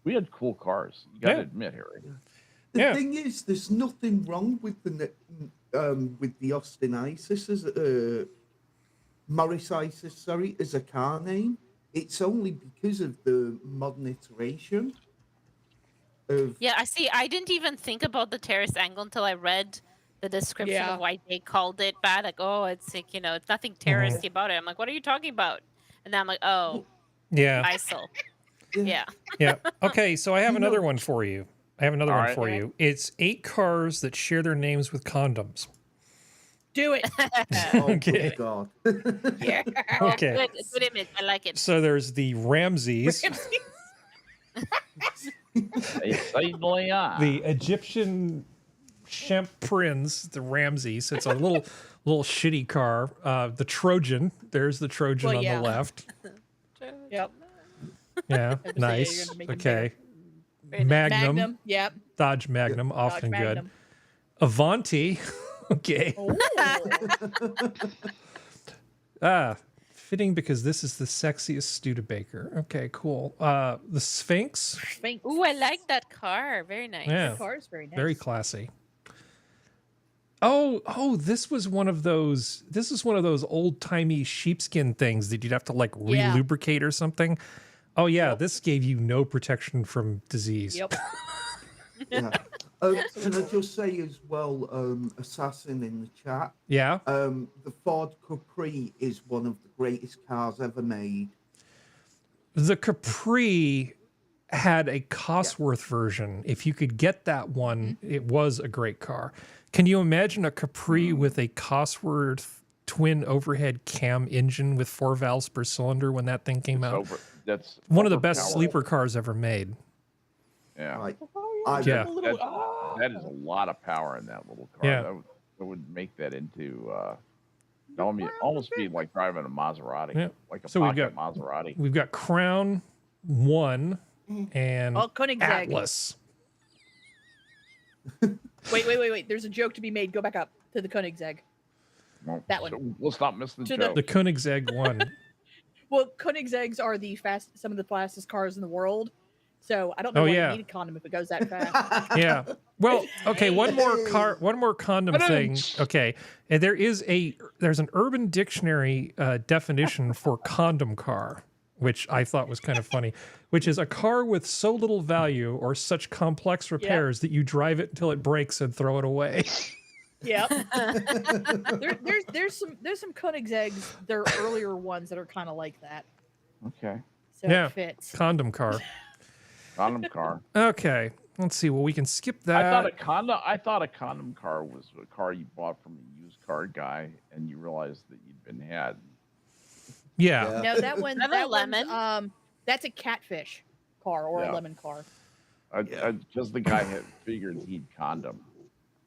We had cool cars. You got to admit, Harry. The thing is, there's nothing wrong with the Austin Isis as Morris Isis, sorry, as a car name. It's only because of the modern iteration of. Yeah, I see. I didn't even think about the terrace angle until I read the description of why they called it bad. Like, oh, it's like, it's nothing terracey about it. I'm like, what are you talking about? And then I'm like, oh, yeah, ISIL. Yeah. Yeah. Okay, so I have another one for you. It's 8 cars that share their names with condoms. Do it. Okay. God. Yeah. Okay. Good image. I like it. So there's the Ramses. The Egyptian Champrins, the Ramses. It's a little shitty car. The Trojan. There's the Trojan on the left. Yep. Yeah. Nice. Okay. Magnum. Yep. Dodge Magnum. Often good. Avanti. Okay. Fitting because this is the sexiest Studebaker. Okay, cool. The Sphinx. Ooh, I like that car. Very nice. Yeah. The car is very nice. Very classy. Oh, this was one of those. This is one of those old-timey sheepskin things that you'd have to like re-lubricate or something. Oh yeah, this gave you no protection from disease. Yep. Yeah. Can I just say as well, Assassin in the chat? Yeah. The Ford Capri is one of the greatest cars ever made. The Capri had a Cosworth version. If you could get that one, it was a great car. Can you imagine a Capri with a Cosworth twin overhead cam engine with 4 valves per cylinder when that thing came out? That's one of the best sleeper cars ever made. Yeah. That is a lot of power in that little car. Yeah. That would make that into almost be like driving a Maserati, like a pocket Maserati. We've got Crown 1 and Koenigsegg. Atlas. Wait. There's a joke to be made. Go back up to the Koenigsegg. Well, that one. So let's not miss the joke. The Koenigsegg 1. Well, Koenigsegg's are some of the fastest cars in the world. So I don't know why you need a condom if it goes that fast. Yeah. Well, okay. One more condom thing. Okay. And there's an Urban Dictionary definition for condom car, which I thought was kind of funny, which is a car with so little value or such complex repairs that you drive it until it breaks and throw it away. Yep. There's some Koenigsegg's, their earlier ones that are kind of like that. Okay. So it fits. Condom car. Condom car. Okay. Let's see. Well, we can skip that. I thought a condom car was a car you bought from a used car guy, and you realized that you'd been had. Yeah. No, that one. That lemon. That's a catfish car or a lemon car. Because the guy had figured he'd condom.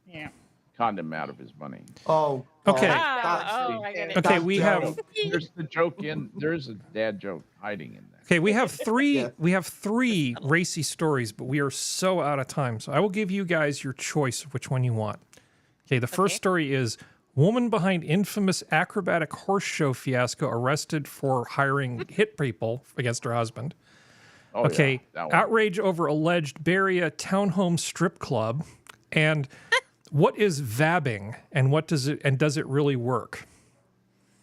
Yeah. Condom out of his money. Oh, Okay. Oh, I get it. Okay, we have. There's the joke in. There's a dad joke hiding in there. Okay, we have three. We have three racy stories, but we are so out of time. So I will give you guys your choice of which one you want. Okay, the first story is woman behind infamous acrobatic horse show fiasco arrested for hiring hit people against her husband. Oh, okay, yeah, that one. outrage over alleged Beria townhome strip club, and what is vabbing, and what does it really work?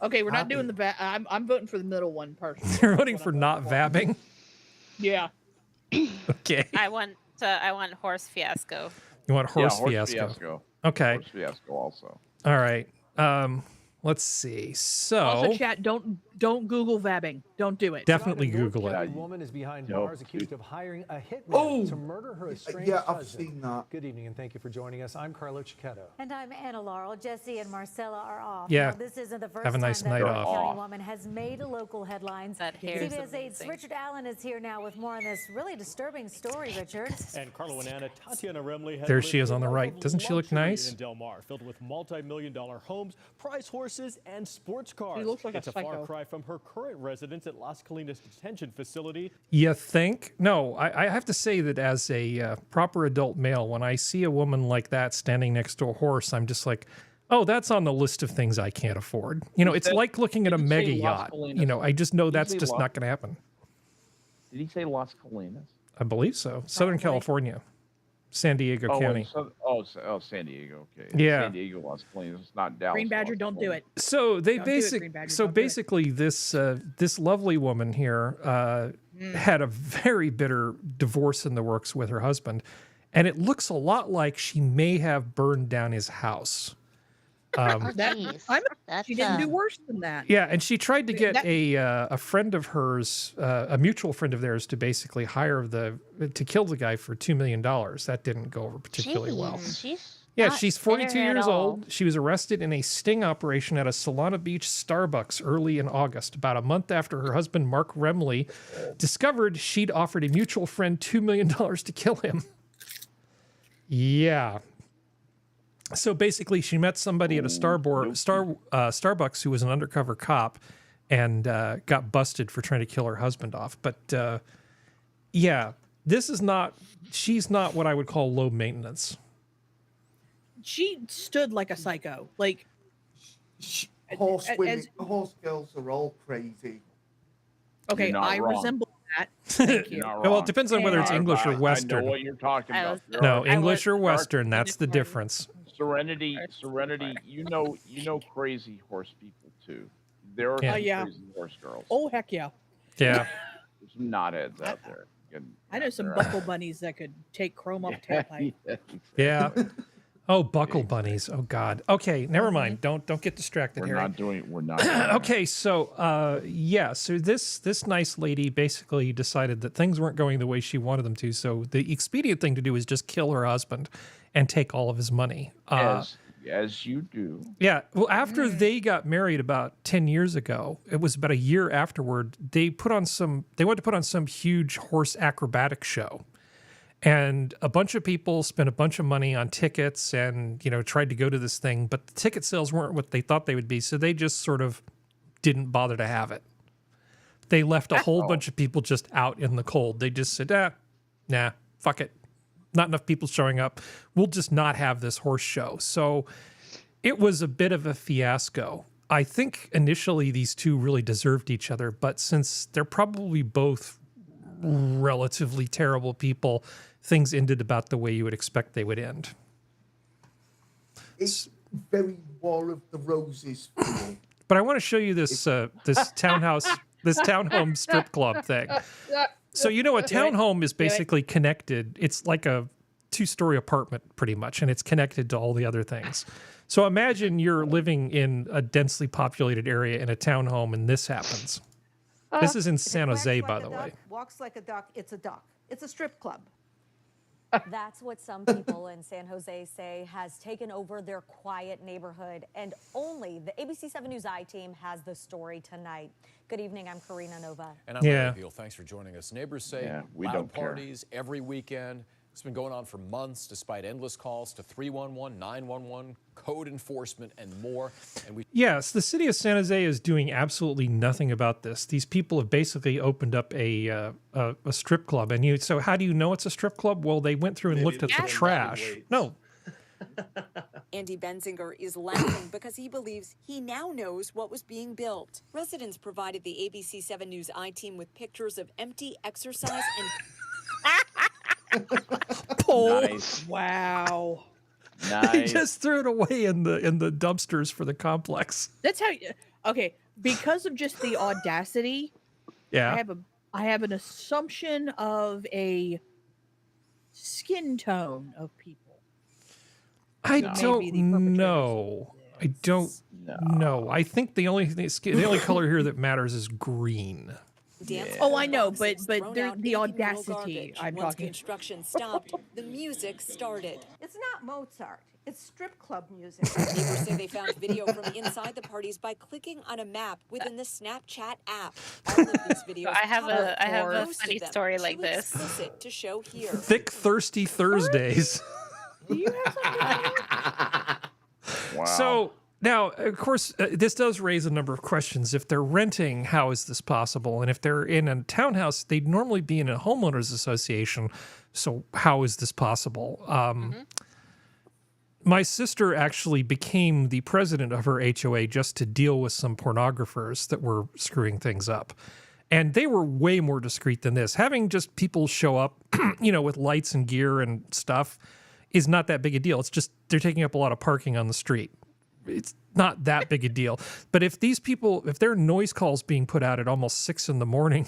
Okay, we're not doing the I'm voting for the middle one personally. You're voting for not vabbing? Yeah. Okay. I want horse fiasco. You want horse horse fiasco? Okay. Horse fiasco also. All right. Let's see. So Also, chat, don't Google vabbing. Don't do it. definitely Google A it. woman is behind bars accused of hiring a hitman to murder her estranged I've husband. seen that. Good evening and thank you for joining us. I'm Carlo Cicchetto. And I'm Anna Laurel. Jesse and Marcella are off. Yeah. Now, this isn't the first Have a nice time night that off. a county woman has made local headlines. That hair is CBS 8's amazing. Richard Allen is here now with more on this really disturbing story, Richard. And Carlo and Anna, Tatiana Remley has There she lived is on the a life right. of Doesn't she look luxury nice? In Del Mar, filled with multi-million-dollar homes, prize horses, and sports cars. She looks like it's a a far psycho. cry from her current residence at Las Colinas Detention Facility. You think? No, I have to say that as a proper adult male, when I see a woman like that standing next to a horse, I'm just like, oh, that's on the list of things I can't afford. You know, it's like looking at a mega yacht. You know, I just know that's just not going to happen. Did he say Las Colinas? I believe so. Southern California, San Diego County. San Diego. Okay. Yeah. San Diego, Las Colinas. It's not Dallas. Green Badger, Las don't do Colinas. it. So they Don't do it, Green Badger, don't do it. basically this lovely woman here had a very bitter divorce in the works with her husband, and it looks a lot like she may have burned down his house. She didn't do worse than that. Yeah, and she tried to get a friend of hers, a mutual friend of theirs, to basically hire to kill the guy for $2 million. That didn't go over particularly well. She's 42 years old. She was arrested in a sting operation at a Solana Beach Starbucks early in August, about a month after her husband, Mark Remley, discovered she'd offered a mutual friend $2 million to kill him. Yeah. So basically, she met somebody at a Starbucks who was an undercover cop and got busted for trying to kill her husband off. But yeah, she's not what I would call low maintenance. She stood like a psycho. Like Horse girls are all crazy. Okay, I resemble that. Thank you. Well, it depends on whether it's English or Western. I know what you're talking about. No, English or Western. That's the difference. Serenity. You know crazy horse people too. There are some crazy horse girls. Oh heck yeah. Yeah. There's some knotheads out there. I know some buckle bunnies that could take chrome off a tailpipe. Yeah. Oh, buckle bunnies. Oh God. Okay, never mind. Don't get distracted here. We're not. Okay, so so this nice lady basically decided that things weren't going the way she wanted them to. So the expedient thing to do is just kill her husband and take all of his money. As you do. Yeah. Well, after they got married about 10 years ago, it was about a year afterward, they wanted to put on some huge horse acrobatic show. And a bunch of people spent a bunch of money on tickets and, tried to go to this thing, but the ticket sales weren't what they thought they would be. So they just sort of didn't bother to have it. They left a whole bunch of people just out in the cold. They just said, nah, fuck it. Not enough people showing up. We'll just not have this horse show. So it was a bit of a fiasco. I think initially these two really deserved each other, but since they're probably both relatively terrible people, things ended about the way you would expect they would end. It's very War of the Roses. But I want to show you this this townhome strip club thing. So a townhome is basically connected. It's like a 2-story apartment pretty much, and it's connected to all the other things. So imagine you're living in a densely populated area in a townhome and this happens. This is in San Jose, by the way. Walks like a duck, it's a duck. It's a strip club. That's what some people in San Jose say has taken over their quiet neighborhood. And only the ABC 7 News I team has the story tonight. Good evening, I'm Karina Nova. And I'm Larry Beal. Thanks for joining us. Neighbors say we loud don't care. parties every weekend, It's been going on for months, despite endless calls to 311, 911, code enforcement, and more. And Yes, the city of San Jose is doing absolutely nothing about this. These people have basically opened up a strip club, and so how do you know it's a strip club? Well, they went through and looked at the trash. No. Andy Benzinger is laughing because he believes he now knows what was being built. Residents provided the ABC 7 News I-team with pictures of empty exercise and pole. Nice. Wow. He Nice. just threw it away in the dumpsters for the complex. That's how you. Okay, because of just the audacity. Yeah. I have an assumption of a skin tone of people. I who may don't be the perpetrators. know. I don't know. I think the only color here that matters is green. Oh, I know, but thrown they're out the in audacity garbage. I'm Once talking. construction stopped, the music started. It's not Mozart. It's strip club music. Neighbors say they found video from inside the parties by clicking on a map within the Snapchat app. All of these videos I have a most of funny them story like too this. explicit to show here. Thick, thirsty Thursdays. Do you have something? Wow. So now, of course, this does raise a number of questions. If they're renting, how is this possible? And if they're in a townhouse, they'd normally be in a homeowners association. So how is this possible? My sister actually became the president of her HOA just to deal with some pornographers that were screwing things up. And they were way more discreet than this. Having just people show up, with lights and gear and stuff is not that big a deal. It's just they're taking up a lot of parking on the street. It's not that big a deal. But if these people, if there are noise calls being put out at almost 6 a.m.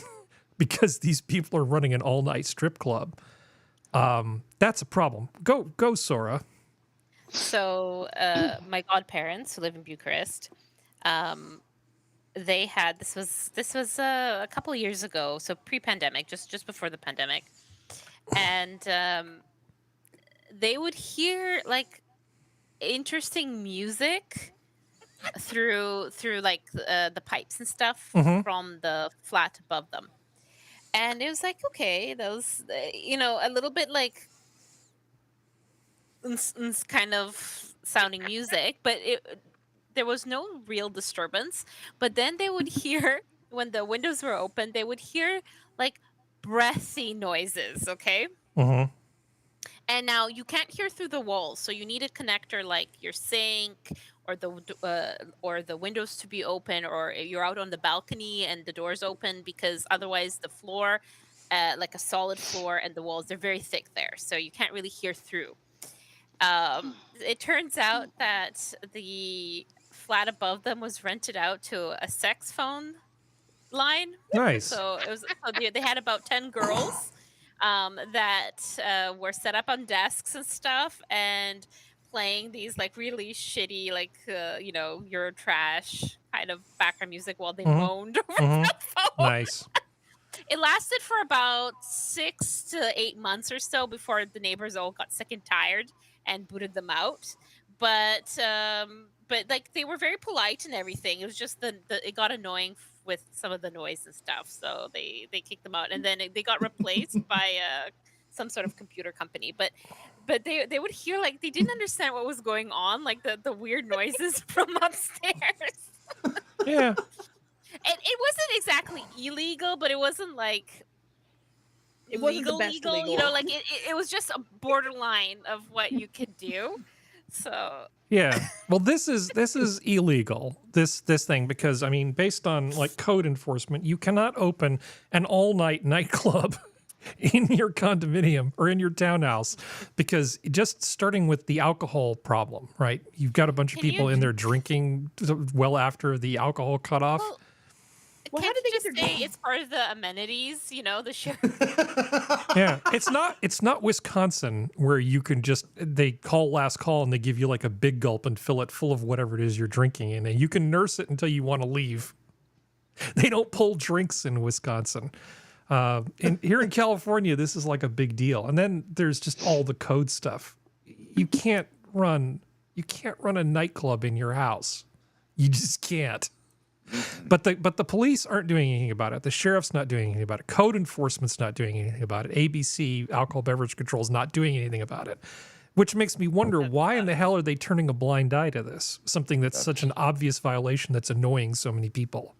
because these people are running an all-night strip club, that's a problem. Go, Sora. So my godparents who live in Bucharest, they had this was a couple of years ago, so pre-pandemic, just before the pandemic, and they would hear like interesting music through like the pipes and stuff from the flat above them, and it was like, okay, those a little bit like kind of sounding music, but there was no real disturbance. But then they would hear, when the windows were open, they would hear like breathy noises, okay? And now you can't hear through the walls, so you need a connector like your sink or the windows to be open, or you're out on the balcony and the door's open, because otherwise the floor, like a solid floor, and the walls, they're very thick there, so you can't really hear through. It turns out that the flat above them was rented out to a sex phone line. Nice. So they had about 10 girls that were set up on desks and stuff and playing these like really shitty, like Eurotrash kind of background music while they moaned over the phone. Nice. It lasted for about 6 to 8 months or so before the neighbors all got sick and tired and booted them out. But like they were very polite and everything. It was just it got annoying with some of the noise and stuff, so they kicked them out, and then they got replaced by some sort of computer company. But they would hear, like, they didn't understand what was going on, like the weird noises from upstairs. Yeah. It wasn't exactly illegal, but it wasn't like it wasn't the best legal. Like it was just a borderline of what you could do. So yeah, well, this is illegal. This thing, because I mean, based on like code enforcement, you cannot open an all-night nightclub in your condominium or in your townhouse, because just starting with the alcohol problem, right? You've got a bunch of people in there drinking well after the alcohol cutoff. Well, how did they just say it's part of the amenities? The sheriff. Yeah, it's not Wisconsin where you can they call last call and they give you like a big gulp and fill it full of whatever it is you're drinking in, and you can nurse it until you want to leave. They don't pull drinks in Wisconsin. And here in California, this is like a big deal. And then there's just all the code stuff. You can't run a nightclub in your house. You just can't. But the police aren't doing anything about it. The sheriff's not doing anything about it. Code enforcement's not doing anything about it. ABC, alcohol beverage control, is not doing anything about it. Which makes me wonder, why in the hell are they turning a blind eye to this? Something that's such an obvious violation that's annoying so many people.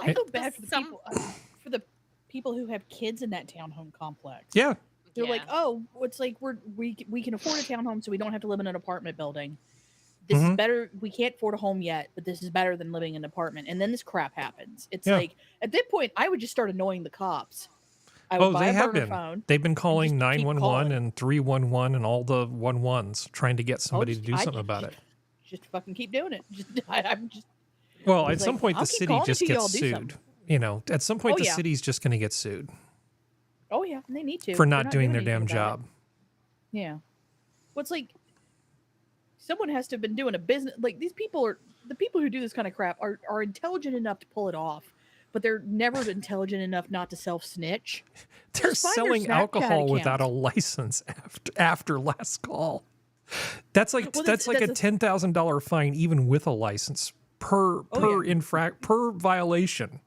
I feel bad for the people who have kids in that townhome complex. Yeah. They're like, oh, it's like we can afford a townhome, so we don't have to live in an apartment building. This is better. We can't afford a home yet, but this is better than living in an apartment. And then this crap happens. It's like, at that point, I would just start annoying the cops. I would buy they a have burner been. phone. They've been calling and just keep 911 calling. and 311 and all the 11s, trying to get somebody to do something about it. Just fucking keep doing it. I'm just. Well, I at was some like, point, I'll the keep city calling just until y'all gets do sued. something. You know, at some point, Oh, the yeah. city's just going to get sued Oh yeah, and they need to for They're not doing their anything damn about it. job. Yeah. What's like someone has to have been doing a business like these people are the people who do this kind of crap are intelligent enough to pull it off, but they're never intelligent enough not to self-snitch. They're Just find their selling Snapchat alcohol without a accounts. license after last call. That's like Well, that's like a $10,000 fine even with a license per violation.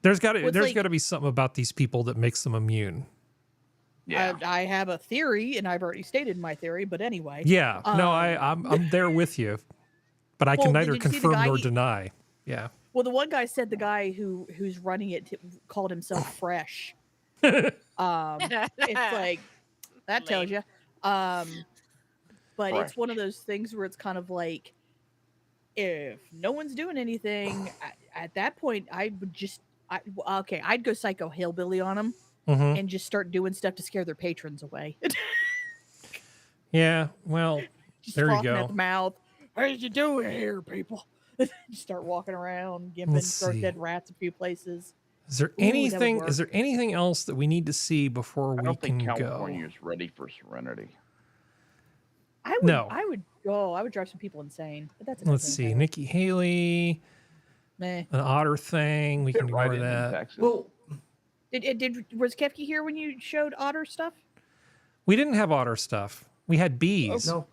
There's got Well, it's like- to be something about these people that makes them immune. I have a theory, and I've already stated my theory. But anyway, Yeah, no, I'm there with you, but I can Well, neither did you see the confirm guy nor he- deny. Yeah. Well, the one guy said the guy who's running it called himself Fresh. It's like that tells you. But Fresh. it's one of those things where it's kind of like, if no one's doing anything at that point, I would just, I'd go psycho hillbilly on them and just start doing stuff to scare their patrons away. Yeah, well, Just there you frothing at go. the mouth. How you doing here, people? Just start walking around, giving Let's throw see. dead rats a few places. Is there Ooh, that would anything? work. Is there anything else that we need to see before I we don't can think go? California is ready for serenity. I would, No. I would drive some people insane. But that's Let's see, Nikki Haley, Meh. an otter thing. We can Fit right ignore in that. Texas. Well, Was Kefki here when you showed otter stuff? We didn't have otter stuff. We had bees. no.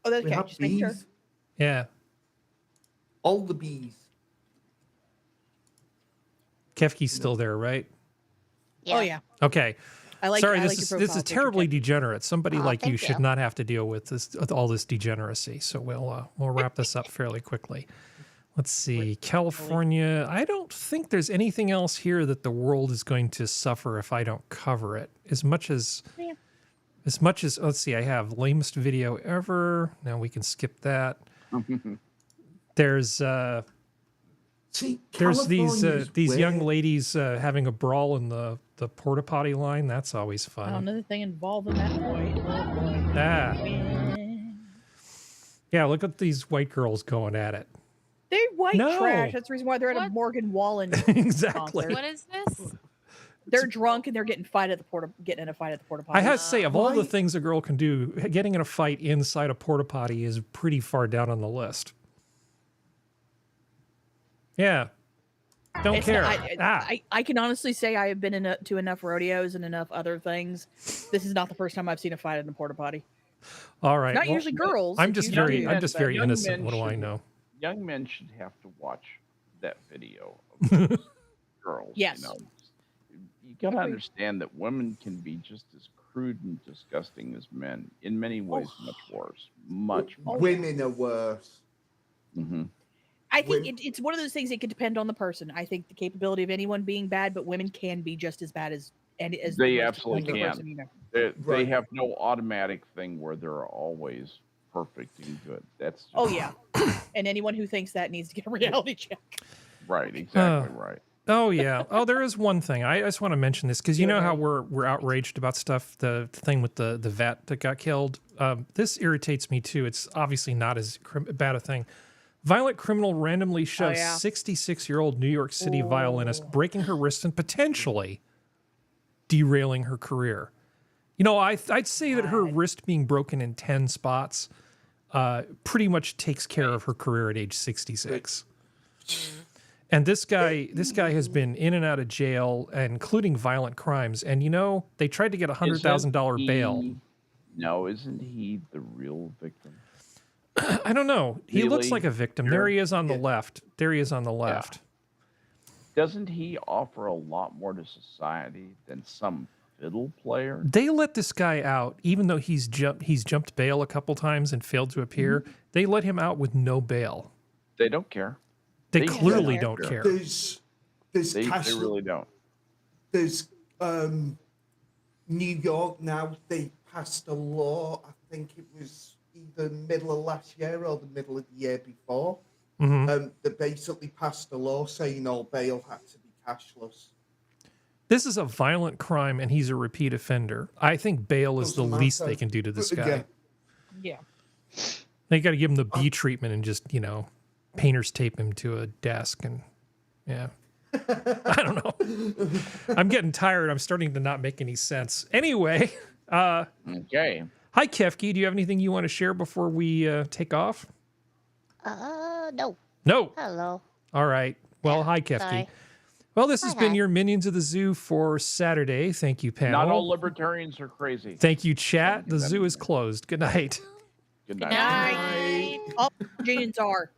Oh, that's We okay. have Just make sure. bees. Yeah. All the bees. Kefki's still there, right? Oh yeah. Okay. I like. Sorry, I this like your is profile picture, terribly Kefki. degenerate. Somebody like you thank should you. not have to deal with all this degeneracy. So we'll wrap this up fairly quickly. Let's see, California. I don't think there's anything else here that the world is going to suffer if I don't cover it. As much as let's see, I have lamest video ever. Now we can skip that. There's See, these California's young weird. ladies having a brawl in the porta potty line. That's always fun. Another thing involved in that boy. Oh boy. Ah. Yeah, look at these white girls going at it. They're white No. trash. That's the reason why they're at a Morgan Wallen Exactly. concert. What is this? They're drunk and they're getting in a fight at the porta potty. I have to say, of all the things a girl can do, getting in a fight inside a porta potty is pretty far down on the list. Yeah. Don't It's care. not- Ah. I can honestly say I have been to enough rodeos and enough other things. This is not the first time I've seen a fight in a porta potty. All right. Not well, usually girls. I'm It's just usually very, I'm dudes, just but very Young innocent. men What do I should- know? Young men should have to watch that video of girls. Yes. You know? You got to understand that women can be just as crude and disgusting as men. In many ways, much worse. Much worse. Women are worse. Mm-hmm. I think it's one of those things. It could depend on the person. I think the capability of anyone being bad, but women can be just as bad as the They most absolutely disgusting can. person you know. They Right. have no automatic thing where they're always perfect and good. That's just, Oh yeah, and anyone who thinks that needs to get a reality check. right. Exactly right. Oh yeah. Oh, there is one thing. I just want to mention this because you know how we're outraged about stuff. The thing with the vet that got killed. This irritates me too. It's obviously not as bad a thing. Violent criminal randomly shoves 66-year-old New York City violinist breaking her wrist and potentially derailing her career. You know, I'd say that her wrist being broken in 10 spots pretty much takes care of her career at age 66. And this guy has been in and out of jail, including violent crimes. And you know, they tried to get $100,000 bail. No, isn't he the real victim? I don't know. He looks Really? like a victim. There he is on the left. There he is on the left. Doesn't he offer a lot more to society than some fiddle player? They let this guy out, even though he's jumped bail a couple times and failed to appear. They let him out with no bail. They don't care. They clearly don't care. There's They Castle, really don't. There's New York now. They passed a law. I think it was either middle of last year or the middle of the year before. That basically passed a law saying all bail had to be cashless. This is a violent crime, and he's a repeat offender. I think bail is the least they can do to this guy. Yeah. They got to give him the B treatment and just, painter's tape him to a desk and, yeah. I don't know. I'm getting tired. I'm starting to not make any sense. Anyway. Okay. Hi, Kefki. Do you have anything you want to share before we take off? No. No. Hello. All right. Well, hi, Kefki. Sorry. Well, this has been hi. your Minions of the Zoo for Saturday. Thank you, panel. Not all libertarians are crazy. Thank you, chat. The zoo is closed. Good night. Good Good night. night. Oh, Gene and Czar.